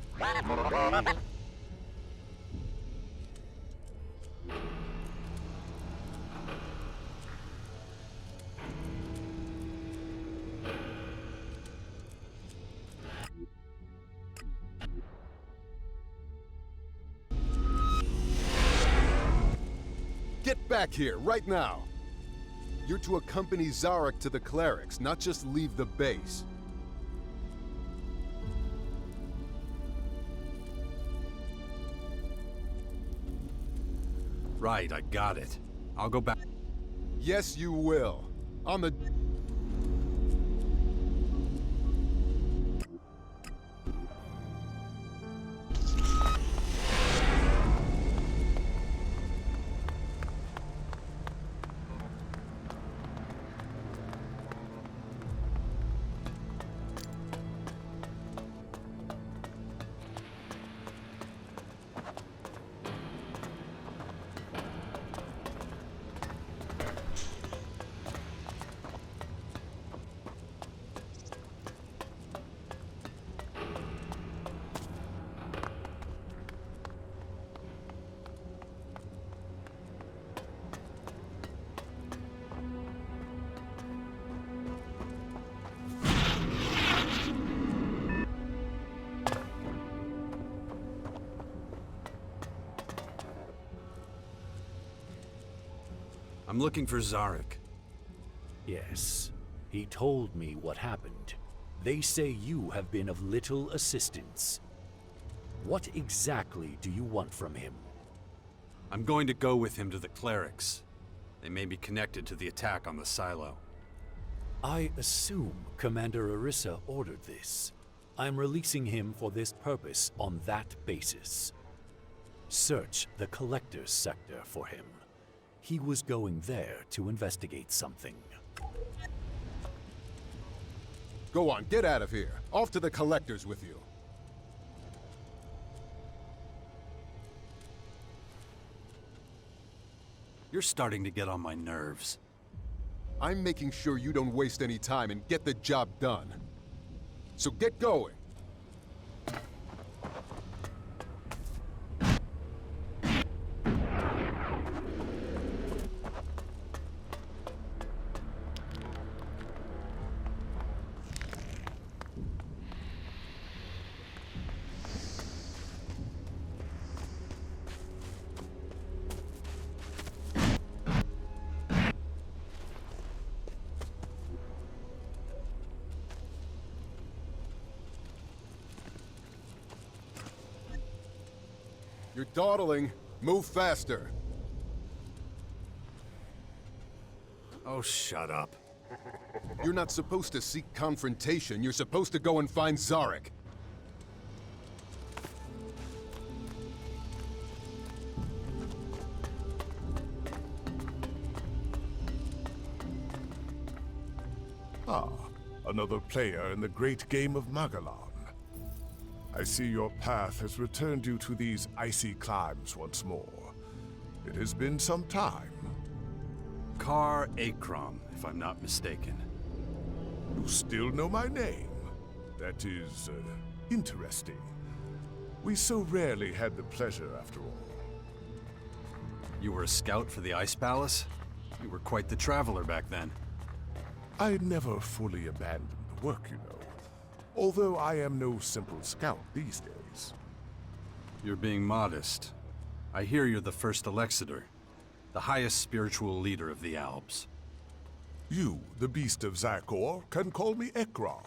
Get back here, right now! You're to accompany Zarek to the clerics, not just leave the base. Right, I got it. I'll go back. Yes, you will. On the... I'm looking for Zarek. Yes. He told me what happened. They say you have been of little assistance. What exactly do you want from him? I'm going to go with him to the clerics. They may be connected to the attack on the silo. I assume Commander Orissa ordered this. I'm releasing him for this purpose on that basis. Search the Collector's sector for him. He was going there to investigate something. Go on, get out of here. Off to the Collectors with you. You're starting to get on my nerves. I'm making sure you don't waste any time and get the job done. So get going. You're dawdling. Move faster. Oh, shut up. You're not supposed to seek confrontation. You're supposed to go and find Zarek. another player in the great game of Magalan. I see your path has returned you to these icy climes once more. It has been some time. Kar Akram, if I'm not mistaken. You still know my name. That is, interesting. We so rarely had the pleasure, after all. You were a scout for the Ice Palace? You were quite the traveler back then. I never fully abandoned the work, you know. Although I am no simple scout these days. You're being modest. I hear you're the first Elexiter, the highest spiritual leader of the Alps. You, the beast of Zakor, can call me Ekram.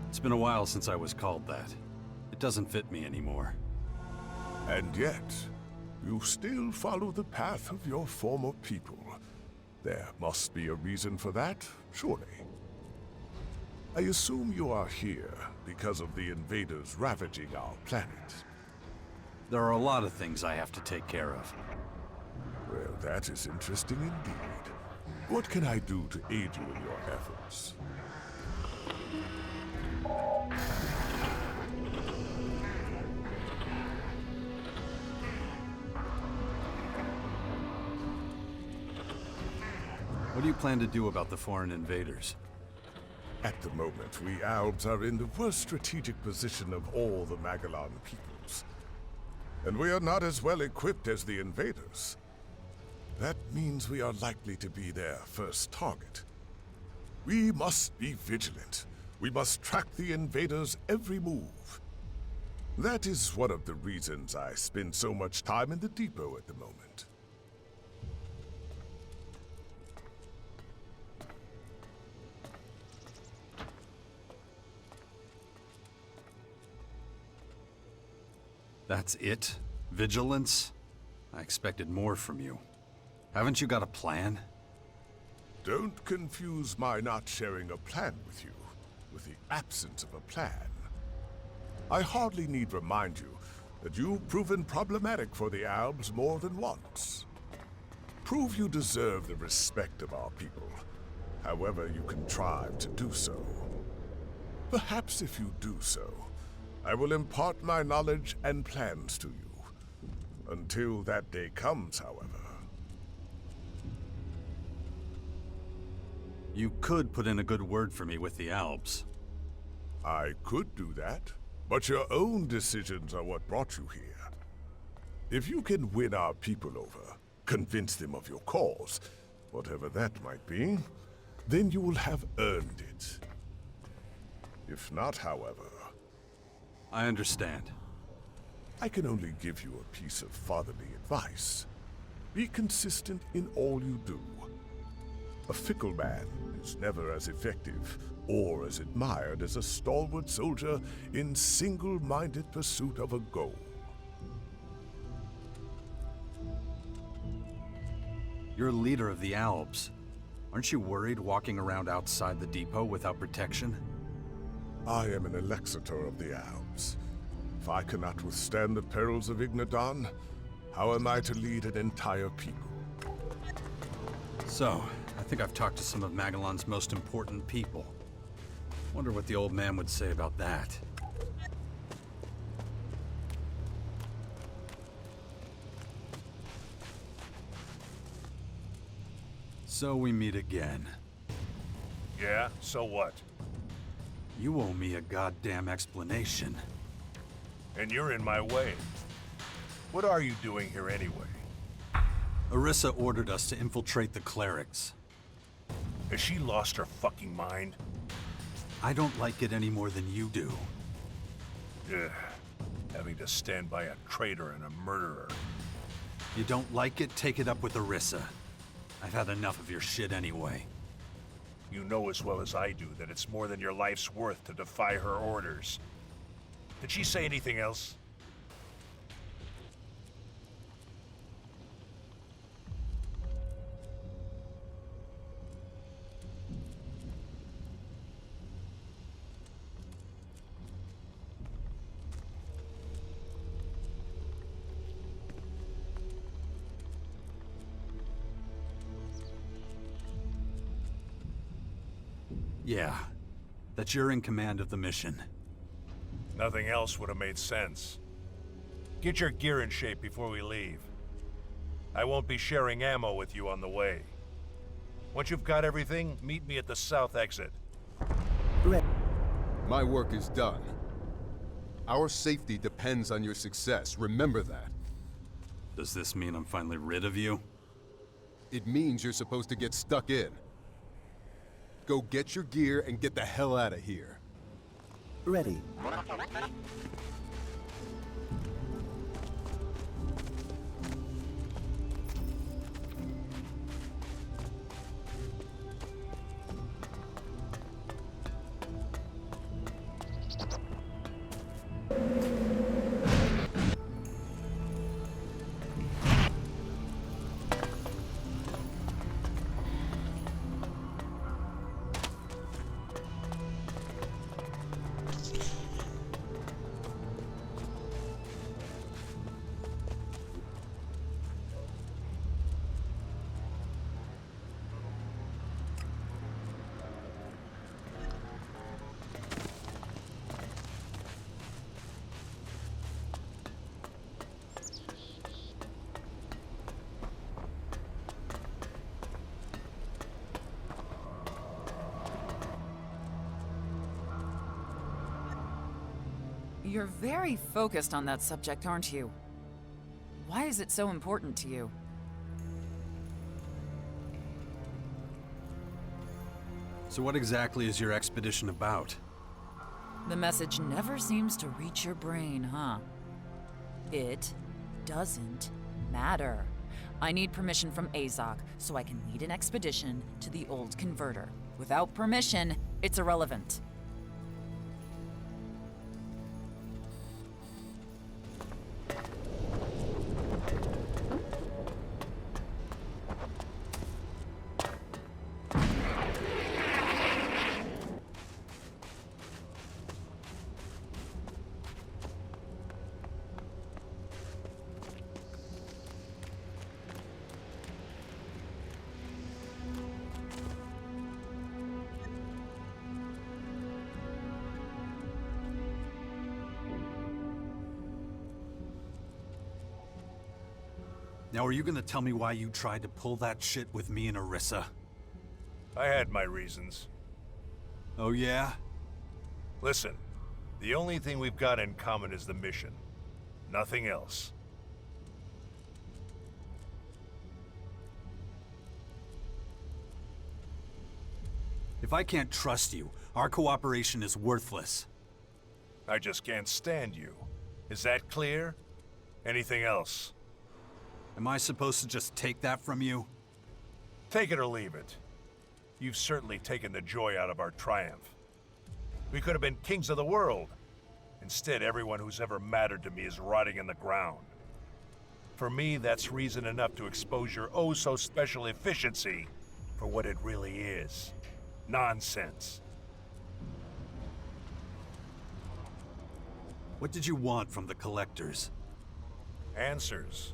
It's been a while since I was called that. It doesn't fit me anymore. And yet, you still follow the path of your former people. There must be a reason for that, surely. I assume you are here because of the invaders ravaging our planet. There are a lot of things I have to take care of. Well, that is interesting indeed. What can I do to aid you in your efforts? What do you plan to do about the foreign invaders? At the moment, we Albs are in the worst strategic position of all the Magalan peoples. And we are not as well equipped as the invaders. That means we are likely to be their first target. We must be vigilant. We must track the invaders' every move. That is one of the reasons I spend so much time in the depot at the moment. That's it? Vigilance? I expected more from you. Haven't you got a plan? Don't confuse my not sharing a plan with you with the absence of a plan. I hardly need remind you that you've proven problematic for the Albs more than once. Prove you deserve the respect of our people, however you contrive to do so. Perhaps if you do so, I will impart my knowledge and plans to you. Until that day comes, however. You could put in a good word for me with the Alps. I could do that, but your own decisions are what brought you here. If you can win our people over, convince them of your cause, whatever that might be, then you will have earned it. If not, however... I understand. I can only give you a piece of fatherly advice. Be consistent in all you do. A fickle man is never as effective or as admired as a stalwart soldier in single-minded pursuit of a goal. You're leader of the Alps. Aren't you worried walking around outside the depot without protection? I am an Elexiter of the Alps. If I cannot withstand the perils of Ignadan, how am I to lead an entire people? So, I think I've talked to some of Magalan's most important people. Wonder what the old man would say about that. So we meet again. Yeah, so what? You owe me a goddamn explanation. And you're in my way. What are you doing here anyway? Orisa ordered us to infiltrate the clerics. Has she lost her fucking mind? I don't like it any more than you do. Ugh. Having to stand by a traitor and a murderer. You don't like it? Take it up with Orisa. I've had enough of your shit anyway. You know as well as I do that it's more than your life's worth to defy her orders. Did she say anything else? Yeah, that you're in command of the mission. Nothing else would have made sense. Get your gear in shape before we leave. I won't be sharing ammo with you on the way. Once you've got everything, meet me at the south exit. My work is done. Our safety depends on your success. Remember that. Does this mean I'm finally rid of you? It means you're supposed to get stuck in. Go get your gear and get the hell out of here. Ready. You're very focused on that subject, aren't you? Why is it so important to you? So what exactly is your expedition about? The message never seems to reach your brain, huh? It doesn't matter. I need permission from Azok so I can lead an expedition to the old converter. Without permission, it's irrelevant. Now, are you gonna tell me why you tried to pull that shit with me and Orisa? I had my reasons. Oh, yeah? Listen, the only thing we've got in common is the mission. Nothing else. If I can't trust you, our cooperation is worthless. I just can't stand you. Is that clear? Anything else? Am I supposed to just take that from you? Take it or leave it. You've certainly taken the joy out of our triumph. We could have been kings of the world. Instead, everyone who's ever mattered to me is rotting in the ground. For me, that's reason enough to expose your oh-so-special efficiency for what it really is. Nonsense. What did you want from the Collectors? Answers.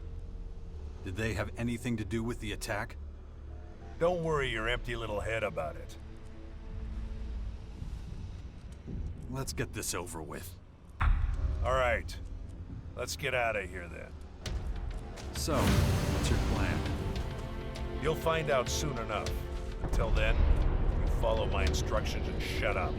Did they have anything to do with the attack? Don't worry your empty little head about it. Let's get this over with. All right. Let's get out of here then. So, what's your plan? You'll find out soon enough. Until then, you follow my instructions and shut up.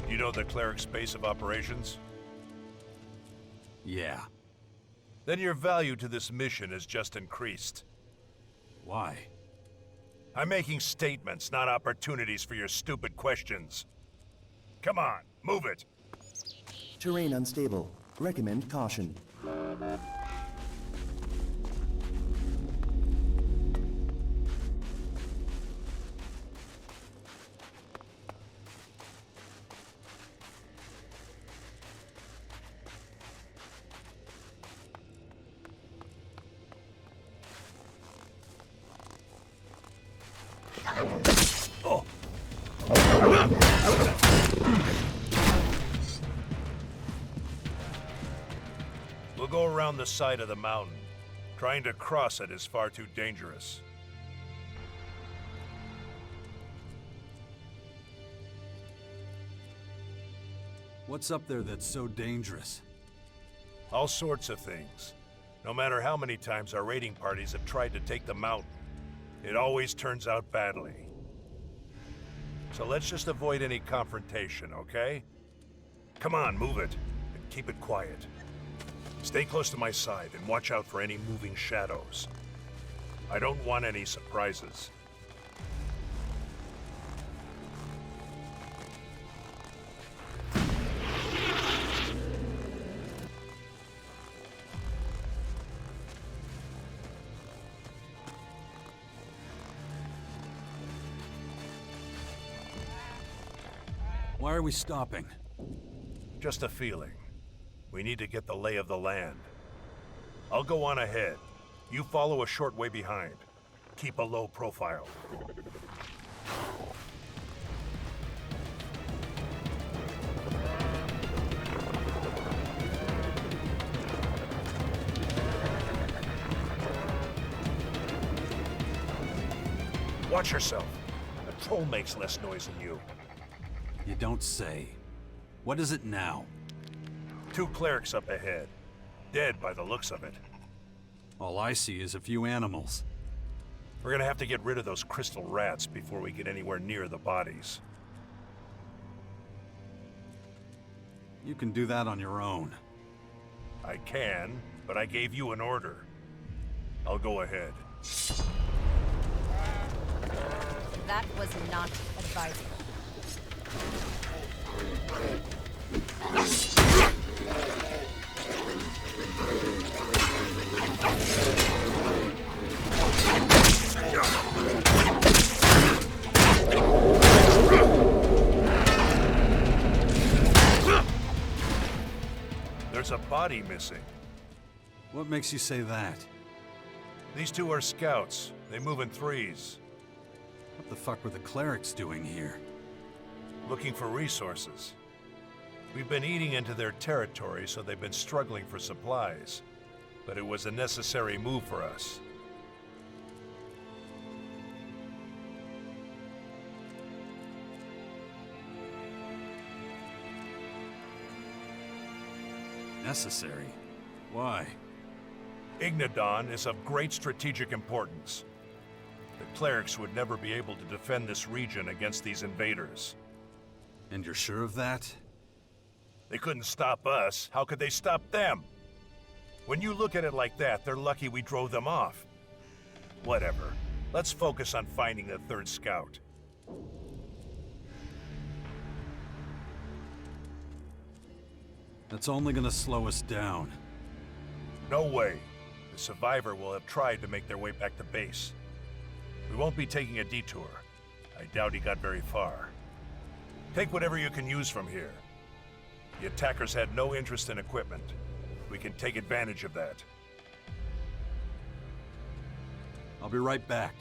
You know the cleric's base of operations? Yeah. then your value to this mission has just increased. Why? I'm making statements, not opportunities for your stupid questions. Come on, move it! Terrain unstable. Recommend caution. We'll go around the side of the mountain. Trying to cross it is far too dangerous. What's up there that's so dangerous? All sorts of things. No matter how many times our raiding parties have tried to take the mountain, it always turns out badly. So let's just avoid any confrontation, okay? Come on, move it, and keep it quiet. Stay close to my side and watch out for any moving shadows. I don't want any surprises. Why are we stopping? Just a feeling. We need to get the lay of the land. I'll go on ahead. You follow a short way behind. Keep a low profile. Watch yourself. The troll makes less noise than you. You don't say. What is it now? 2 clerics up ahead. Dead by the looks of it. All I see is a few animals. We're gonna have to get rid of those crystal rats before we get anywhere near the bodies. You can do that on your own. I can, but I gave you an order. I'll go ahead. That was not advisable. There's a body missing. What makes you say that? These 2 are scouts. They move in 3s. What the fuck were the clerics doing here? Looking for resources. We've been eating into their territory, so they've been struggling for supplies. But it was a necessary move for us. Necessary? Why? Ignadon is of great strategic importance. The clerics would never be able to defend this region against these invaders. And you're sure of that? They couldn't stop us. How could they stop them? When you look at it like that, they're lucky we drove them off. Whatever. Let's focus on finding the 3rd scout. That's only gonna slow us down. No way. The survivor will have tried to make their way back to base. We won't be taking a detour. I doubt he got very far. Take whatever you can use from here. The attackers had no interest in equipment. We can take advantage of that. I'll be right back.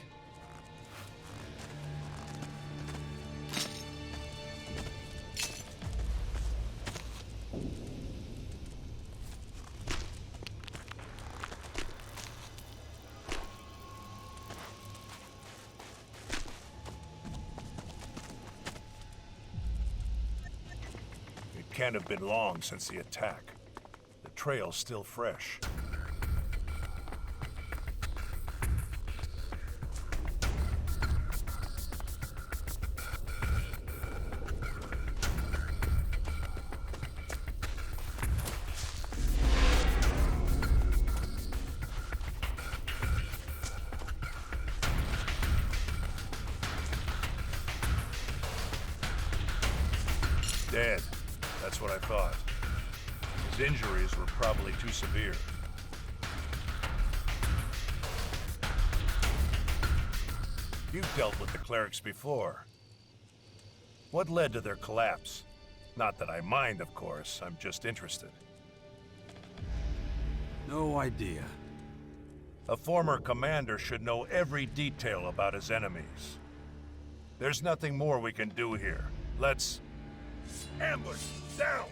It can't have been long since the attack. The trail's still fresh. Dead. That's what I thought. His injuries were probably too severe. You've dealt with the clerics before. What led to their collapse? Not that I mind, of course. I'm just interested. No idea. A former commander should know every detail about his enemies. There's nothing more we can do here. Let's... ambush! Down!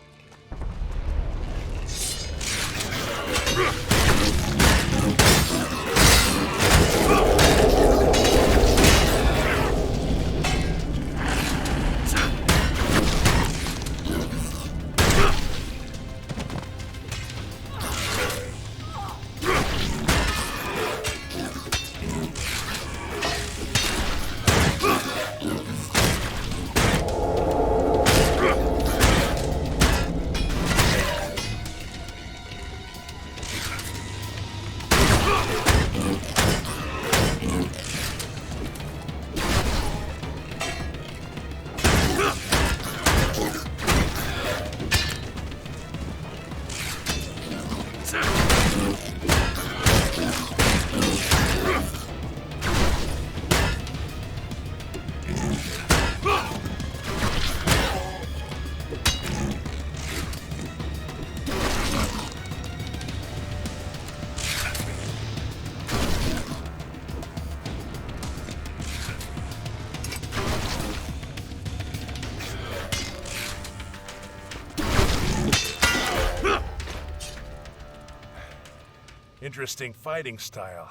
Interesting fighting style.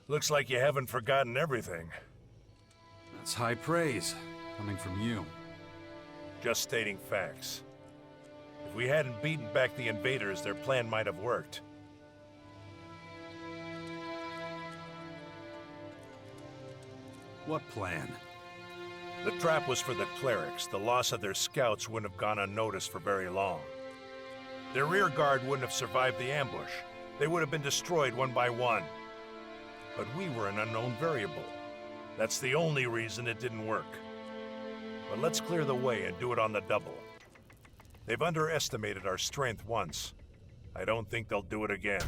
Looks like you haven't forgotten everything. That's high praise, coming from you. Just stating facts. If we hadn't beaten back the invaders, their plan might have worked. What plan? The trap was for the clerics. The loss of their scouts wouldn't have gone unnoticed for very long. Their rear guard wouldn't have survived the ambush. They would have been destroyed one by one. But we were an unknown variable. That's the only reason it didn't work. But let's clear the way and do it on the double. They've underestimated our strength once. I don't think they'll do it again.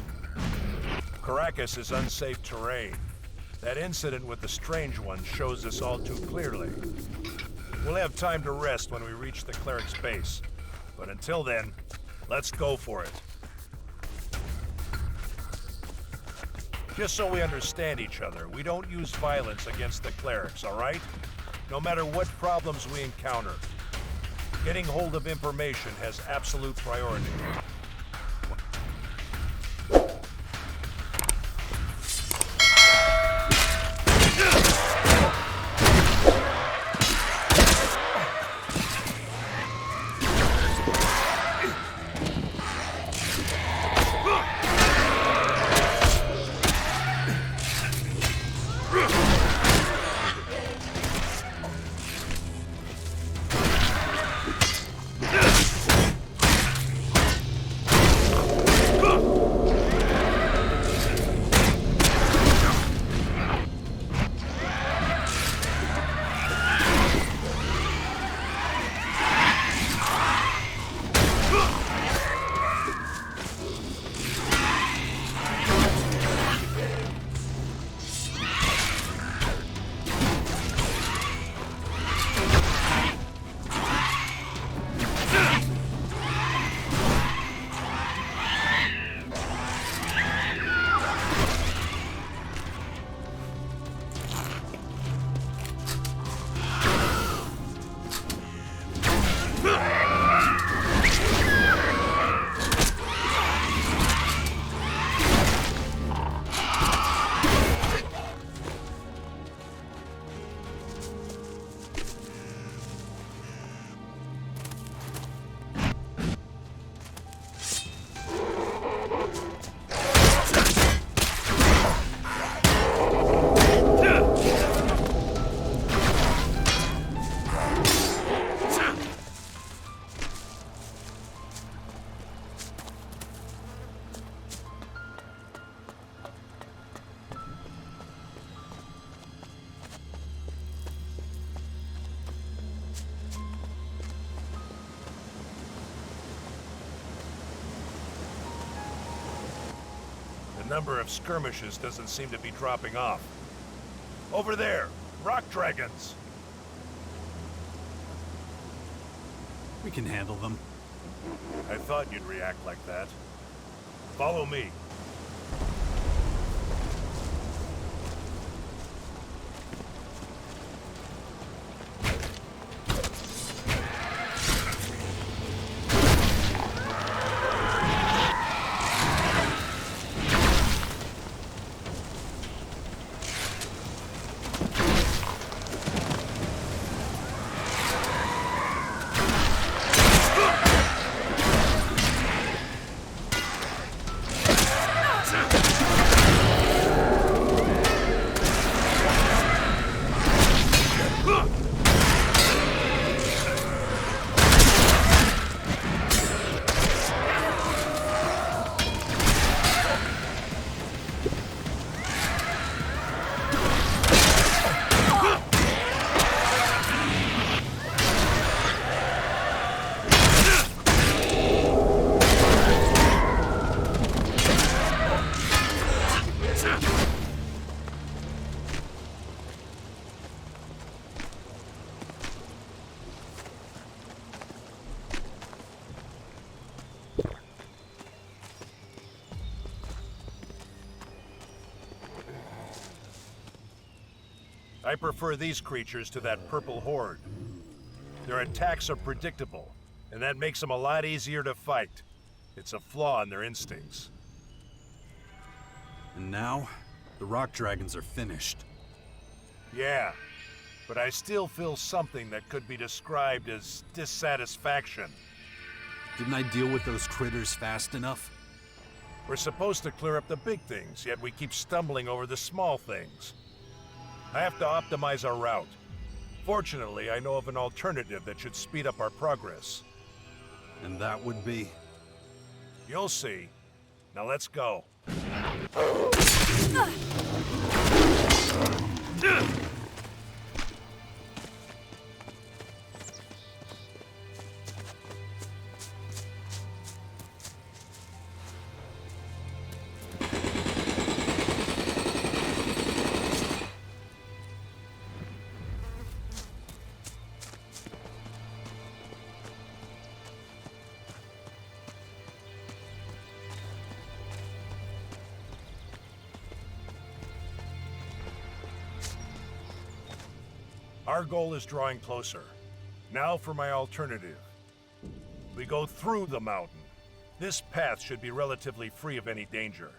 Caracas is unsafe terrain. That incident with the Strange One shows this all too clearly. We'll have time to rest when we reach the cleric's base. But until then, let's go for it. Just so we understand each other, we don't use violence against the clerics, all right? No matter what problems we encounter. Getting hold of information has absolute priority. Number of skirmishes doesn't seem to be dropping off. Over there, rock dragons! We can handle them. I thought you'd react like that. Follow me. I prefer these creatures to that purple horde. Their attacks are predictable, and that makes them a lot easier to fight. It's a flaw in their instincts. And now, the rock dragons are finished. Yeah, but I still feel something that could be described as dissatisfaction. Didn't I deal with those critters fast enough? We're supposed to clear up the big things, yet we keep stumbling over the small things. I have to optimize our route. Fortunately, I know of an alternative that should speed up our progress. And that would be? You'll see. Now let's go. Our goal is drawing closer. Now for my alternative. We go through the mountain. This path should be relatively free of any danger.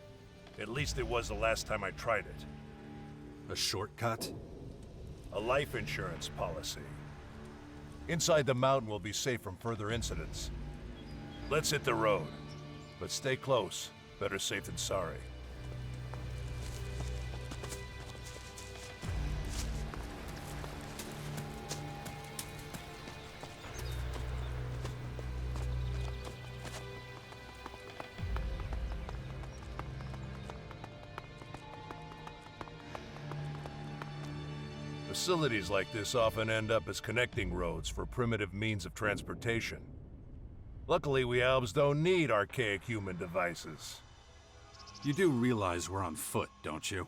At least it was the last time I tried it. A shortcut? A life insurance policy. Inside the mountain will be safe from further incidents. Let's hit the road. But stay close. Better safe than sorry. Facilities like this often end up as connecting roads for primitive means of transportation. Luckily, we elves don't need archaic human devices. You do realize we're on foot, don't you?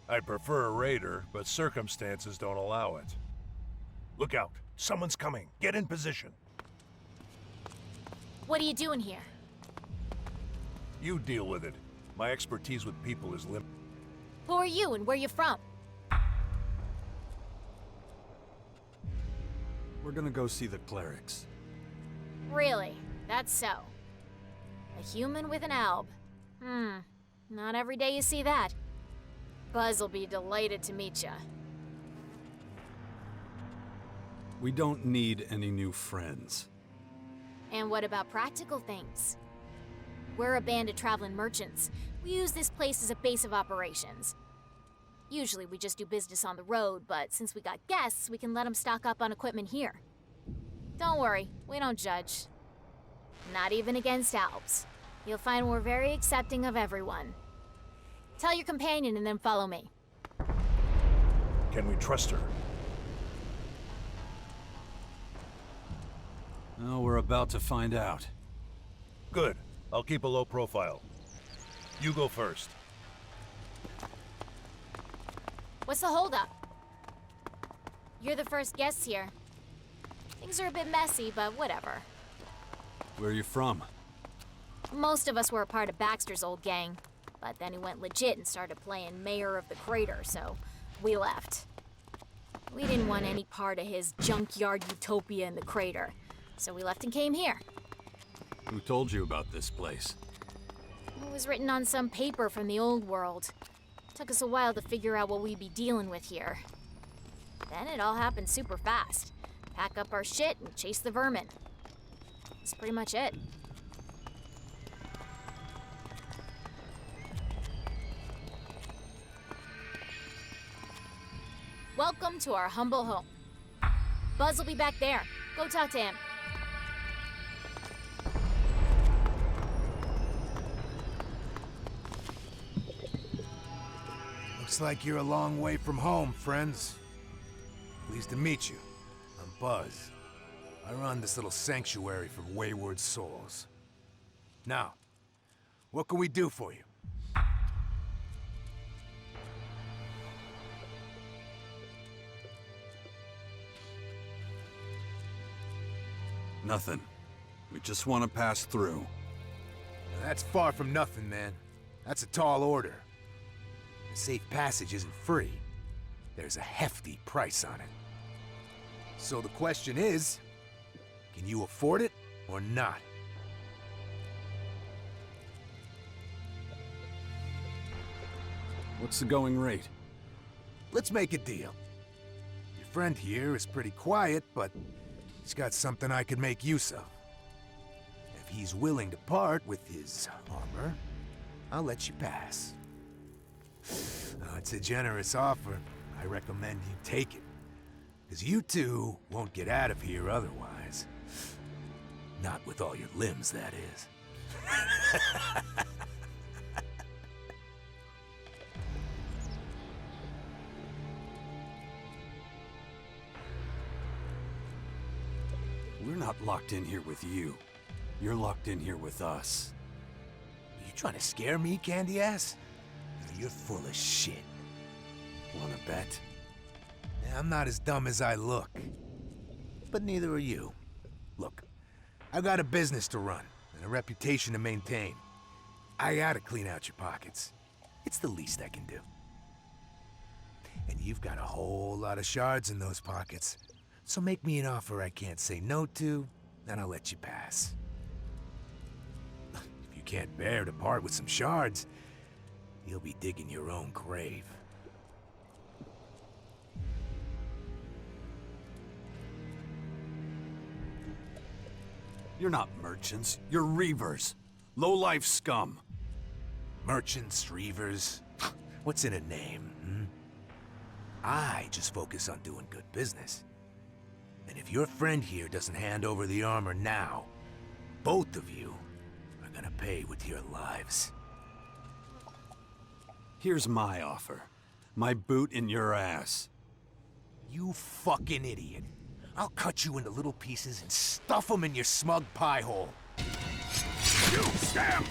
I'd prefer a raider, but circumstances don't allow it. Look out! Someone's coming! Get in position! What are you doing here? You deal with it. My expertise with people is limited. Who are you and where you from? We're gonna go see the clerics. Really? That's so. A human with an alb. Not every day you see that. Buzz will be delighted to meet ya. We don't need any new friends. And what about practical things? We're a band of traveling merchants. We use this place as a base of operations. Usually we just do business on the road, but since we got guests, we can let them stock up on equipment here. Don't worry, we don't judge. Not even against Alps. You'll find we're very accepting of everyone. Tell your companion and then follow me. Can we trust her? Oh, we're about to find out. Good. I'll keep a low profile. You go first. What's the holdup? You're the first guest here. Things are a bit messy, but whatever. Where are you from? Most of us were a part of Baxter's old gang, but then he went legit and started playing Mayor of the Crater, so we left. We didn't want any part of his junkyard utopia in the crater, so we left and came here. Who told you about this place? It was written on some paper from the old world. Took us a while to figure out what we'd be dealing with here. Then it all happened super fast. Pack up our shit and chase the vermin. That's pretty much it. Welcome to our humble home. Buzz will be back there. Go talk to him. Looks like you're a long way from home, friends. Pleased to meet you. I'm Buzz. I run this little sanctuary for wayward souls. Now, what can we do for you? Nothing. We just want to pass through. Now, that's far from nothing, man. That's a tall order. The safe passage isn't free. There's a hefty price on it. So the question is, can you afford it or not? What's the going rate? Let's make a deal. Your friend here is pretty quiet, but he's got something I could make use of. If he's willing to part with his armor, I'll let you pass. It's a generous offer. I recommend you take it. Because you two won't get out of here otherwise. Not with all your limbs, that is. We're not locked in here with you. You're locked in here with us. Are you trying to scare me, candy ass? You're full of shit. Wanna bet? I'm not as dumb as I look. But neither are you. Look, I've got a business to run and a reputation to maintain. I gotta clean out your pockets. It's the least I can do. And you've got a whole lot of shards in those pockets. So make me an offer I can't say no to, and I'll let you pass. If you can't bear to part with some shards, you'll be digging your own grave. You're not merchants. You're reavers. Low-life scum. Merchants, reavers. What's in a name, hmm? I just focus on doing good business. And if your friend here doesn't hand over the armor now, both of you are gonna pay with your lives. Here's my offer. My boot in your ass. You fucking idiot. I'll cut you into little pieces and stuff them in your smug pie hole. You scam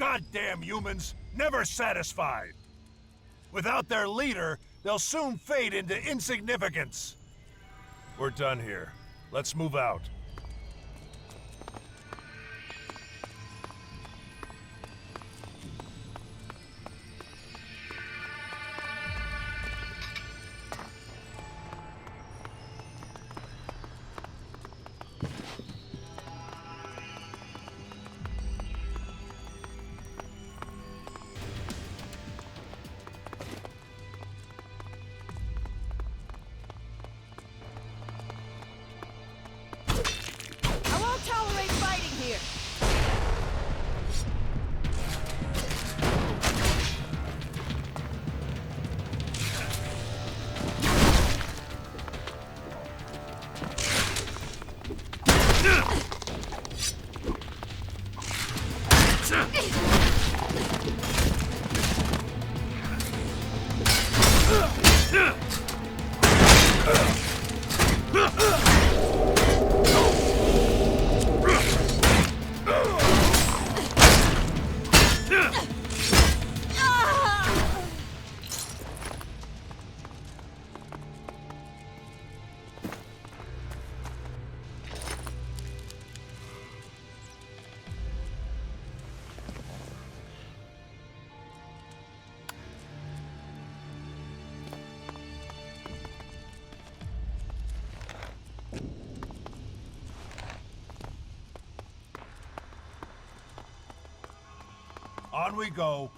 goddamn humans, never satisfied. Without their leader, they'll soon fade into insignificance. We're done here. Let's move out. On we go.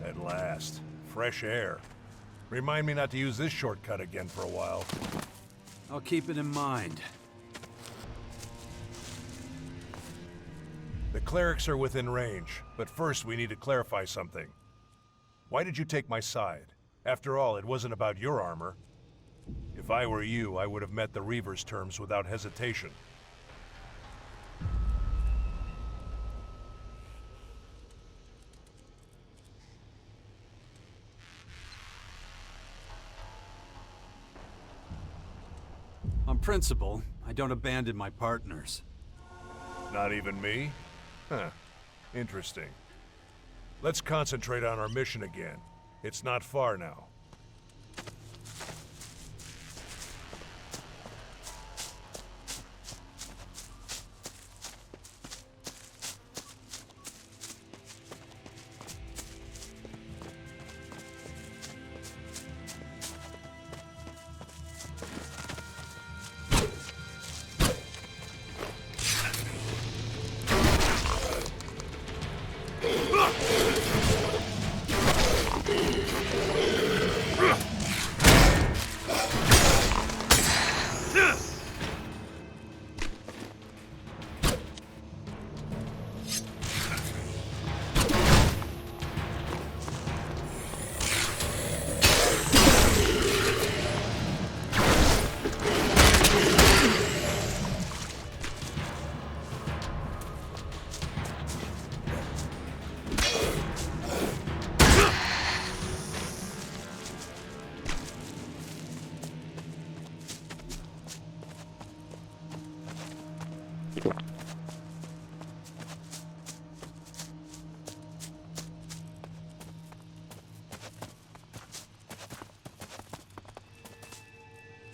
At last. Fresh air. Remind me not to use this shortcut again for a while. I'll keep it in mind. The clerics are within range, but first we need to clarify something. Why did you take my side? After all, it wasn't about your armor. If I were you, I would have met the Reaver's terms without hesitation. On principle, I don't abandon my partners. Not even me? Huh. Interesting. Let's concentrate on our mission again. It's not far now.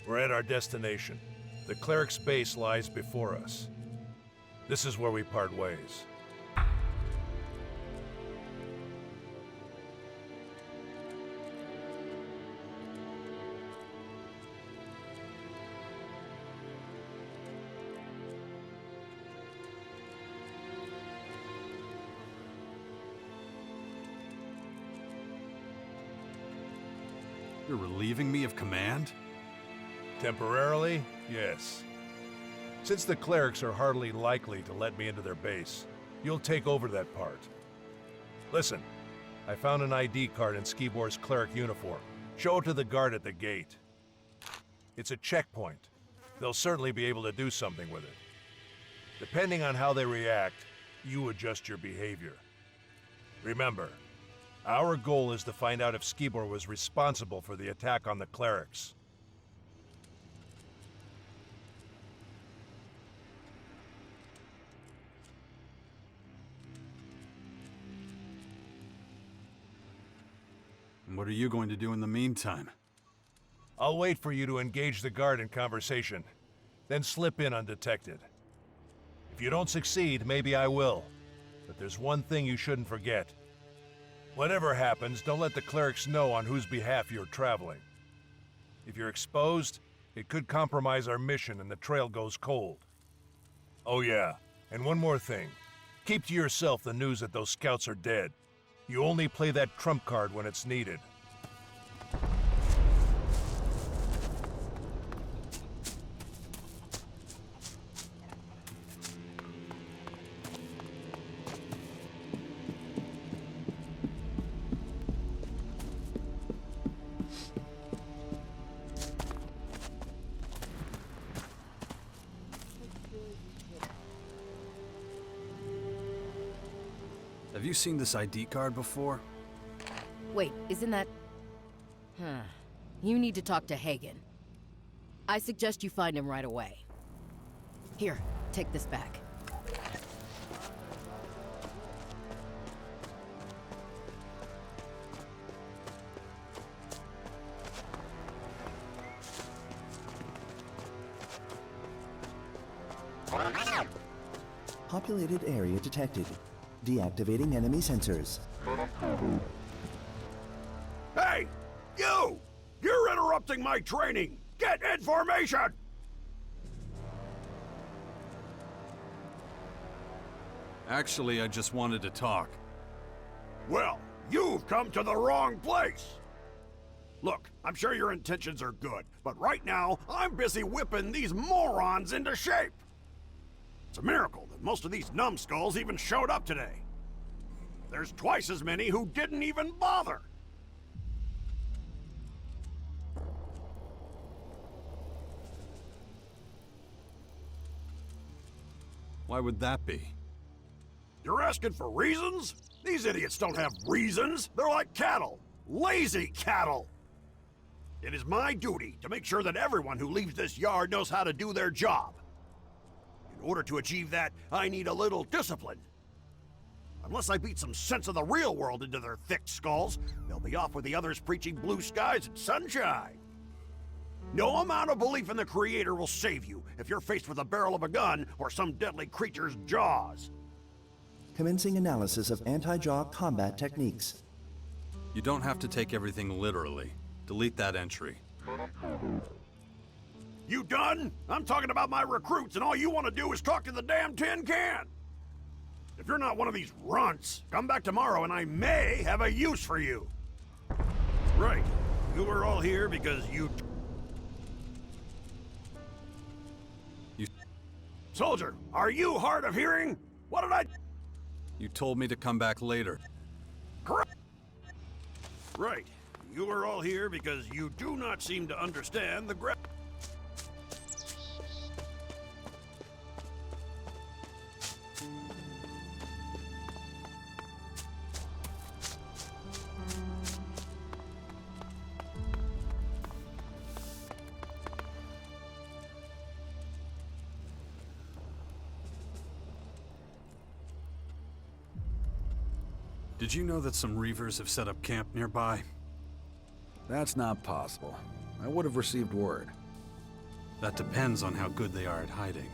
We're at our destination. The cleric's base lies before us. This is where we part ways. You're relieving me of command? Temporarily, yes. Since the clerics are hardly likely to let me into their base, you'll take over that part. Listen, I found an ID card in Skibor's cleric uniform. Show it to the guard at the gate. It's a checkpoint. They'll certainly be able to do something with it. Depending on how they react, you adjust your behavior. Remember, our goal is to find out if Skibor was responsible for the attack on the clerics. And what are you going to do in the meantime? I'll wait for you to engage the guard in conversation, then slip in undetected. If you don't succeed, maybe I will. But there's one thing you shouldn't forget. Whatever happens, don't let the clerics know on whose behalf you're traveling. If you're exposed, it could compromise our mission and the trail goes cold. Oh yeah, and one more thing. Keep to yourself the news that those scouts are dead. You only play that trump card when it's needed. Have you seen this ID card before? Wait, isn't that... Huh. You need to talk to Hagen. I suggest you find him right away. Here, take this back. Populated area detected. Deactivating enemy sensors. Hey! You! You're interrupting my training! Get in formation! Actually, I just wanted to talk. Well, you've come to the wrong place! Look, I'm sure your intentions are good, but right now, I'm busy whipping these morons into shape! It's a miracle that most of these numbskulls even showed up today. There's twice as many who didn't even bother. Why would that be? You're asking for reasons? These idiots don't have reasons. They're like cattle. Lazy cattle. It is my duty to make sure that everyone who leaves this yard knows how to do their job. In order to achieve that, I need a little discipline. Unless I beat some sense of the real world into their thick skulls, they'll be off with the others preaching blue skies and sunshine. No amount of belief in the Creator will save you if you're faced with the barrel of a gun or some deadly creature's jaws. Commencing analysis of anti-jaw combat techniques. You don't have to take everything literally. Delete that entry. You done? I'm talking about my recruits, and all you want to do is talk to the damn tin can. If you're not one of these runts, come back tomorrow and I may have a use for you. Right. You were all here because you... Soldier, are you hard of hearing? What did I... You told me to come back later. Correct. Right. You were all here because you do not seem to understand the Did you know that some Reavers have set up camp nearby? That's not possible. I would have received word. That depends on how good they are at hiding.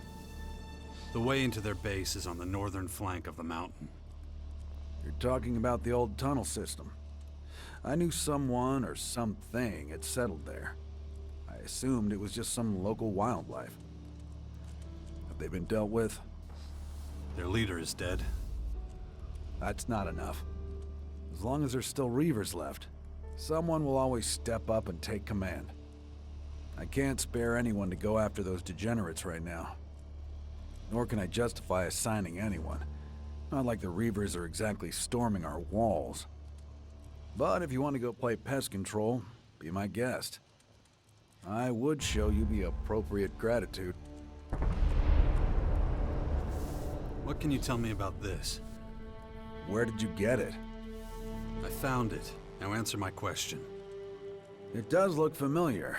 The way into their base is on the northern flank of the mountain. You're talking about the old tunnel system. I knew someone or something had settled there. I assumed it was just some local wildlife. Have they been dealt with? Their leader is dead. That's not enough. As long as there's still Reavers left, someone will always step up and take command. I can't spare anyone to go after those degenerates right now. Nor can I justify assigning anyone. Not like the Reavers are exactly storming our walls. But if you want to go play pest control, be my guest. I would show you the appropriate gratitude. What can you tell me about this? Where did you get it? I found it. Now answer my question. It does look familiar,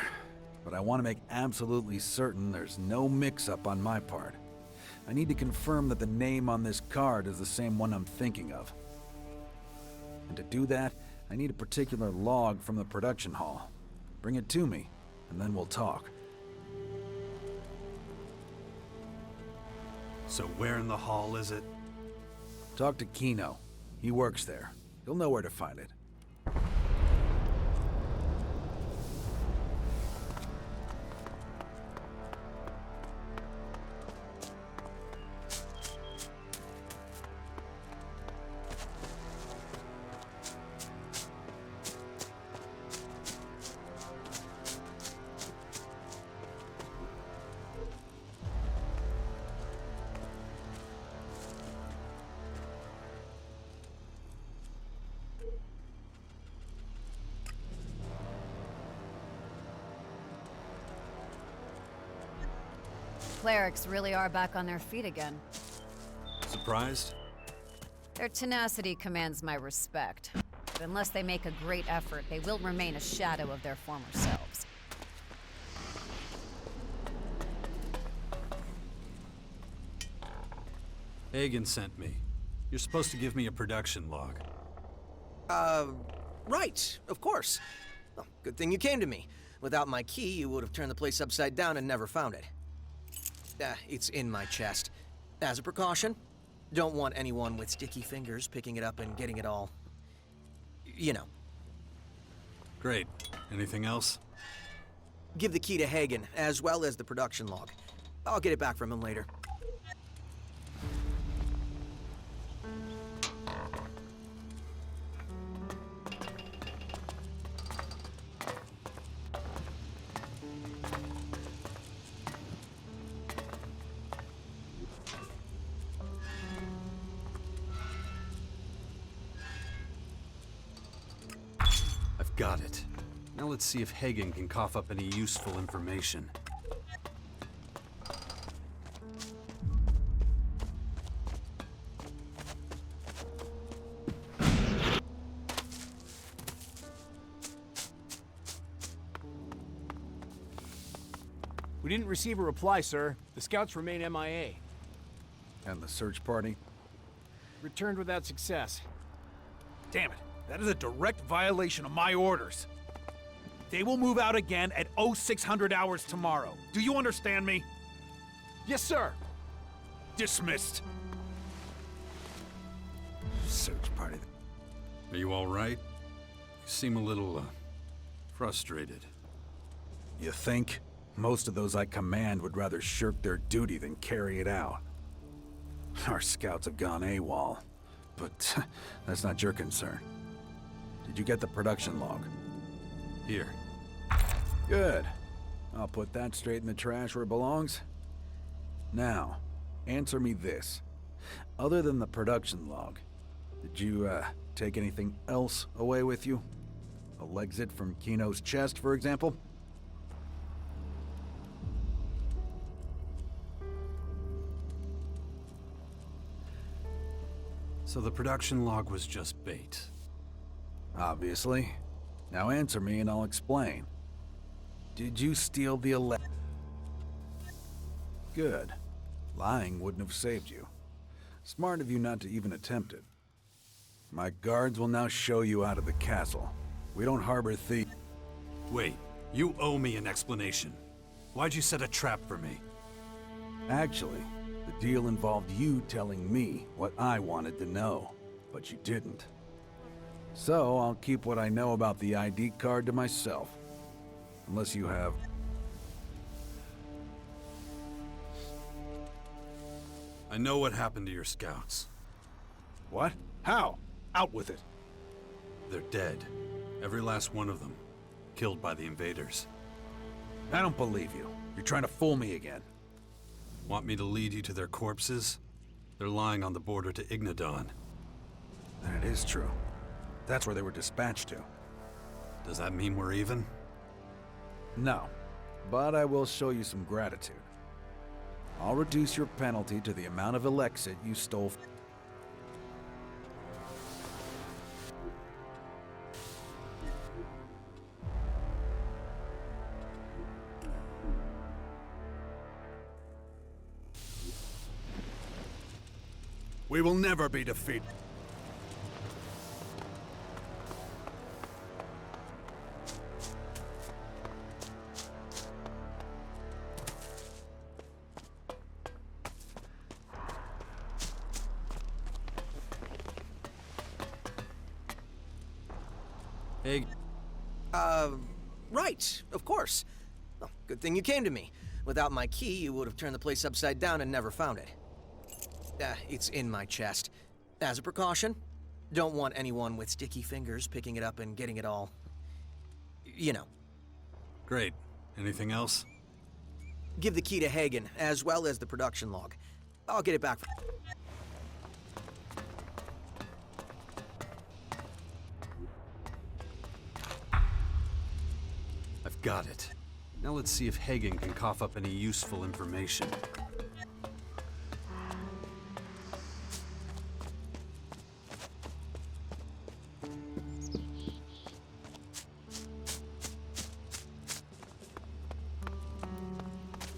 but I want to make absolutely certain there's no mix-up on my part. I need to confirm that the name on this card is the same one I'm thinking of. And to do that, I need a particular log from the production hall. Bring it to me, and then we'll talk. So where in the hall is it? Talk to Kino. He works there. He'll know where to find it. Clerics really are back on their feet again. Surprised? Their tenacity commands my respect. But unless they make a great effort, they will remain a shadow of their former selves. Hagen sent me. You're supposed to give me a production log. Right, of course. Well, good thing you came to me. Without my key, you would have turned the place upside down and never found it. It's in my chest. As a precaution, don't want anyone with sticky fingers picking it up and getting it all... you know. Great. Anything else? Give the key to Hagen, as well as the production log. I'll get it back from him later. Got it. Now let's see if Hagen can cough up any useful information. We didn't receive a reply, sir. The scouts remain MIA. And the search party? Returned without success. Damn it. That is a direct violation of my orders. They will move out again at 0600 hours tomorrow. Do you understand me? Yes, sir. Dismissed. Search party. Are you all right? You seem a little, frustrated. You think? Most of those I command would rather shirk their duty than carry it out. Our scouts have gone AWOL, but that's not your concern. Did you get the production log? Here. Good. I'll put that straight in the trash where it belongs. Now, answer me this. Other than the production log, did you, take anything else away with you? A legzit from Kino's chest, for example? So the production log was just bait. Obviously. Now answer me and I'll explain. Did you steal the ELEX? Good. Lying wouldn't have saved you. Smart of you not to even attempt it. My guards will now show you out of the castle. We don't harbor thieves. Wait, you owe me an explanation. Why'd you set a trap for me? Actually, the deal involved you telling me what I wanted to know, but you didn't. So I'll keep what I know about the ID card to myself. Unless you have... I know what happened to your scouts. What? How? Out with it. They're dead. Every last one of them. Killed by the invaders. I don't believe you. You're trying to fool me again. Want me to lead you to their corpses? They're lying on the border to Ignadon. That is true. That's where they were dispatched to. Does that mean we're even? No, but I will show you some gratitude. I'll reduce your penalty to the amount of Elexit you stole. We will never be defeated. Hey. Right, of course. Well, good thing you came to me. Without my key, you would have turned the place upside down and never found it. It's in my chest. As a precaution, don't want anyone with sticky fingers picking it up and getting it all... you know. Great. Anything else? Give the key to Hagen, as well as the production log. I'll get it back for... I've got it. Now let's see if Hagen can cough up any useful information.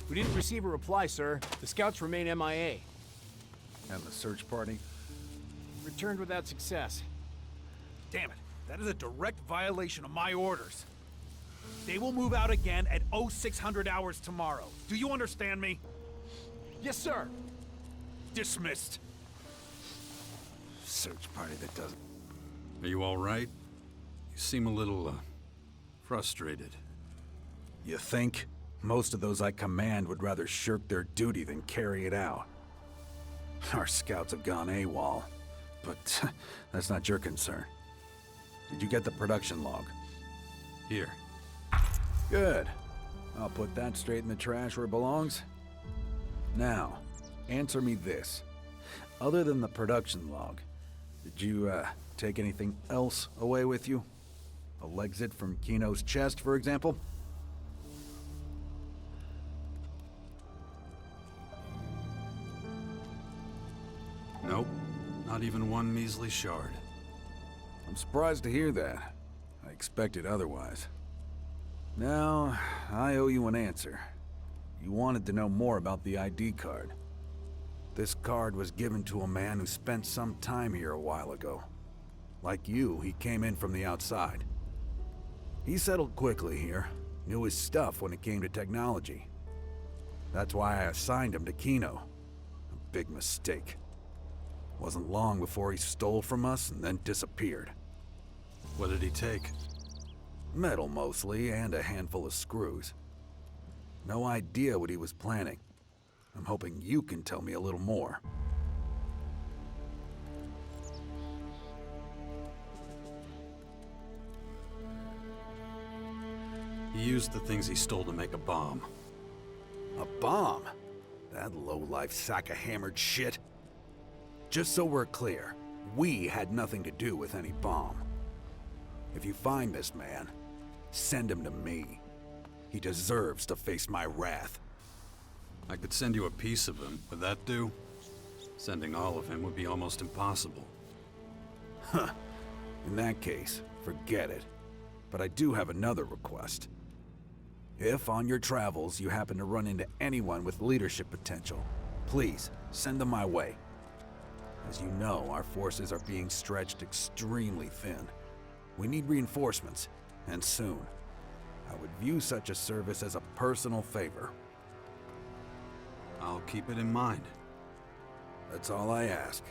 We didn't receive a reply, sir. The scouts remain MIA. And the search party? Returned without success. Damn it. That is a direct violation of my orders. They will move out again at 0600 hours tomorrow. Do you understand me? Yes, sir. Dismissed. Search party that doesn't... Are you all right? You seem a little, frustrated. You think? Most of those I command would rather shirk their duty than carry it out. Our scouts have gone AWOL, but that's not your concern. Did you get the production log? Here. Good. I'll put that straight in the trash where it belongs. Now, answer me this. Other than the production log, did you, take anything else away with you? A Lexit from Kino's chest, for example? Nope. Not even one measly shard. I'm surprised to hear that. I expected otherwise. Now, I owe you an answer. You wanted to know more about the ID card. This card was given to a man who spent some time here a while ago. Like you, he came in from the outside. He settled quickly here, knew his stuff when it came to technology. That's why I assigned him to Kino. A big mistake. Wasn't long before he stole from us and then disappeared. What did he take? Metal mostly, and a handful of screws. No idea what he was planning. I'm hoping you can tell me a little more. He used the things he stole to make a bomb. A bomb? That low-life sack of hammered shit. Just so we're clear, we had nothing to do with any bomb. If you find this man, send him to me. He deserves to face my wrath. I could send you a piece of him. Would that do? Sending all of him would be almost impossible. Huh. In that case, forget it. But I do have another request. If on your travels you happen to run into anyone with leadership potential, please send them my way. As you know, our forces are being stretched extremely thin. We need reinforcements, and soon. I would view such a service as a personal favor. I'll keep it in mind. That's all I ask.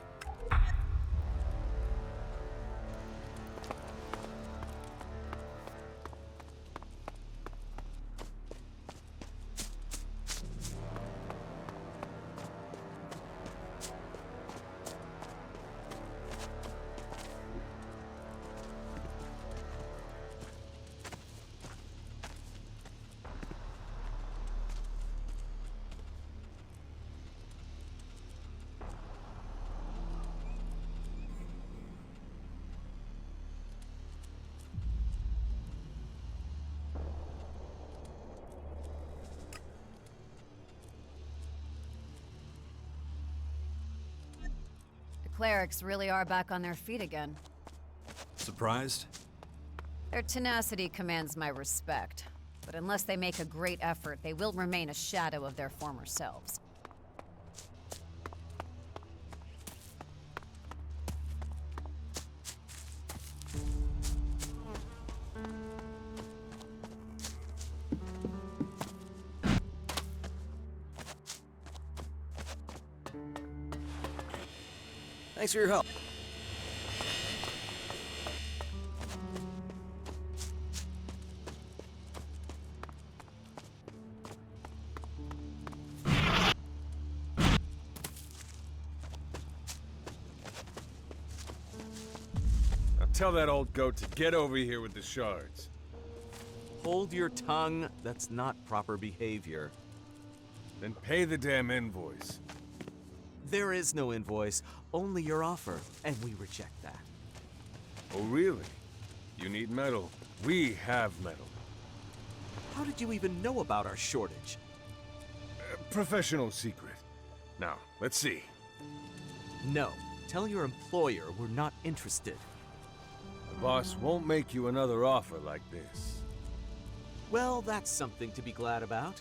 Clerics really are back on their feet again. Surprised? Their tenacity commands my respect. But unless they make a great effort, they will remain a shadow of their former selves. Thanks for your help. Now tell that old goat to get over here with the shards. Hold your tongue. That's not proper behavior. Then pay the damn invoice. There is no invoice, only your offer, and we reject that. Oh, really? You need metal. We have metal. How did you even know about our shortage? Professional secret. Now, let's see. No. Tell your employer we're not interested. The boss won't make you another offer like this. Well, that's something to be glad about.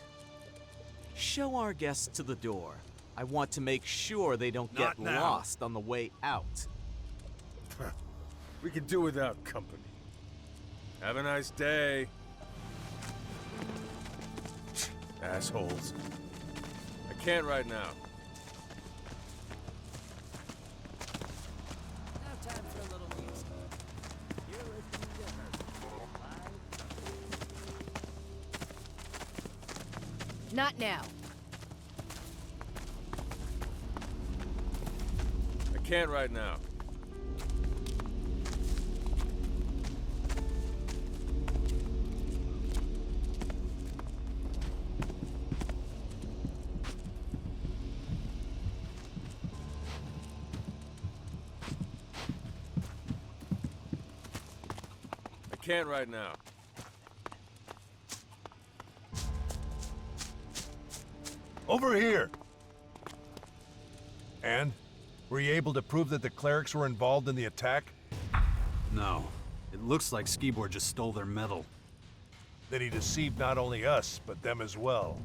Show our guests to the door. I want to make sure they don't get lost on the way out. We can do without company. Have a nice day. Assholes. I can't right now. Not now. I can't right now. I can't right now. Over here! And? Were you able to prove that the clerics were involved in the attack? No. It looks like Skibor just stole their metal. That he deceived not only us, but them as well.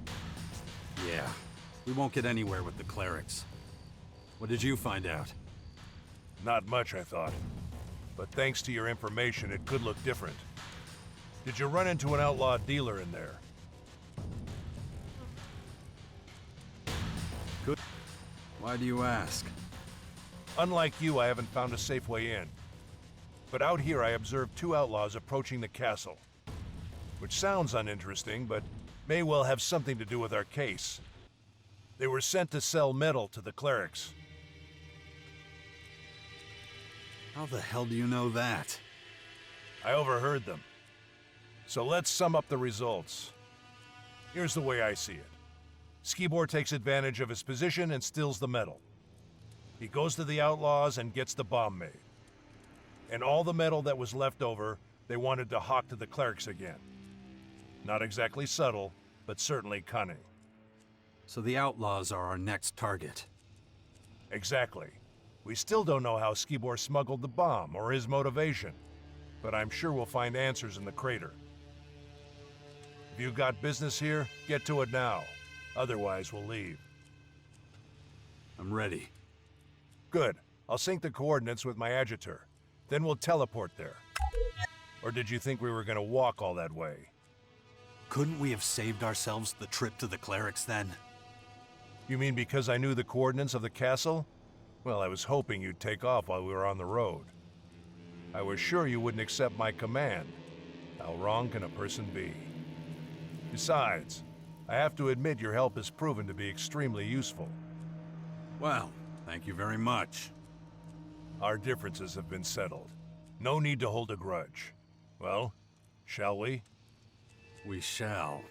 Yeah. We won't get anywhere with the clerics. What did you find out? Not much, I thought. But thanks to your information, it could look different. Did you run into an outlaw dealer in there? Good. Why do you ask? Unlike you, I haven't found a safe way in. But out here, I observed two outlaws approaching the castle. Which sounds uninteresting, but may well have something to do with our case. They were sent to sell metal to the clerics. How the hell do you know that? I overheard them. So let's sum up the results. Here's the way I see it. Skibor takes advantage of his position and steals the metal. He goes to the outlaws and gets the bomb made. And all the metal that was left over, they wanted to hawk to the clerics again. Not exactly subtle, but certainly cunning. So the outlaws are our next target. Exactly. We still don't know how Skibor smuggled the bomb or his motivation, but I'm sure we'll find answers in the crater. If you got business here, get to it now. Otherwise, we'll leave. I'm ready. Good. I'll sync the coordinates with my adjutor. Then we'll teleport there. Or did you think we were gonna walk all that way? Couldn't we have saved ourselves the trip to the clerics then? You mean because I knew the coordinates of the castle? Well, I was hoping you'd take off while we were on the road. I was sure you wouldn't accept my command. How wrong can a person be? Besides, I have to admit your help has proven to be extremely useful. Well, thank you very much. Our differences have been settled. No need to hold a grudge. Well, shall we? We shall.